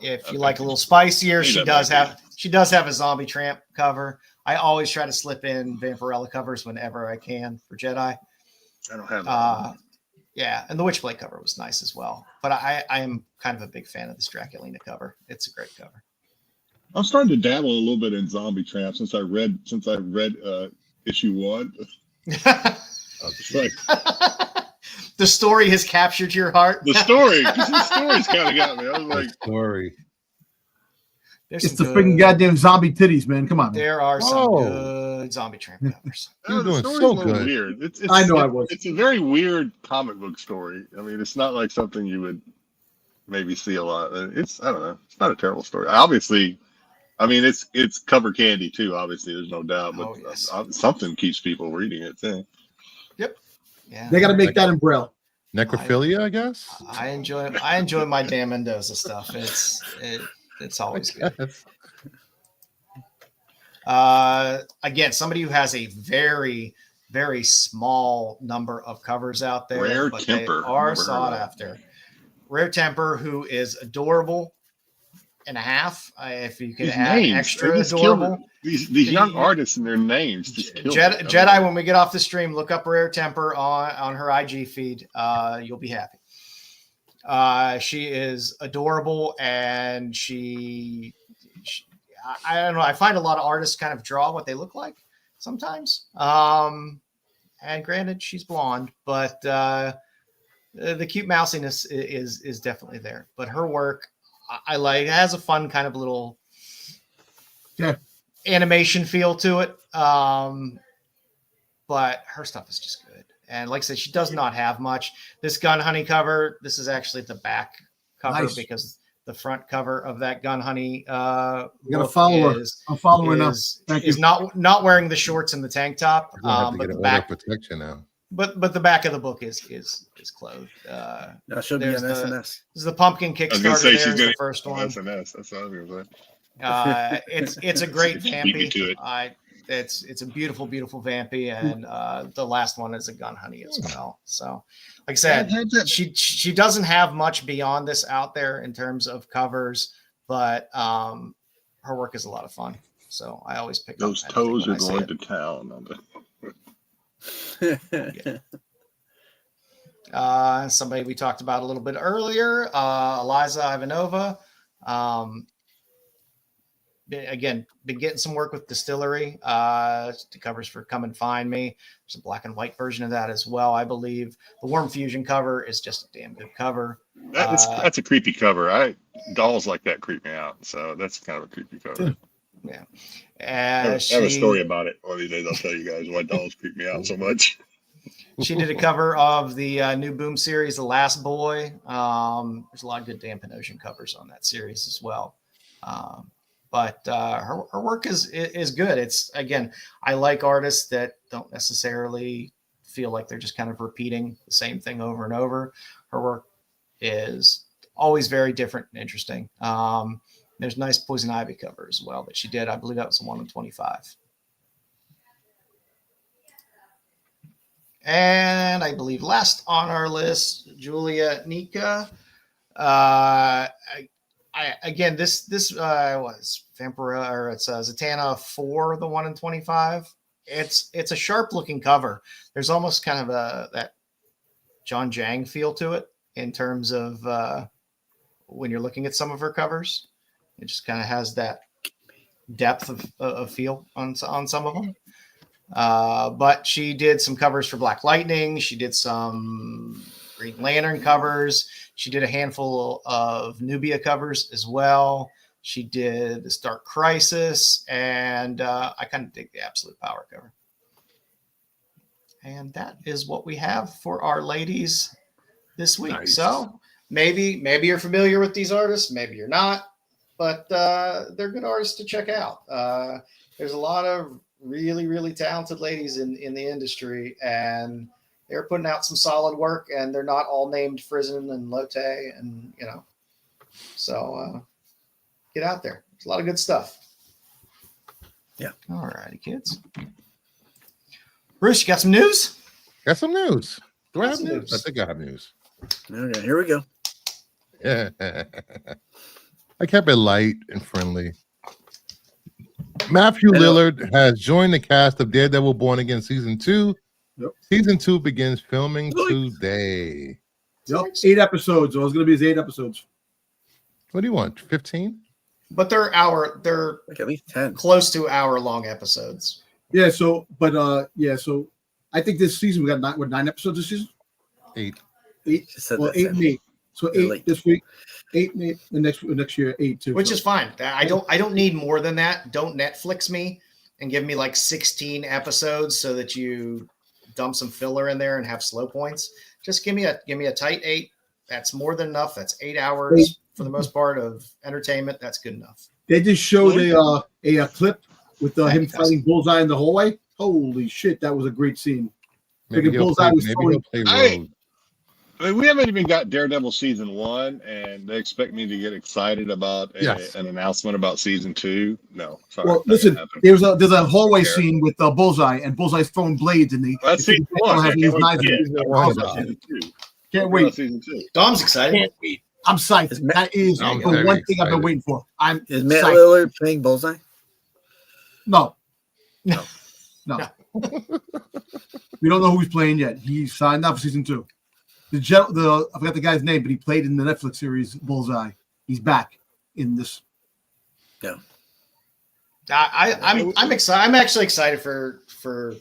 If you like a little spicier, she does have a Zombie Tramp cover. I always try to slip in Vampirella covers whenever I can for Jedi. I don't have that. Yeah, and the Witchblade cover was nice as well. But I am kind of a big fan of this Draculina cover. It's a great cover. I'm starting to dabble a little bit in Zombie Tramp since I read issue 1. It's like the story has captured your heart. The story's kind of got me. I was like, story. It's the freaking goddamn zombie titties, man. Come on. Man. There are some good Zombie Tramp covers. You're doing so good. Weird. It's a very weird comic book story. I mean, it's not like something you would maybe see a lot. I don't know. It's not a terrible story. Obviously, I mean, it's cover candy too. Obviously, there's no doubt. But something keeps people reading it too. Yep. Yeah. They got to make that in Braille. Necrophilia, I guess. I enjoy my damn Mendoza stuff. It's always good. Again, somebody who has a very, very small number of covers out there, Rare but Temper. They are sought after. Rare Temper, who is adorable and a half. If you could add extra adorable. These young artists and their names just kill Jedi, when we get off the stream, look up Rare Temper on her IG feed. You'll be happy. She is adorable, and I don't know. I find a lot of artists kind of draw what they look like sometimes. And granted, she's blonde, but the cute mousiness is definitely there. But her work, I like. It has a fun kind of little animation feel to it. But her stuff is just good. And like I said, she does not have much. This Gun Honey cover, this is actually the back cover because the front cover of that Gun Honey you gotta follow her. I'm following her now. Thank you. Not wearing the shorts and the tank top. But the back protection now. But the back of the book is clothed. No, she'll be an SNS. This is the pumpkin Kickstarter. There's the first one. SNS. That's what I was gonna say. It's a great vampy. To it. It's a beautiful, beautiful vampy, and the last one is a Gun Honey as well. So, like I said, she doesn't have much beyond this out there in terms of covers, but her work is a lot of fun. So I always pick those up toes are going to town. Somebody we talked about a little bit earlier, Eliza Ivanova. again, been getting some work with Distillery. The covers for Come and Find Me. There's a black and white version of that as well, I believe. The Worm Fusion cover is just a damn good cover. That's a creepy cover. Dolls like that creep me out, so that's kind of a creepy cover. Yeah. I have a story about it. One of these days I'll tell you guys why dolls creep me out so much. She did a cover of the new Boom series, The Last Boy. There's a lot of good Dan Panosian covers on that series as well. But her work is good. It's, again, I like artists that don't necessarily feel like they're just kind of repeating the same thing over and over. Her work is always very different and interesting. There's a nice Poison Ivy cover as well that she did. I believe that was the 1 in 25. And I believe last on our list, Julia Nika. Again, this was Vampira, or it's Zatanna 4, the 1 in 25. It's a sharp looking cover. There's almost kind of that John Jang feel to it in terms of when you're looking at some of her covers. It just kind of has that depth of feel on some of them. But she did some covers for Black Lightning. She did some Green Lantern covers. She did a handful of Nubia covers as well. She did this Dark Crisis, and I kind of dig the Absolute Power cover. And that is what we have for our ladies this week. Nice. So maybe you're familiar with these artists, maybe you're not, but they're good artists to check out. There's a lot of really, really talented ladies in the industry, and they're putting out some solid work, and they're not all named Frizen and Lotte, and so get out there. There's a lot of good stuff. Yeah. All righty, kids. Bruce, you got some news? Got some news. Do I have news? I think I have news. Okay, here we go. Yeah. I kept it light and friendly. Matthew Lillard has joined the cast of Daredevil Born Again Season 2. Yep. Season 2 begins filming today. Yep. 8 episodes. So it's going to be 8 episodes. What do you want? 15? But they're like at least 10. Close to hour-long episodes. Yeah, so so I think this season we got 9 episodes this season? 8. 8? Well, 8 and 8. So 8 this week, 8 and 8, the next year 8 too. Which is fine. I don't need more than that. Don't Netflix me and give me like 16 episodes so that you dump some filler in there and have slow points. Just give me a tight 8. That's more than enough. That's 8 hours for the most part of entertainment. That's good enough. They just showed a clip with him fighting Bullseye in the hallway. Holy shit, that was a great scene. Maybe he'll play Rogue. I mean, we haven't even got Daredevil Season 1, and they expect me to get excited about an announcement about Season 2. No, sorry. Well, listen, there's a hallway scene with Bullseye, and Bullseye's throwing blades, and that's Season 1. Can't wait. Season 2. Dom's excited. Can't wait. I'm psyched. That is the one thing I've been waiting for. Is Matt Lillard playing Bullseye? No. We don't know who he's playing yet. He signed up for Season 2. I forgot the guy's name, but he played in the Netflix series Bullseye. He's back in this. Yeah. I'm excited. I'm actually excited for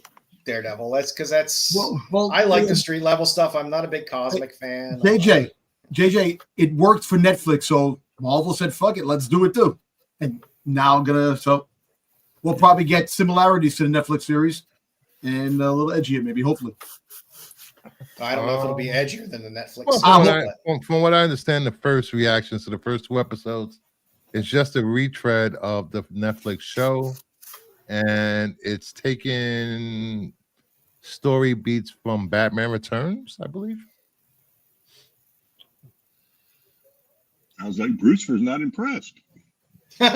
Daredevil. That's because I like the street level stuff. I'm not a big cosmic fan. JJ, it worked for Netflix, so Marvel said, "Fuck it, let's do it too." And now we'll probably get similarities to the Netflix series and a little edgier, maybe, hopefully. I don't know if it'll be edgier than the Netflix. From what I understand, the first reactions to the first 2 episodes is just a retread of the Netflix show, and it's taking story beats from Batman Returns, I believe. I was like, Brewster's not impressed. Hey,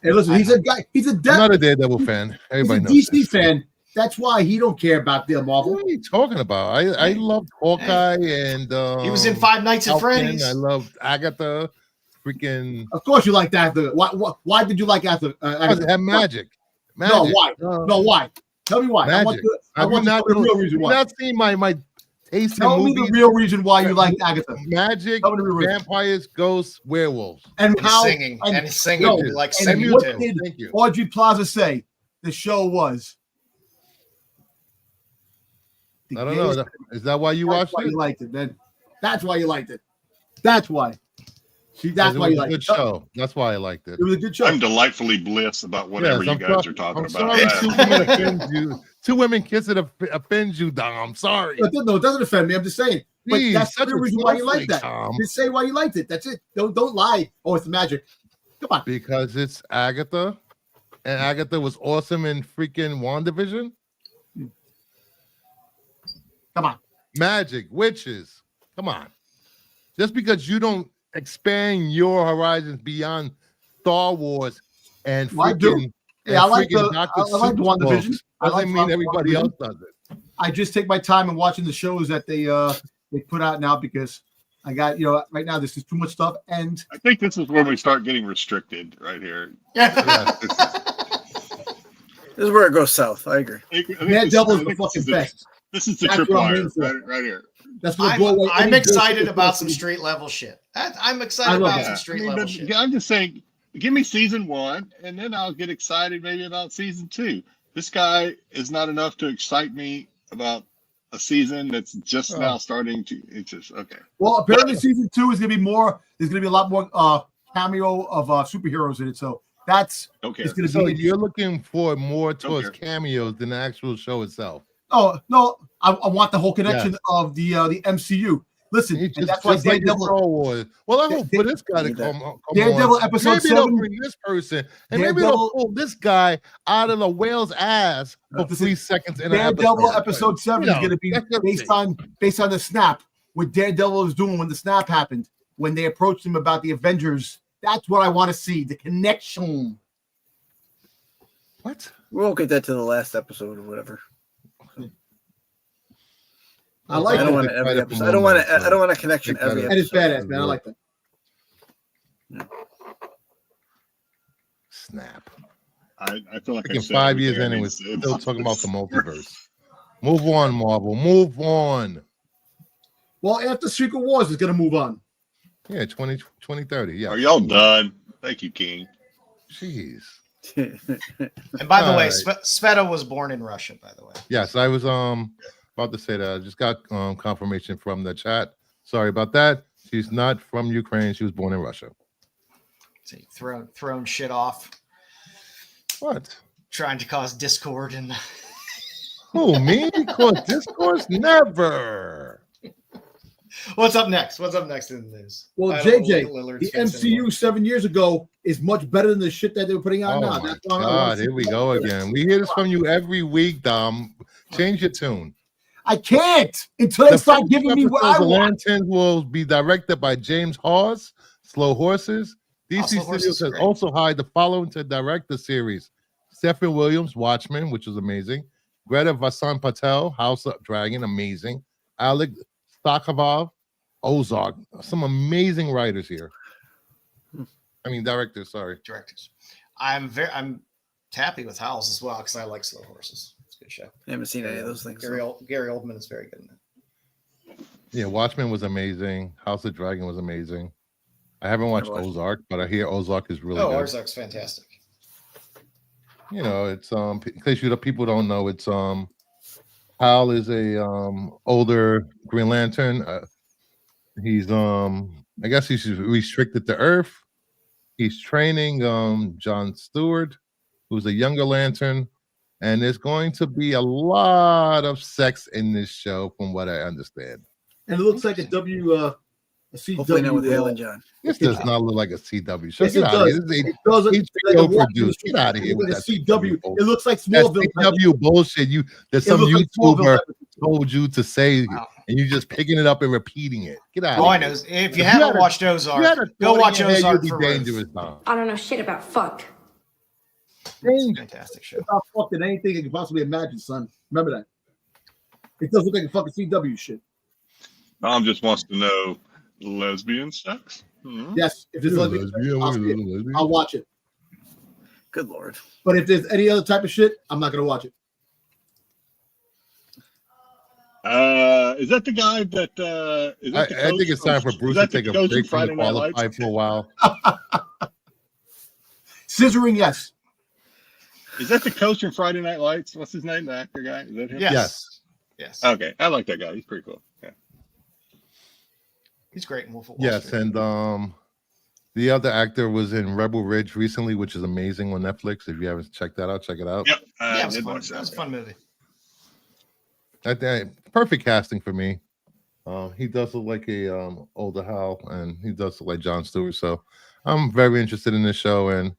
listen, he's a guy. I'm not a Daredevil fan. Everybody knows DC fan. That's why he don't care about the Marvel. What are you talking about? I loved Hawkeye and he was in Five Nights at Freddy's. I loved Agatha. Freaking. Of course, you liked Agatha. Why did you like Agatha? Because it had magic. No, why? No, why? Tell me why. Magic. I want the real reason why. Not seeing my taste Tell in me the movies. real reason why you liked Agatha. Magic, Tell me the real reason. vampires, ghosts, werewolves. And And how singing. And singing. no, Like and singing what too. did Thank you. Audrey Plaza say the show was? I don't know. Is that why you watched That's why it? you liked it, man. That's why you liked it. That's why. See, that's It why was you a liked good it. show. That's why I liked it. It was a good show. I'm delightfully bliss about whatever Yes, you guys are talking I'm about. sorry two women offend you. Two women kiss it offends you, Dom. I'm sorry. No, it doesn't offend me. I'm just saying. But Jeez, that's the such a real reason why you liked snowflake, that. Tom. Just say why you liked it. That's it. Don't lie. Oh, it's magic. Come on. Because it's Agatha, and Agatha was awesome in freaking WandaVision. Come on. Magic, witches. Come on. Just because you don't expand your horizons beyond Star Wars and Well, I do. freaking, Yeah, I like freaking the Dr. I like the Seuss WandaVision. books, I like doesn't mean everybody WandaVision. else does it. I just take my time in watching the shows that they put out now because I got right now this is too much stuff and I think this is where we start getting restricted right here. Yeah. This is where it goes south. I agree. Daredevil's the fucking best. This is the That's what I'm tripwire in for. right here. That's what blow away I'm any excited bullshit about some that's- street level shit. I'm I excited love about that. some I street mean, level but shit. I'm just saying, give me season 1, and then I'll get excited maybe about season 2. This guy is not enough to excite me about a season that's just now starting to. It's just okay. Well, apparently season 2 is gonna be more. There's gonna be a lot more cameo of superheroes in it. So that's Okay. it's gonna So be. you're looking for more towards Okay. cameos than the actual show itself. Oh no, I want the whole connection of the MCU. Listen, It's and just, that's why just like Daredevil. Star Wars. Well, I hope for this guy to Need that. come Daredevil on. episode Maybe they'll 7. bring this person, and maybe Daredevil- they'll pull this guy out of the whale's ass for Listen, 3 seconds in an Daredevil episode. episode 7 You is know, going to be that's just based on the snap. What Daredevil was doing when the snap happened, when they approached him about the Avengers. That's what I want to see. The connection. What? We won't get that to the last episode or whatever. I like I don't it. want it every episode. I don't want a connection every episode. And it's badass, man. I like that. Snap. I feel like Freaking 5 years in, and we're still talking about the multiverse. Move on, Marvel. Move on. Well, after Secret Wars is going to move on. Yeah, 2030. Yeah. Are y'all done? Thank you, King. Jeez. And by the way, Alright. Sveta was born in Russia, by the way. Yes, I was about to say that. I just got confirmation from the chat. Sorry about that. She's not from Ukraine. She was born in Russia. See, thrown shit off, What? trying to cause discord and Who, me? Cause discourse? Never. What's up next? What's up next in the news? Well, I don't JJ, know Lillard's the face anymore. MCU 7 years ago is much better than the shit that they were putting out Oh now. my That's why I God, wanna see here we more. go again. We hear this from you every week, Dom. Change your tune. I can't until they The start first giving me what I episodes of want. Lanterns will be directed by James Hawes, Slow Horses. DC Slow Horses Studios is has great. also hired the following to direct the series: Stephen Williams, Watchmen, which was amazing; Greta Vasan Patel, House of Dragon, amazing; Alec Stakhavov, Ozark. Some amazing writers here. I mean, directors. Sorry. Directors. I'm happy with Howls as well because I like Slow Horses. It's a good show. I haven't seen any of those things. Gary Oldman is very good in it. Yeah, Watchmen was amazing. House of Dragon was amazing. I haven't watched watched it. Ozark, but I hear Ozark is really Oh, good. Ozark's fantastic. You know, it's in case you people don't know, it's Hal is a older Green Lantern. He's I guess he's restricted to Earth. He's training John Stewart, who's a younger Lantern, and there's going to be a lot of sex in this show, from what I understand. And it looks like a CW. Hopefully not with Hale and John. This does not look like a CW show. Yes, Get it out of does. here. This is It does look like a HBO walk-in produced. street. Get out of here with Like that a CW. bullshit. It looks like That's Smallville. CW bullshit. There's It some looks like Smallville YouTuber episode. told you to say, Wow. and you just picking it up and repeating it. Get out. All I of know here. is if If you you haven't had a- watched You had Ozark, a go thought watch in your head, Ozark you'd for be Ruth. dangerous, Dom. I don't know shit about fuck. It's a fantastic show. It's not fucking anything you can possibly imagine, son. Remember that. It does look like a fucking CW shit. Tom just wants to know lesbian sex. Hmm? Yes, if there's lesbian, I'll see it. I'll watch it. Good Lord. But if there's any other type of shit, I'm not gonna watch it. Is that the guy that? Is that the I think it's time for Bruce to take a break from the Friday Night qualify Lights? for a while. Scissoring, yes. Is that the coach in Friday Night Lights? What's his name? The actor guy? Is that him? Yes. Yes. Okay, I like that guy. He's pretty cool. Yeah. He's great in Wolf of Wall Yes, Street. and the other actor was in Rebel Ridge recently, which is amazing on Netflix. If you haven't checked that out, check it out. Yep. Yeah, it was did fun. watch That was a fun movie. Perfect casting for me. He does look like a older Hal, and he does look like Jon Stewart. So I'm very interested in this show. And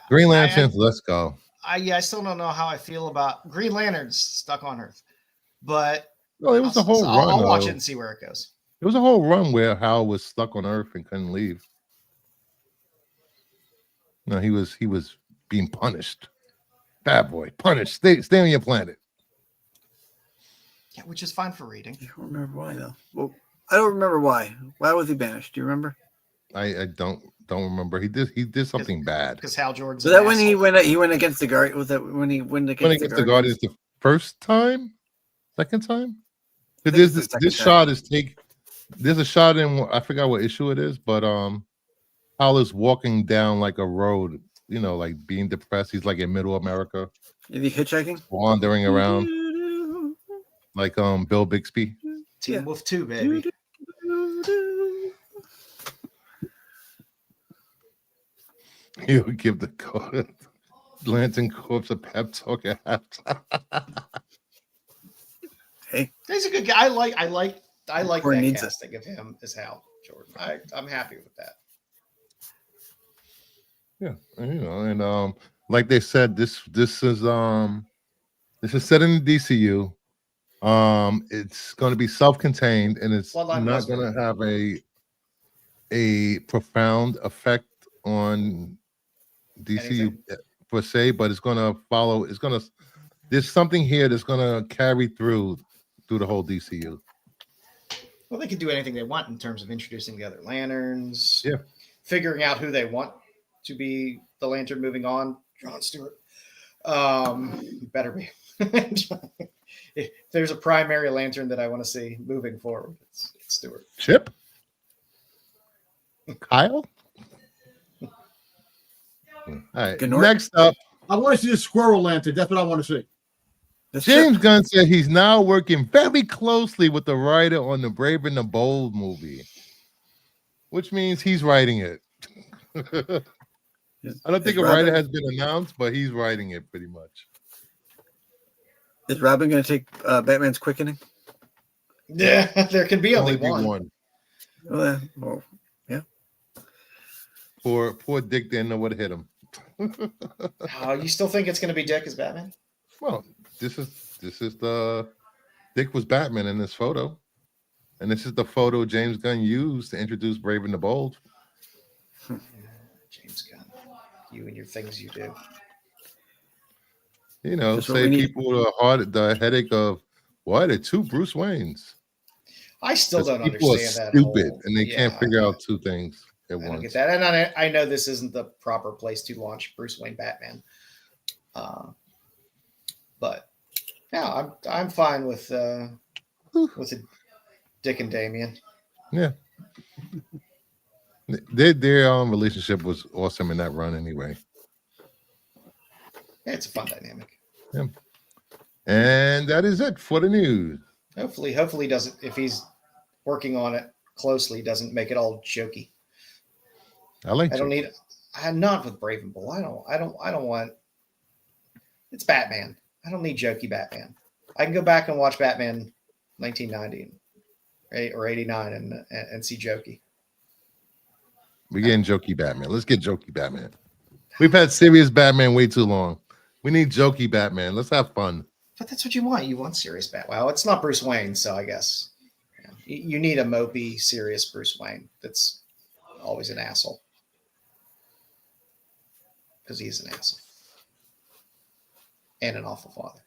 Green Lanterns, let's go. I still don't know how I feel about Green Lanterns stuck on Earth, but Well, it was a whole run. I'll watch it and see where it goes. It was a whole run where Hal was stuck on Earth and couldn't leave. No, he was being punished. Bad boy, punished. Stay on your planet. Yeah, which is fine for reading. I don't remember why though. Well, I don't remember why. Why was he banished? Do you remember? I don't remember. He did something bad. Because Hal Jordan's. Was that when he went against the Guardian? Was that when he went against the Guardians the first time, second time? Because this shot is There's a shot in, I forgot what issue it is, but Hal is walking down like a road, like being depressed. He's like in middle America. Is he hitchhiking? Wandering around like Bill Bixby. Teen Wolf 2, baby. He would give the Lantern Corps a pep talk at halftime. Hey, he's a good guy. I like that casting of him as Hal Jordan. I'm happy with that. Yeah, and like they said, this is set in the DCU. It's going to be self-contained, and it's not going to have a profound effect on DCU per se, but it's going to follow. There's something here that's going to carry through the whole DCU. Well, they can do anything they want in terms of introducing the other Lanterns. Yeah, figuring out who they want to be the Lantern moving on. Jon Stewart. Better be. If there's a primary Lantern that I want to see moving forward, it's Stewart. Chip? Kyle? All right. Next up, I want to see the Squirrel Lantern. That's what I want to see. James Gunn said he's now working very closely with the writer on the Brave and the Bold movie, which means he's writing it. I don't think a writer has been announced, but he's writing it pretty much. Is Robin going to take Batman's quickening? Yeah, there can be only one. Well, yeah. Poor Dick didn't know what hit him. Oh, you still think it's going to be Dick as Batman? Well, this is the Dick was Batman in this photo, and this is the photo James Gunn used to introduce Brave and the Bold. James Gunn, you and your things you do. Save people the headache of why are there two Bruce Waynes? I still don't people understand are stupid and they can't figure out two things at once. I don't get that, and I know this isn't the proper place to launch Bruce Wayne Batman, but yeah, I'm fine with a Dick and Damian. Yeah, their relationship was awesome in that run anyway. Yeah, it's a fun dynamic. Yeah. And that is it for the news. Hopefully doesn't, if he's working on it closely, doesn't make it all jokey. I'm not with Brave and Bold. I don't want, it's Batman. I don't need jokey Batman. I can go back and watch Batman 1990 or 89 and see jokey. We're getting jokey Batman. Let's get jokey Batman. We've had serious Batman way too long. We need jokey Batman. Let's have fun. But that's what you want. You want serious Batman. Well, it's not Bruce Wayne, so I guess you need a mopey, serious Bruce Wayne that's always an asshole. Because he's an asshole. And an awful father.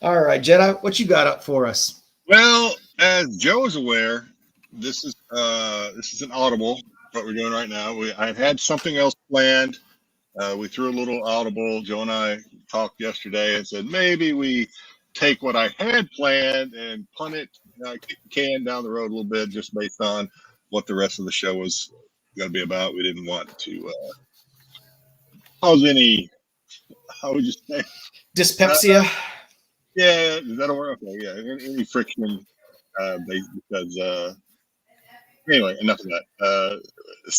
All right, Jedi, what you got up for us? Well, as Joe is aware, this is an audible. What we're doing right now. I had something else planned. We threw a little audible. Joe and I talked yesterday and said maybe we take what I had planned and punt it, kick the can down the road a little bit, just based on what the rest of the show was going to be about. We didn't want to cause any, how would you say? Dyspepsia. Yeah, that'll work. Okay, yeah, any friction, because anyway, enough of that.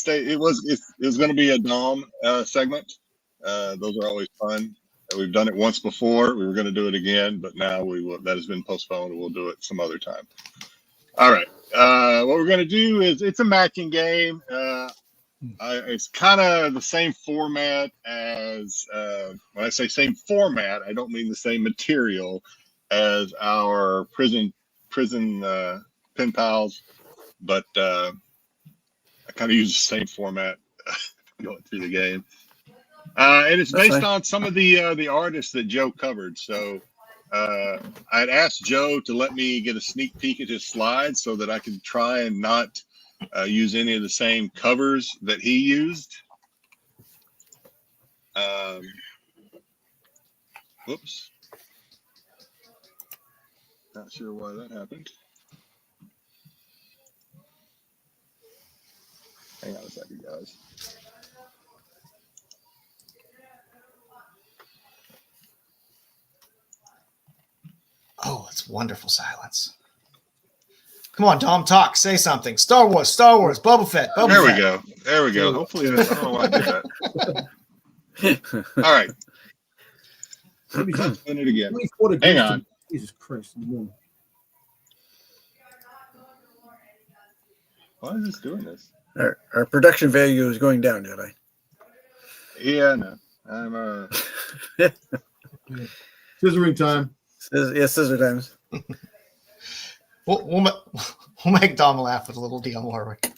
It was going to be a Dom segment. Those are always fun. We've done it once before. We were going to do it again, but now that has been postponed. We'll do it some other time. All right. What we're going to do is it's a matching game. It's kind of the same format as when I say same format, I don't mean the same material as our prison pen pals, but I kind of use the same format going through the game. And it's based on some of the artists that Joe covered. So I'd asked Joe to let me get a sneak peek at his slides so that I could try and not use any of the same covers that he used. Whoops. Not sure why that happened. Hang on a second, guys. Oh, it's wonderful silence. Come on, Dom, talk. Say something. Star Wars, Boba Fett. There we go. Hopefully, I don't know why I did that. All right. Let's spin it again. Hang on. Jesus Christ. Why is this doing this? Our production value is going down, Jedi. Yeah, no. I'm Scissoring time. Scissor times. We'll make Dom laugh with a little Dionne Warwick.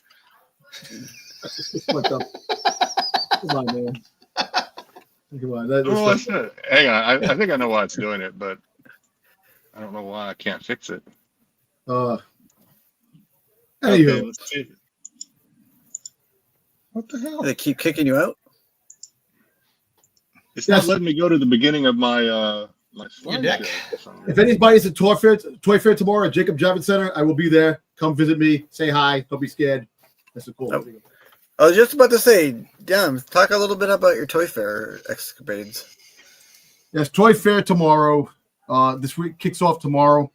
Come on, man. Come on. Hang on. I think I know why it's doing it, but I don't know why I can't fix it. Anyway. Let's see. What the hell? They keep kicking you out? It's not letting me go to the beginning of my my Your deck. If anybody's at Toy Fair tomorrow at Jacob Javits Center, I will be there. Come visit me. Say hi. Don't be scared. That's a cool. Oh. I was just about to say, Dom, talk a little bit about your Toy Fair escapades. Yes, Toy Fair tomorrow. This week kicks off tomorrow.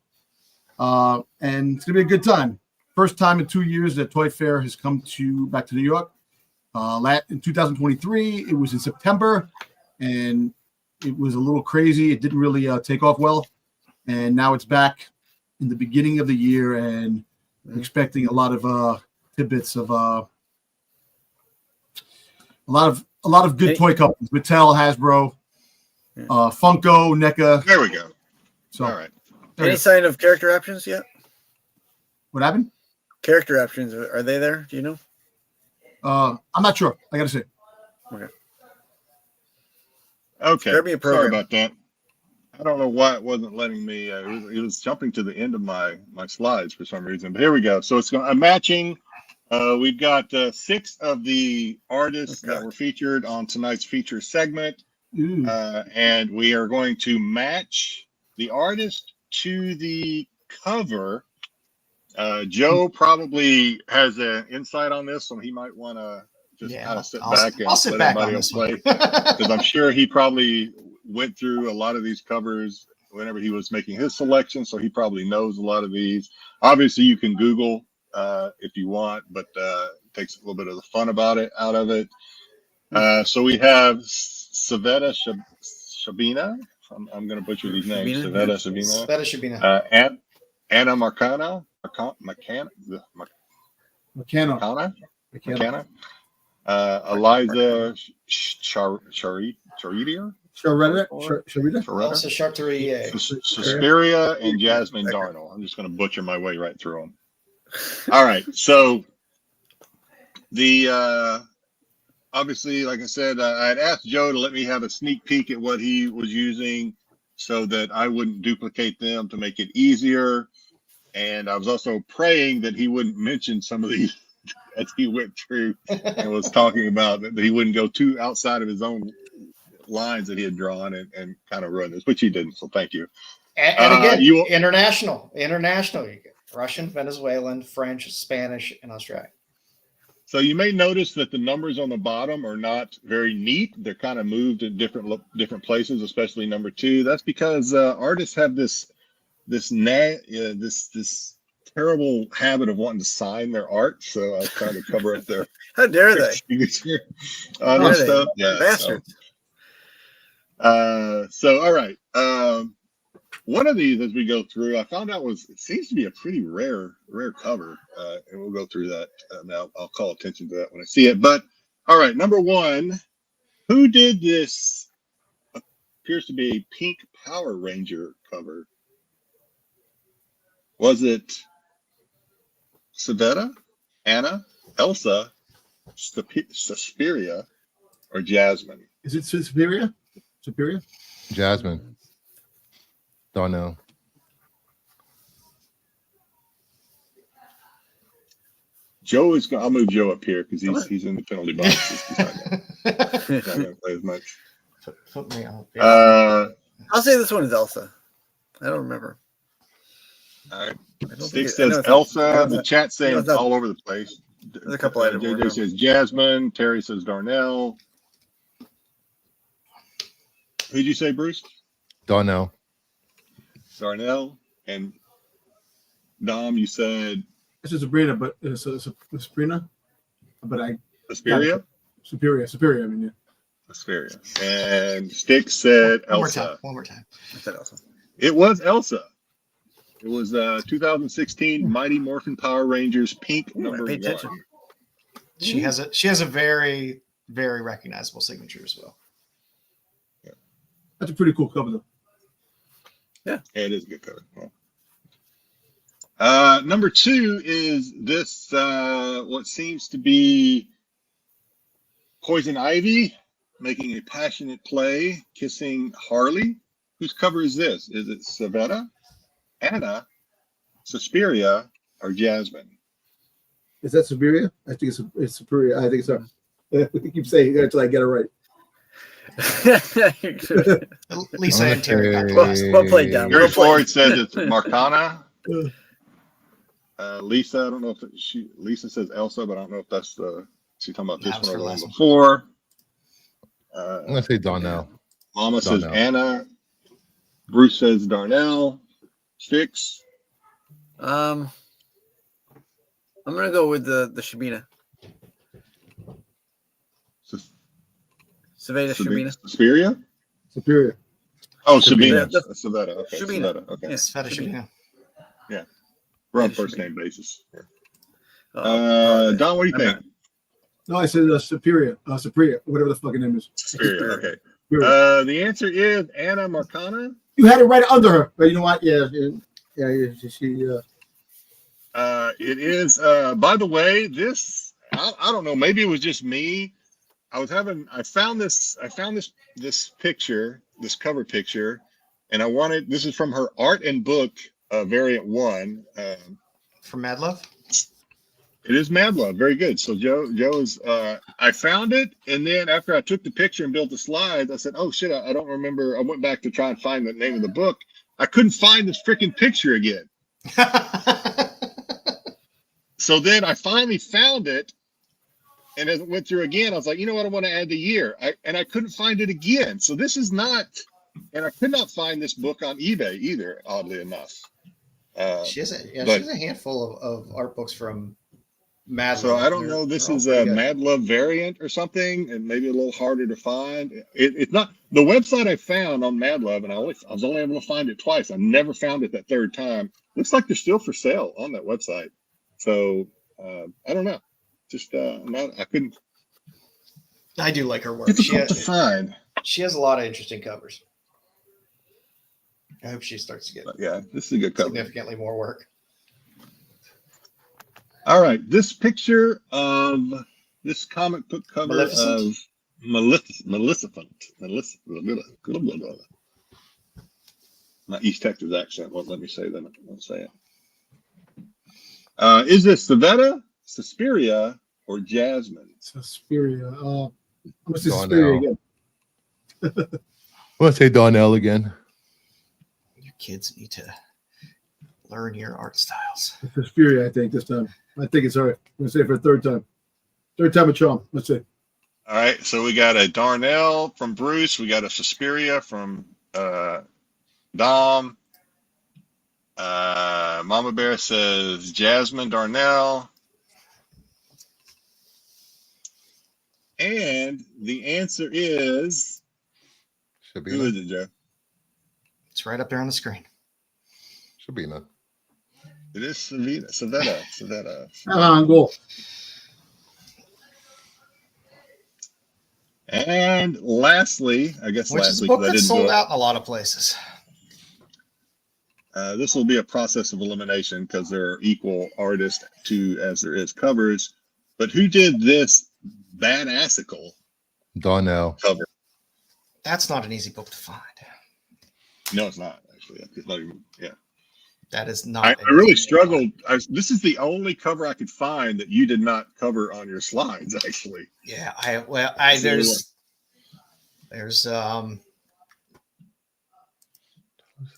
And it's going to be a good time. First time in 2 years that Toy Fair has come back to New York. In 2023, it was in September, and it was a little crazy. It didn't really take off well. And now it's back in the beginning of the year, and I'm expecting a lot of tidbits of a lot of good toy companies. Mattel, Hasbro, Funko, NECA. There we go. So, all right. Any sign of character options yet? What happened? Character options, are they there? Do you know? I'm not sure. I got to say. Okay. Grab me a Sorry program. about that. I don't know why it wasn't letting me. It was jumping to the end of my slides for some reason. But here we go. So it's going. I'm matching. We've got 6 of the artists that were featured on tonight's feature segment, and we are going to match the artist to the cover. Joe probably has an insight on this, so he might want to just kind of sit back and let everybody else play. Because I'm sure he probably went through a lot of these covers whenever he was making his selection, so he probably knows a lot of these. Obviously, you can Google if you want, but it takes a little bit of the fun out of it. So we have Savetta Shabina. I'm going to butcher these names. Savetta Shabina. Anna Marcana. Eliza Charitier. Suspiria and Jasmine Darnell. I'm just going to butcher my way right through them. All right. So the obviously, like I said, I'd asked Joe to let me have a sneak peek at what he was using so that I wouldn't duplicate them to make it easier. And I was also praying that he wouldn't mention some of these as he went through and was talking about that he wouldn't go too outside of his own lines that he had drawn and kind of ruined this, which he didn't. So thank you. And again, international, you get Russian, Venezuelan, French, Spanish, and Australian. So you may notice that the numbers on the bottom are not very neat. They're kind of moved in different places, especially number 2. That's because artists have this terrible habit of wanting to sign their art. So I was trying to cover up their how dare they signature on this stuff. Yeah, bastards. So all right. One of these, as we go through, I found out it seems to be a pretty rare cover, and we'll go through that now. I'll call attention to that when I see it. But all right, number 1, who did this? Appears to be a pink Power Ranger cover. Was it Savetta, Anna, Elsa, Suspiria, or Jasmine? Is it Suspiria? Jasmine. Don't know. Joe is. I'll move Joe up here because he's in the penalty box. He's not going to play as much. Put me on. I'll say this one is Elsa. I don't remember. All right. Styx says Elsa. The chat saying it's all over the place. There's a couple items. JJ says Jasmine. Terry says Darnell. Who'd you say, Bruce? Don't know. Darnell. And Dom, you said This is Sabrina, but it's Sabrina. But Asperia? Superior. I mean, yeah. Asperia. And Styx said Elsa. One more time. I said Elsa. It was Elsa. It was 2016 Mighty Morphin Power Rangers Pink number 1. She has a very, very recognizable signature as well. Yeah. That's a pretty cool cover, though. Yeah, it is a good cover. Well, number 2 is this what seems to be Poison Ivy making a passionate play, kissing Harley. Whose cover is this? Is it Savetta, Anna, Suspiria, or Jasmine? Is that Superior? I think it's Superior. I think it's I keep saying it until I get it right. Lisa and Terry got well played, down. Gary Ford says it's Marcana. Lisa, I don't know if Lisa says Elsa, but I don't know if that's she's talking about this one or the one before. I'm gonna say Darnell. Mama says Anna. Bruce says Darnell. Styx. I'm gonna go with the Shabina. Savetta Shabina. Superior. Oh, Shabina. Savetta. Okay. Shabina. Savetta. Okay. Yes, Shabina. Yeah. We're on first name basis. Don, what do you think? No, I said Superior, whatever the fucking name is. Superior. Okay. The answer is Anna Marcana. You had it right under her, but you know what? Yeah. It is. By the way, this I don't know. Maybe it was just me. I found this picture, this cover picture, and I wanted. This is from her art and book variant 1. From Mad Love. It is Mad Love. Very good. So Joe is. I found it, and then after I took the picture and built the slides, I said, "Oh shit! I don't remember." I went back to try and find the name of the book. I couldn't find this freaking picture again. So then I finally found it, and as it went through again, I was like, you know what? I want to add the year, and I couldn't find it again. So this is not, and I could not find this book on eBay either. Oddly enough, she has a handful of art books from Mad Love. So I don't know. This is a Mad Love variant or something, and maybe a little harder to find. It's not the website I found on Mad Love, and I was only able to find it twice. I never found it that third time. Looks like they're still for sale on that website. So I don't know. Just I couldn't. I do like her work. Difficult to find. She has a lot of interesting covers. I hope she starts to get. Yeah, this is a good cover. Significantly more work. All right, this picture of this comic book cover of Maleficent. My East Texas accent won't let me say that. I won't say it. Is this Savetta, Suspiria, or Jasmine? Suspiria. I'm gonna say Suspiria again. Let's say Darnell again. Your kids need to learn your art styles. It's Fury, I think, this time. I think it's all right. I'm going to say it for a third time. Third time a charm. Let's see. All right, so we got a Darnell from Bruce. We got a Suspiria from Dom. Mama Bear says Jasmine Darnell. And the answer is, Shabina. who is it, Joe? It's right up there on the screen. Shabina. It is Savetta. Come on, go. And lastly, I guess Which last is a week, book because I that's didn't do sold it, out in a lot of places. this will be a process of elimination because there are equal artists as there is covers. But who did this badassical Darnell. cover? That's not an easy book to find. No, it's not actually. It's not even. Yeah, That is not. I really struggled. This is the only cover I could find that you did not cover on your slides. Actually, Yeah,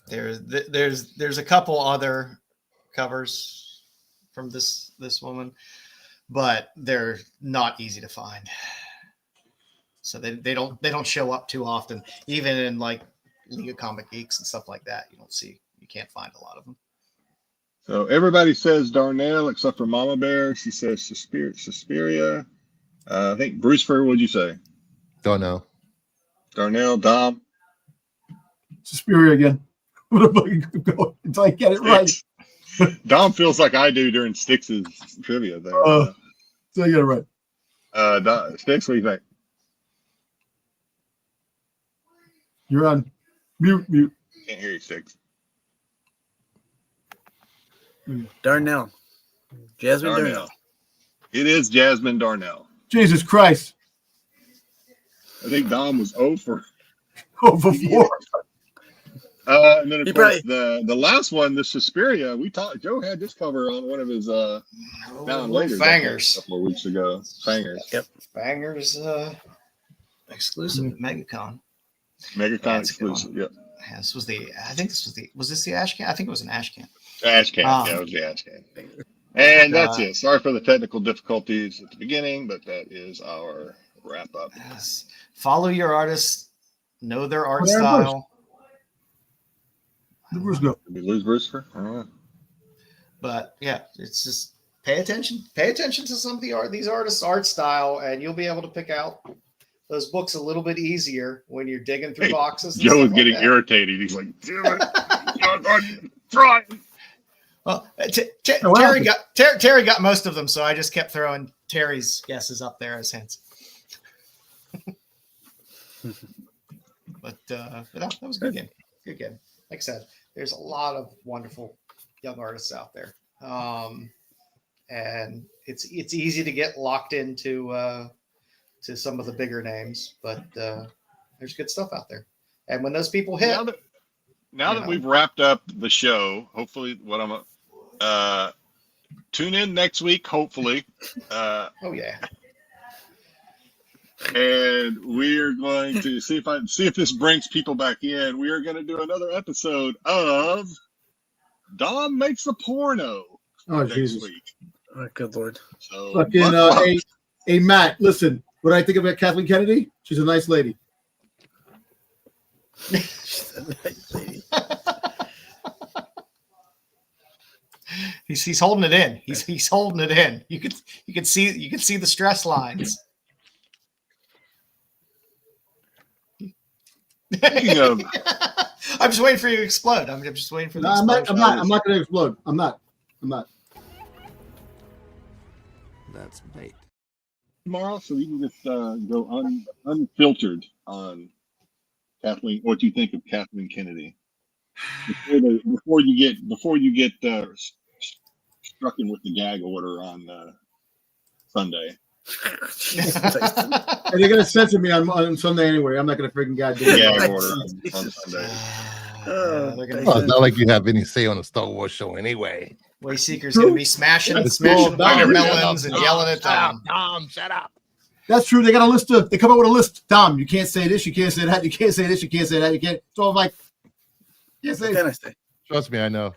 there's a couple other covers from this woman, but they're not easy to find. So they don't show up too often, even in like League of Comic Geeks and stuff like that. You can't find a lot of them. so everybody says Darnell except for Mama Bear. She says Suspiria. I think Bruce Fur. What'd you say? Darnell. Darnell, Dom. Suspiria again. What the fuck you go until I get it right. Dom feels like I do during Styx's trivia there. So I get it right. Styx, what do you think? You're on mute. Can't hear you, Styx. Darnell. Jasmine Darnell. It is Jasmine Darnell. Jesus Christ. I think Dom was 0 for. Over 4. And then of He course the last one, the Suspiria, Joe had this cover on one of his Down Later Fangers. a couple of weeks ago. Fangers. Yep. Fangers exclusive at MegaCon. MegaCon That's a good exclusive. Yep. Yeah, was this the ash can? I think it was an ash can. Ash can. Yeah, it was the Ash can. And that's it. Sorry for the technical difficulties at the beginning, but that is our wrap up. Yes. Follow your artists, know their art Where style. The Bruce go. Did we lose Bruce? I don't know. But yeah, it's just pay attention. Pay attention to some of these artists' art style, and you'll be able to pick out those books a little bit easier when you're digging through boxes. And Joe stuff is getting like that. irritated. He's like, damn it. Try. Well, Wow. Terry got most of them, so I just kept throwing Terry's guesses up there as hints. But that was a good game. Good game. Like I said, there's a lot of wonderful young artists out there, and it's easy to get locked into to some of the bigger names, but there's good stuff out there. And when those people hit, Now that we've wrapped up the show, hopefully, tune in next week. Hopefully, oh yeah. And we are going to see if this brings people back in. We are going to do another episode of Dom Makes a Porno next Jesus. week. Oh, good Lord. So, Fucking hey Matt, listen. What I think about Kathleen Kennedy? She's a nice lady. He's holding it in. He's holding it in. You could see the stress lines. Speaking of, I'm just waiting for you to explode. I'm just waiting for the No, I'm explosion. not going to explode. I'm not. That's bait. tomorrow, so you can just go unfiltered on Kathleen. What you think of Kathleen Kennedy before you get struck in with the gag order on Sunday. And they're gonna censor me on Sunday anyway. I'm not gonna freaking goddamn Gag order on Sunday. It's not like you have any say on the Star Wars show anyway. Wayseeker's gonna be smashing That's cool. watermelons and yelling at them. Tom, shut up. That's true. They got a list they come up with a list. Tom, you can't say this, you can't say that, you can't say this, you can't say that, you can't. So I'm like, can't say. What can I say? Trust me, I know.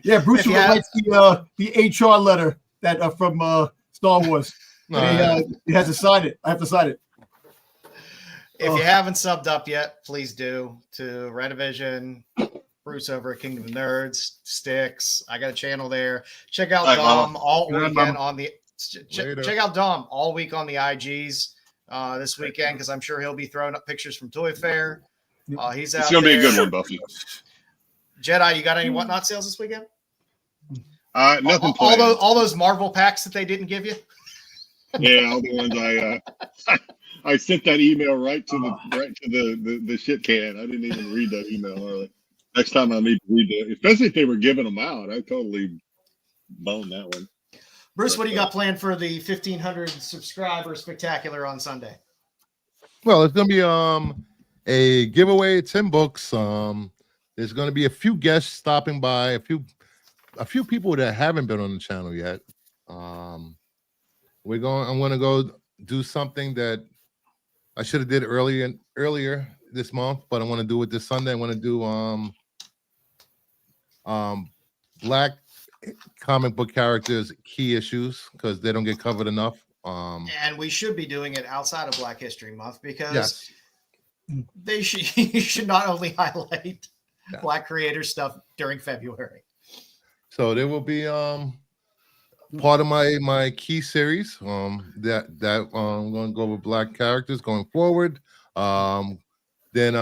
Yeah, Bruce writes the HR letter that from Star Wars. He has to sign it. I have to sign it. If you haven't subbed up yet, please do to Renovision, Bruce over at Kingdom of Nerds, Styx. I got a channel there. Check out Dom all weekend on the. Check out Dom all week on the IGs this weekend because I'm sure he'll be throwing up pictures from Toy Fair. He's out. It's gonna be a good one, Buffy. Jedi, you got any whatnot sales this weekend? Nothing planned. All those Marvel packs that they didn't give you. Yeah, all the ones I sent that email right to the shit can. I didn't even read that email early. Next time I need to read it, especially if they were giving them out. I totally boned that one. Bruce, what do you got planned for the 1,500 subscriber spectacular on Sunday? Well, it's gonna be a giveaway, 10 books. There's gonna be a few guests stopping by, a few people that haven't been on the channel yet. I'm gonna go do something that I should have did earlier this month, but I want to do it this Sunday. I want to do Black comic book characters key issues because they don't get covered enough. And we should be doing it outside of Black History Month because you should not only highlight Black creator stuff during February. So there will be part of my key series that I'm going to go with Black characters going forward. Then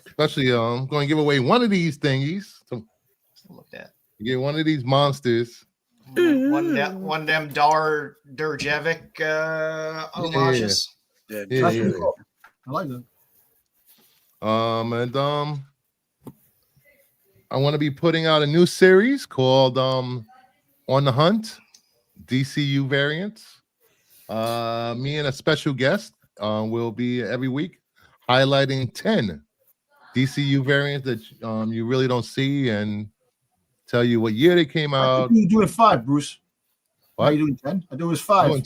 especially I'm going to give away one of these thingies. So look at. You get one of these monsters. One of them Durjevic homages. Yeah. I like that. And I want to be putting out a new series called On the Hunt, DCU variants. Me and a special guest will be every week highlighting 10 DCU variants that you really don't see and tell you what year they came out. You doing 5, Bruce? What? Are you doing 10? I do it was 5. I'm doing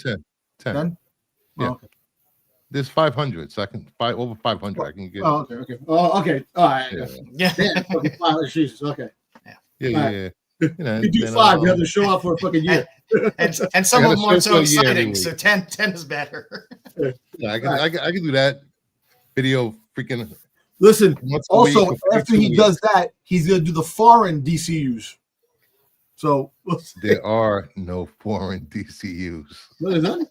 10. 10? Yeah. Oh, okay. There's 500, so I can buy over 500. I can get. Oh, okay. Oh, okay. All right. Yeah. Yeah. Jesus. Okay. Yeah. You know, You do 5. You have to show up for a fucking year. and some of them aren't so exciting, so 10 is better. Yeah, I can do that video freaking. Listen, also, for after he does that, he's going to do the foreign DCUs. So, there are no foreign DCUs. What is that?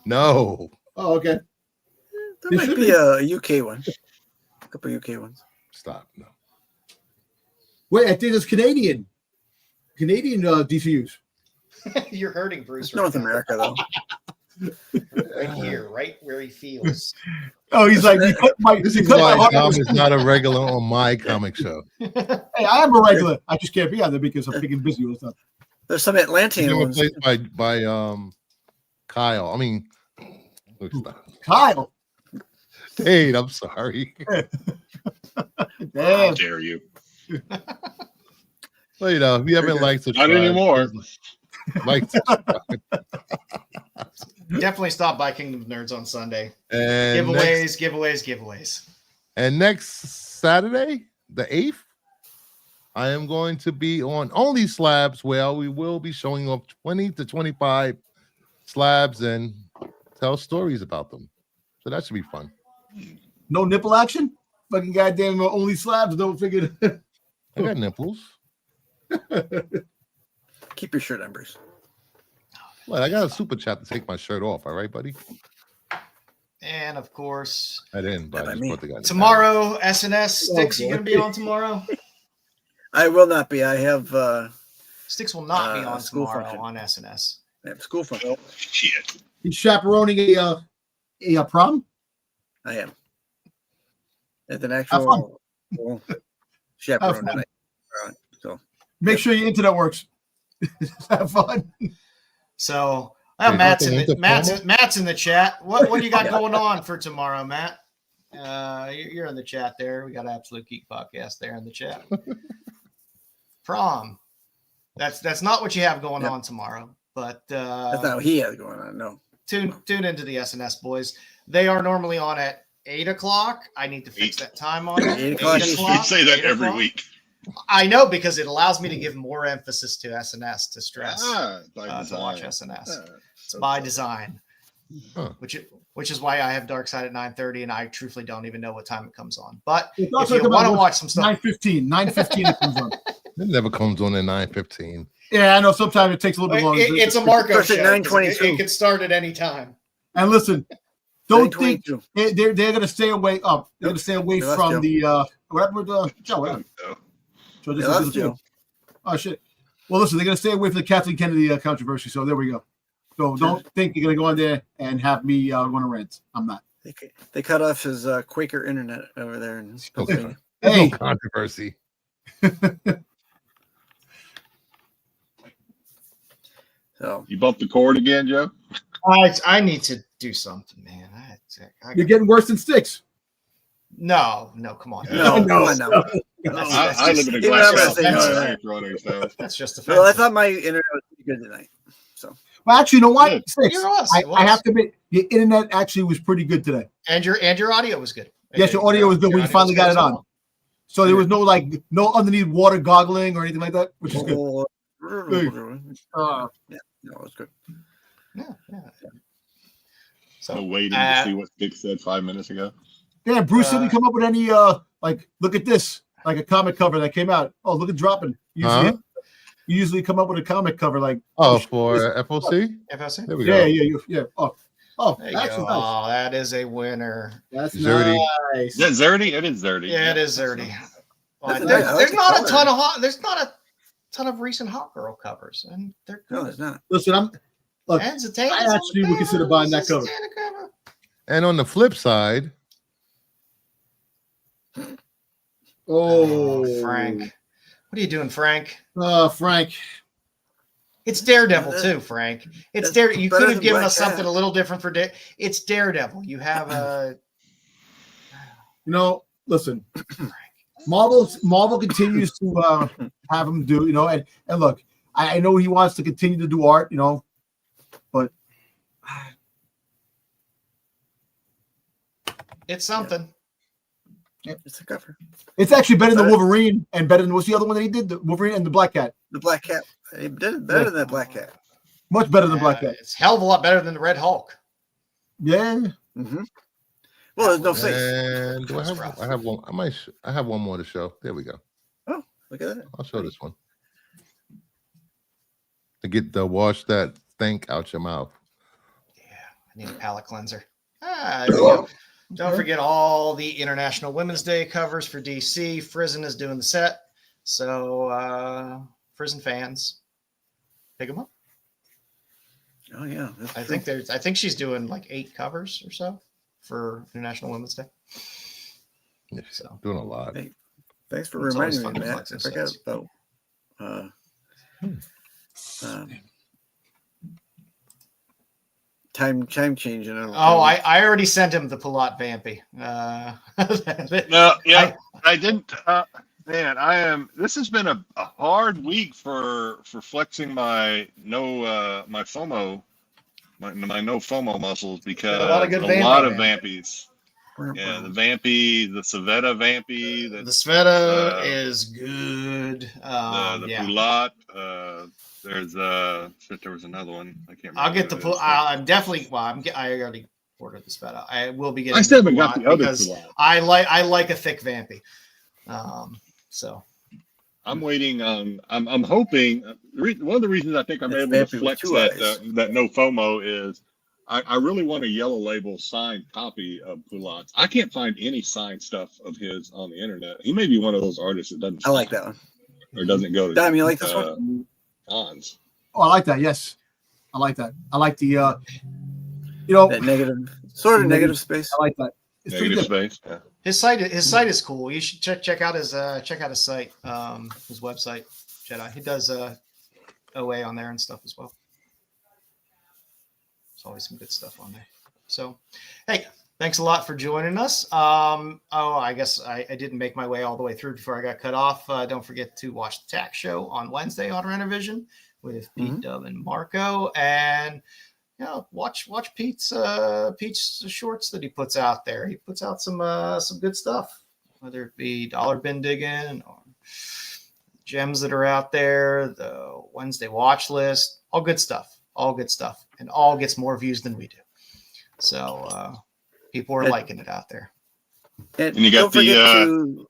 No. Oh, okay. There might be a UK one. A couple UK ones. Stop. No. Wait, I think it's Canadian DCUs. You're hurting Bruce. North America, though. Right here, right where he feels. Oh, he's like, this is why Dom is not a regular on my comic show. Hey, I am a regular. I just can't be on there because I'm freaking busy with stuff. There's some Atlantean ones. Replaced by Kyle. I mean, Kyle. Hey, I'm sorry. How dare you? Well, you know, if you haven't liked, not anymore. Like, Definitely stop by Kingdom of Nerds on Sunday. And Giveaways. And next Saturday, the 8th, I am going to be on Only Slabs, where we will be showing off 20 to 25 slabs and tell stories about them. So that should be fun. No nipple action? Fucking goddamn Only Slabs don't figure it. I got nipples. Keep your shirt on, Bruce. Well, I got a super chat to take my shirt off. All right, buddy? And of course, I didn't, but I just put the guy tomorrow, SNS. Styx, you going to be on tomorrow? I will not be. I have Styx will not be on tomorrow function. on SNS. I have school function. Oh, shit. He's chaperoning a prom? I am. At an actual chaperone tonight. So make sure your internet works. Have fun. So Matt's in the chat. What do you got going on for tomorrow, Matt? You're in the chat there. We got Absolute Geek Podcast there in the chat. Prom. That's not what you have going on tomorrow. But That's not what he has going on. No. Tune into the SNS boys. They are normally on at 8 o'clock. I need to fix that time on it. 8 o'clock. You say that every week. I know, because it allows me to give more emphasis to SNS, to stress By to design. watch SNS. It's So by funny. design, Huh. which is why I have Dark Side at 9:30, and I truthfully don't even know what time it comes on. But It's if also you come want out to with watch some stuff, 9:15. 9:15 it comes on. It never comes on at 9:15. Yeah, I know. Sometimes it takes a little bit longer. it's a Marco Starts at show. 9:22. It could start at any time. And listen, don't think 9:22. they're going to stay away. They're going to stay away They lost from Joe. the what happened with Joe? What happened? So They this lost is Joe. oh shit. Well, listen, they're going to stay away from the Kathleen Kennedy controversy. So there we go. So don't think you're going to go on there and have me run a rant. I'm not. They cut off his Quaker internet over there in Pennsylvania. There's Hey. no controversy. So You bumped the cord again, Joe? I need to do something, man. You're getting worse than Styx. No, come on. no, No. no. I live in a Even glass I'm gonna house. say no to I that. ain't throwing any stones. That's just Well, I offensive. thought my internet was pretty good tonight. So Well, actually, you know what? Good. Styx, Yours, it I was. have to admit, your internet actually was pretty good today. And your audio was good. Yes, your audio was good when you audio finally was got good it as on. well. So there was no underneath water goggling or anything like that, which is good. no, Uh, it was good. Yeah. So So waiting to see what Dick said 5 minutes ago. yeah, Bruce didn't come up with any like look at this, like a comic cover that came out. Oh, look at dropping. Huh? You usually come up with a comic cover like Oh, for FOC? FOC. There we go. yeah. Oh, There you that's go. nice. Oh, that is a winner. That's Zerdy. nice. Is that Zerdy? It is Zerdy. Yeah, it is Zerdy. Well, That's there's nice. I like there's the not color. a ton of there's not a ton of recent Hot Girl covers, and they're No, good. it's not. Listen, look, And Zatanna's I on the actually would cover. consider buying that There's a cover. Zatanna cover. And on the flip side, oh Frank. What are you doing, Frank? Frank. It's Daredevil too, Frank. It's That's Daredevil. You better could have than given Black us something Cat. a little different for It's Daredevil. You have a You know, listen, Marvel continues to have him do, and look, I know he wants to continue to do art, but it's something. It's a cover. it's actually better than Wolverine and better than what's the other one that he did? The Wolverine and the Black Cat. The Black Cat. He did it better than that Black Cat. Much better than Black Cat. It's a hell of a lot better than the Red Hulk. Yeah. Mm-hmm. Well, there's no face. and do I That's have? rough. I have one. I have one more to show. There we go. Look at that. I'll show this one to get the wash that stink out your mouth. Yeah, I need a palate cleanser. There we go. Don't forget all the International Women's Day covers for DC. Frizen is doing the set. So, Frizen fans, pick them up. Oh yeah. That's I true. think she's doing like 8 covers or so for International Women's Day. Yeah, So doing a lot. Hey. Thanks for It's always reminding me, fun to Matt. flex I those forgot sets. about time changing. Oh, I already sent him the Pilat Vampy. No, yeah, I didn't. Man, this has been a hard week for flexing my my FOMO, my no FOMO muscles because A lot of good a lot of Vampy, vampies. Yeah, the Vampy, the Savetta Vampy, The Sveta is good. the Yeah. Poulat. There was another one. I can't remember. I'll get the what it is. I'm definitely. Well, I already ordered the Sveta. I will be getting. I still haven't the got the Poulat other because Poulat. I like a thick Vampy. So I'm waiting on. I'm hoping. One of the reasons I think I'm It's able to Vampy with flex 2 that eyes. that no FOMO is. I really want a yellow label signed copy of Poulat's. I can't find any signed stuff of his on the internet. He may be one of those artists that doesn't. I like that one. Or doesn't go to. Dime, you like this one? Cons. Oh, I like that. Yes. I like that. I like the, That negative, sort of negative space. I like that. It's pretty Negative good. space. Yeah. his site is cool. You should check out his site, his website, Jedi. He does OA on there and stuff as well. There's always some good stuff on there. So, hey, thanks a lot for joining us. I guess I didn't make my way all the way through before I got cut off. Don't forget to watch the TAC show on Wednesday on Renovision. with Pete, Dub, and Marco, and watch Pete's shorts that he puts out there. He puts out some good stuff, whether it be dollar bin digging or gems that are out there, the Wednesday watch list, all good stuff, and all gets more views than we do. So people are liking it out there. And you got the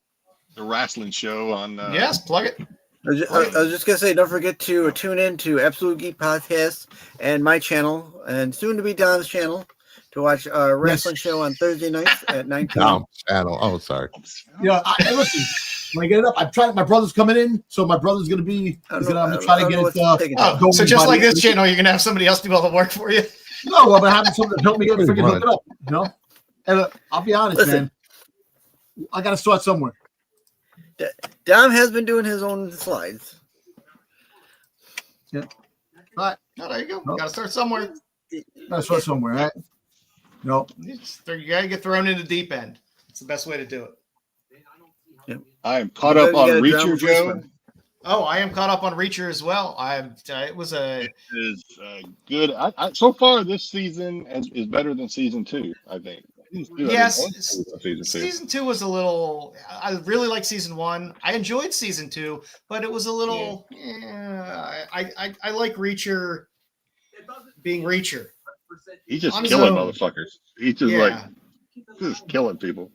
wrestling show on. Yes, plug it. I was just gonna say, don't forget to tune in to Absolute Geek Podcast and my channel, and soon to be Don's channel, to watch a wrestling show on Thursday nights at 9 p.m. Dom channel. Oh, sorry. Yeah, listen. When I get it up, I'm trying. My brother's coming in, so my brother's gonna be. I'm gonna try to get it. So just like this channel, you're gonna have somebody else do all the work for you. No, I'm having something to help me get freaking hook it up. You know, and I'll be honest, man. I gotta start somewhere. Dom has been doing his own slides. Yeah. All right. No, there you go. Gotta start somewhere. Gotta start somewhere, right? No. You gotta get thrown in the deep end. It's the best way to do it. Yep. I am caught up on Reacher, Joe. Oh, I am caught up on Reacher as well. It is good. So far, this season is better than season 2, I think. Yes, season 2 was a little. I really liked season 1. I enjoyed season 2, but it was a little. I like Reacher being Reacher. He's just killing motherfuckers. He's just killing people.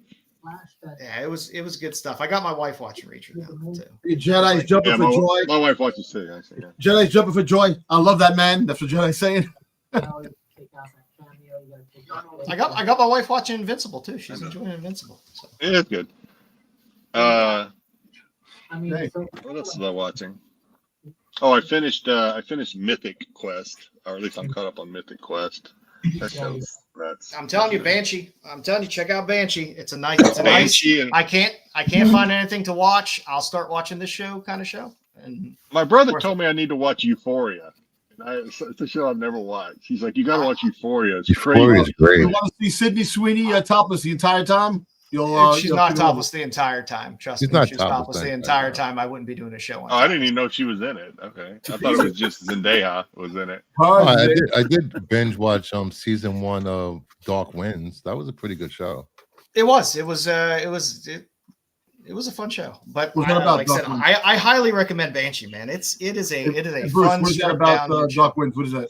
Yeah, it was good stuff. I got my wife watching Reacher now too. Jedi's jumping for joy. My wife watches too. Actually, Jedi's jumping for joy. I love that man. That's what Jedi's saying. I got my wife watching Invincible too. She's enjoying Invincible. So. Yeah, it's good. What else was I watching? Oh, I finished Mythic Quest, or at least I'm caught up on Mythic Quest. That show's nuts. I'm telling you, Banshee. I'm telling you, check out Banshee. It's a nice. I can't find anything to watch. I'll start watching this kind of show. And my brother told me I need to watch Euphoria. It's a show I've never watched. He's like, you got to watch Euphoria. It's Euphoria is great. You want to see Sydney Sweeney topless the entire time? She's not topless the entire time. Trust me. She's topless the entire time. I wouldn't be doing a show on. Oh, I didn't even know she was in it. Okay, I thought it was just Zendaya was in it. I did binge watch season 1 of Dark Winds. That was a pretty good show. It was a fun show. But like I said, I highly recommend Banshee, man. It is a Bruce, fun. What is that about Dark Winds? What is that?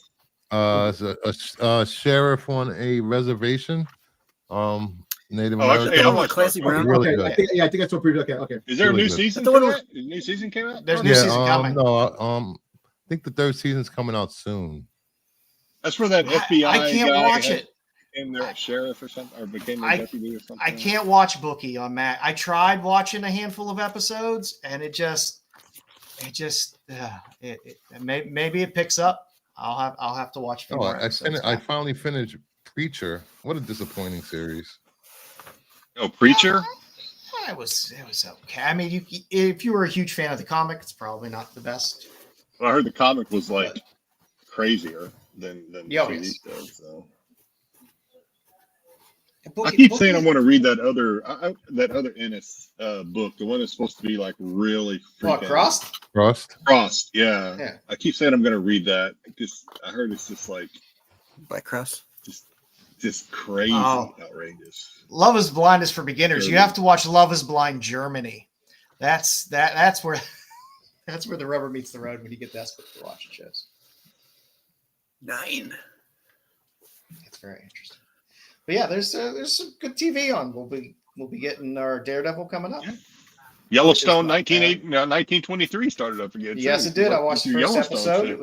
It's a sheriff on a reservation. Native American. Clancy Brown. Really good. I think I saw preview. Okay. Is there a new season? New season came out? There's a new season coming. No, I think the 3rd season's coming out soon. That's where that FBI. I can't watch it. In there, sheriff or something, or became a deputy or something. I can't watch Bookie on Matt. I tried watching a handful of episodes, and maybe it picks up. I'll have to watch. I finally finished Preacher. What a disappointing series. Oh, Preacher. It was okay. I mean, if you were a huge fan of the comic, it's probably not the best. Well, I heard the comic was like crazier than TV stuff. So. I keep saying I want to read that other Ennis book, the one that's supposed to be like really Crossed. Yeah. I keep saying I'm going to read that. I heard it's just like by Cross, just crazy, outrageous. Love is Blind is for beginners. You have to watch Love is Blind Germany. That's where the rubber meets the road when you get desperate to watch shows. 9. It's very interesting. But yeah, there's some good TV on. We'll be getting our Daredevil coming up. Yellowstone 1923 started up again. Yes, it did. I watched the first episode. It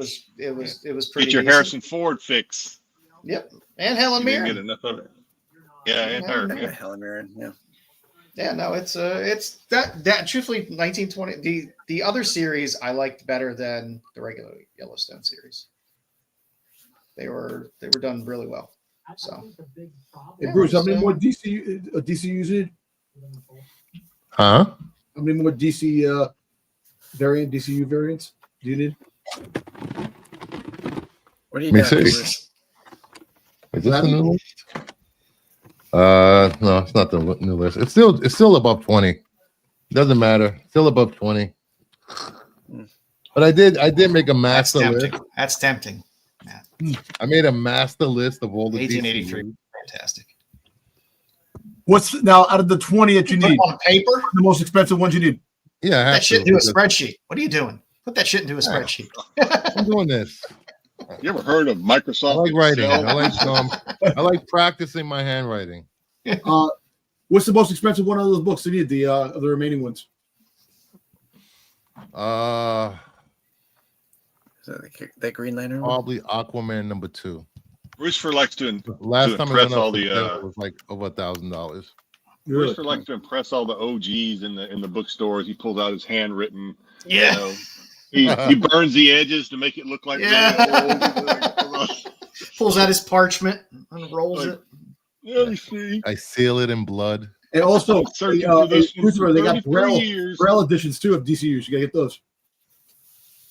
was pretty. Get your Harrison Ford fix. Yep, and Helen Mirren. Didn't get enough of it. Yeah, and her. Yeah, Helen Mirren. Yeah. Yeah, no, it's that truthfully 1920. The other series I liked better than the regular Yellowstone series. They were done really well. So, hey, Bruce, how many more DC users? Huh? How many more DCU variants do you need? What do you got? Is this the new list? No, it's not the new list. It's still above 20. Doesn't matter. Still above 20. But I did make a That's master tempting. list. That's tempting. I made a master list of all the 1883. DCU. Fantastic. What's now out of the 20 that you Put need? on paper. The most expensive ones you need. Yeah, I have That shit to, into a because spreadsheet. What are you doing? Put that shit into a spreadsheet. I'm doing this. You ever heard of I Microsoft like writing. Excel? I like practicing my handwriting. What's the most expensive one of those books you need? The remaining ones. Is that Green Lantern? Probably Aquaman #2. Bruce likes to Last time I impress went all up the it was like over $1,000. Bruce likes to impress all the OGs in the bookstores. He pulls out his handwritten. Yeah. You know, he burns the edges to make it look like Pulls out his parchment and rolls it. Yeah, you see. I seal it in blood. And also, Searching for this one for they got 33 years. Braille editions too of DCUs. You gotta get those.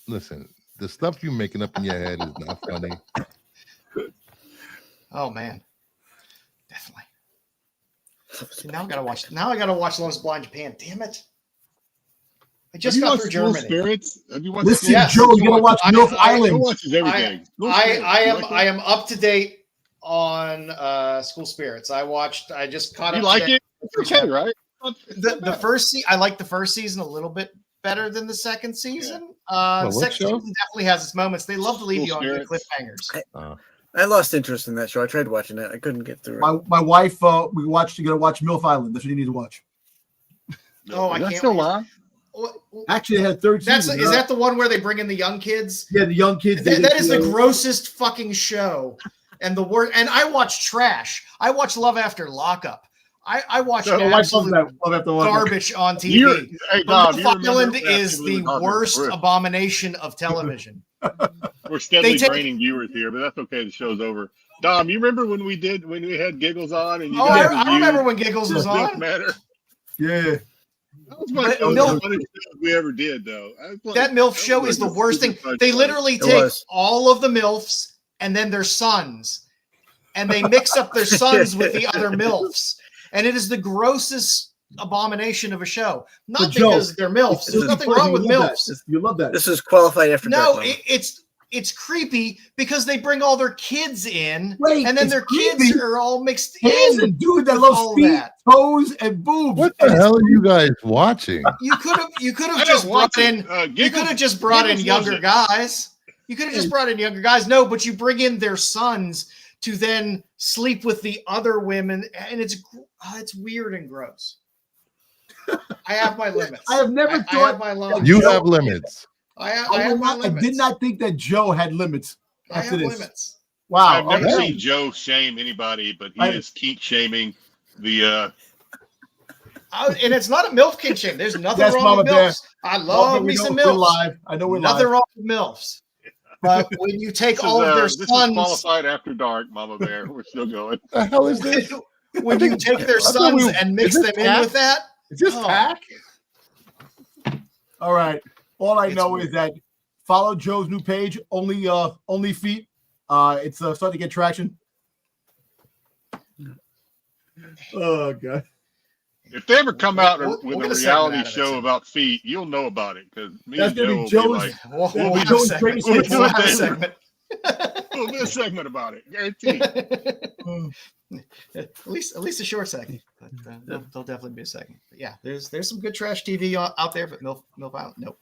Listen, the stuff you're making up in your head is not funny. Oh man, definitely. See, now I gotta watch. Now I gotta watch Love Is Blind Japan. Damn it! I just got through Germany. Spirits? Have you watched Listen, Yes. Joe, you gotta watch Milf He Island. watches everything. I am up to date on School Spirits. I just caught up. You like today. it? It's okay, right? The first I like the first season a little bit better than the second season. The what second show? season definitely has its moments. They love to leave you on good Spirits. cliffhangers. I lost interest in that show. I tried watching it. I couldn't get through it. My wife, you gotta watch Milf Island. That's what you need to watch. Oh, I Is that can't still wait. live? Actually, it had third season. Is that the one where they bring in the young kids? Yeah, the young kids. That is the grossest fucking show, and the worst. And I watch trash. I watch Love After Lockup. I watch absolute garbage on TV. Hey, But Dom, you Milf remember Island that is absolutely the garbage. worst abomination of television. We're steadily They take- draining viewers here, but that's okay. The show's over. Dom, you remember when we had Giggles on and you Oh, guys I remember when Giggles was Milk on. Matter? Yeah. That was one of But the Milf- funniest shows we ever did, though. That MILF show is the worst thing. They literally take all of the MILFs and then their sons, and they mix up their sons with the other MILFs. And it is the grossest abomination of a show. Not because they're MILFs. There's nothing wrong with MILFs. You love that. This is qualified after dark. No, it's creepy because they bring all their kids in, Wait, and then it's their kids creepy. are all mixed He's in. a dude that with loves all feet, that. toes, and boobs. What the hell are you guys watching? You could have I just don't brought watch in. it. You could have just brought in Giggles younger loves it. guys. You could have just brought in younger guys. No, but you bring in their sons to then sleep with the other women, and it's weird and gross. I have my limits. I have never I thought have my limits. You have limits. I have my I limits. did not think that Joe had limits I after have this. limits. Wow. I've never okay. seen Joe shame anybody, but he I- is kink shaming the. And it's not a MILF kink shame. There's nothing Yes, wrong Mama with Bear. MILFs. I love me some We're MILFs. live. I know we're Nothing live. wrong with MILFs. But when you take This all of their is sons, qualified after dark, Mama Bear. We're still going. The hell is this? when you take their thought sons we- and mix is them this in tack? with that, Is this Oh. tack? All right. All I It's know weird. is that follow Joe's new page, only feet. It's starting to get traction. Oh god. If they ever come out We'll with get a a segment reality out of it show soon. about feet, you'll know about it because me That's and gonna Joe be will be Joe's. like, we'll That'll be have a Joe's segment. greatest hits. We'll have a segment. we'll do a segment about it, guaranteed. At least a short second. But there'll definitely be a second. But yeah, there's some good trash TV out there, but MILF Island, nope.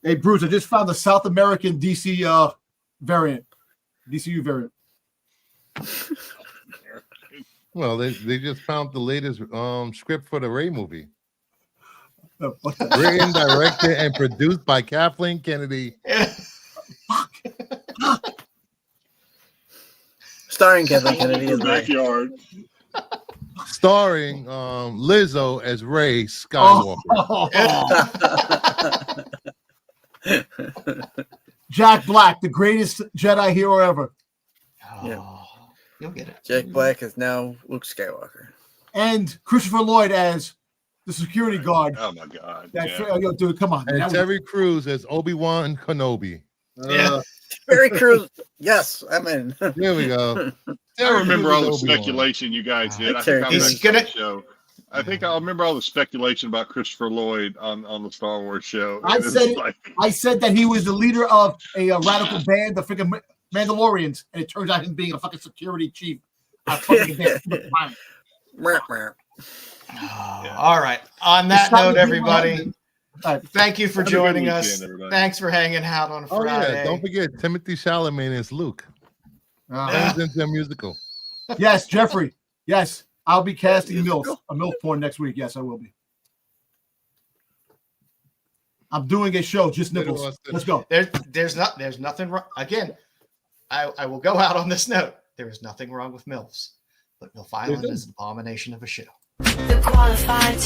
Hey Bruce, I just found the South American DC variant. DCU variant. Well, they just found the latest script for the Ray movie. What the- Written, directed, and produced by Kathleen Kennedy. Starring Kathleen Kennedy In as the Ray. backyard. Starring Lizzo as Ray Skywalker. Jack Black, the greatest Jedi hero ever. Yeah. You'll get it. Jack Black is now Luke Skywalker. And Christopher Lloyd as the security guard. Oh my God. That Yeah. yo, dude, come on. And That was- Terry Crews as Obi-Wan Kenobi. Yeah. Very Cruz. Yes, I'm in. There we go. I remember all the Obi-Wan. speculation you guys did. I Terry think I'm Crews. next on the show. I think I remember all the speculation about Christopher Lloyd on the Star Wars show. I said that he was the leader of a radical band, the freaking Mandalorians, and it turns out him being a fucking security chief. All right. On that note, everybody, thank you for joining us. Thanks for hanging out on Friday. Yeah, don't forget Timothy Chalamet is Luke. Turns into a musical. Yes, Jeffrey. Yes, I'll be casting a MILF porn next week. Yes, I will be. I'm doing a show, just nipples. Let's go. There's nothing wrong. Again, I will go out on this note. There is nothing wrong with MILFs, but MILF Island is an abomination of a show. The qualified.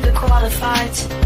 The qualified.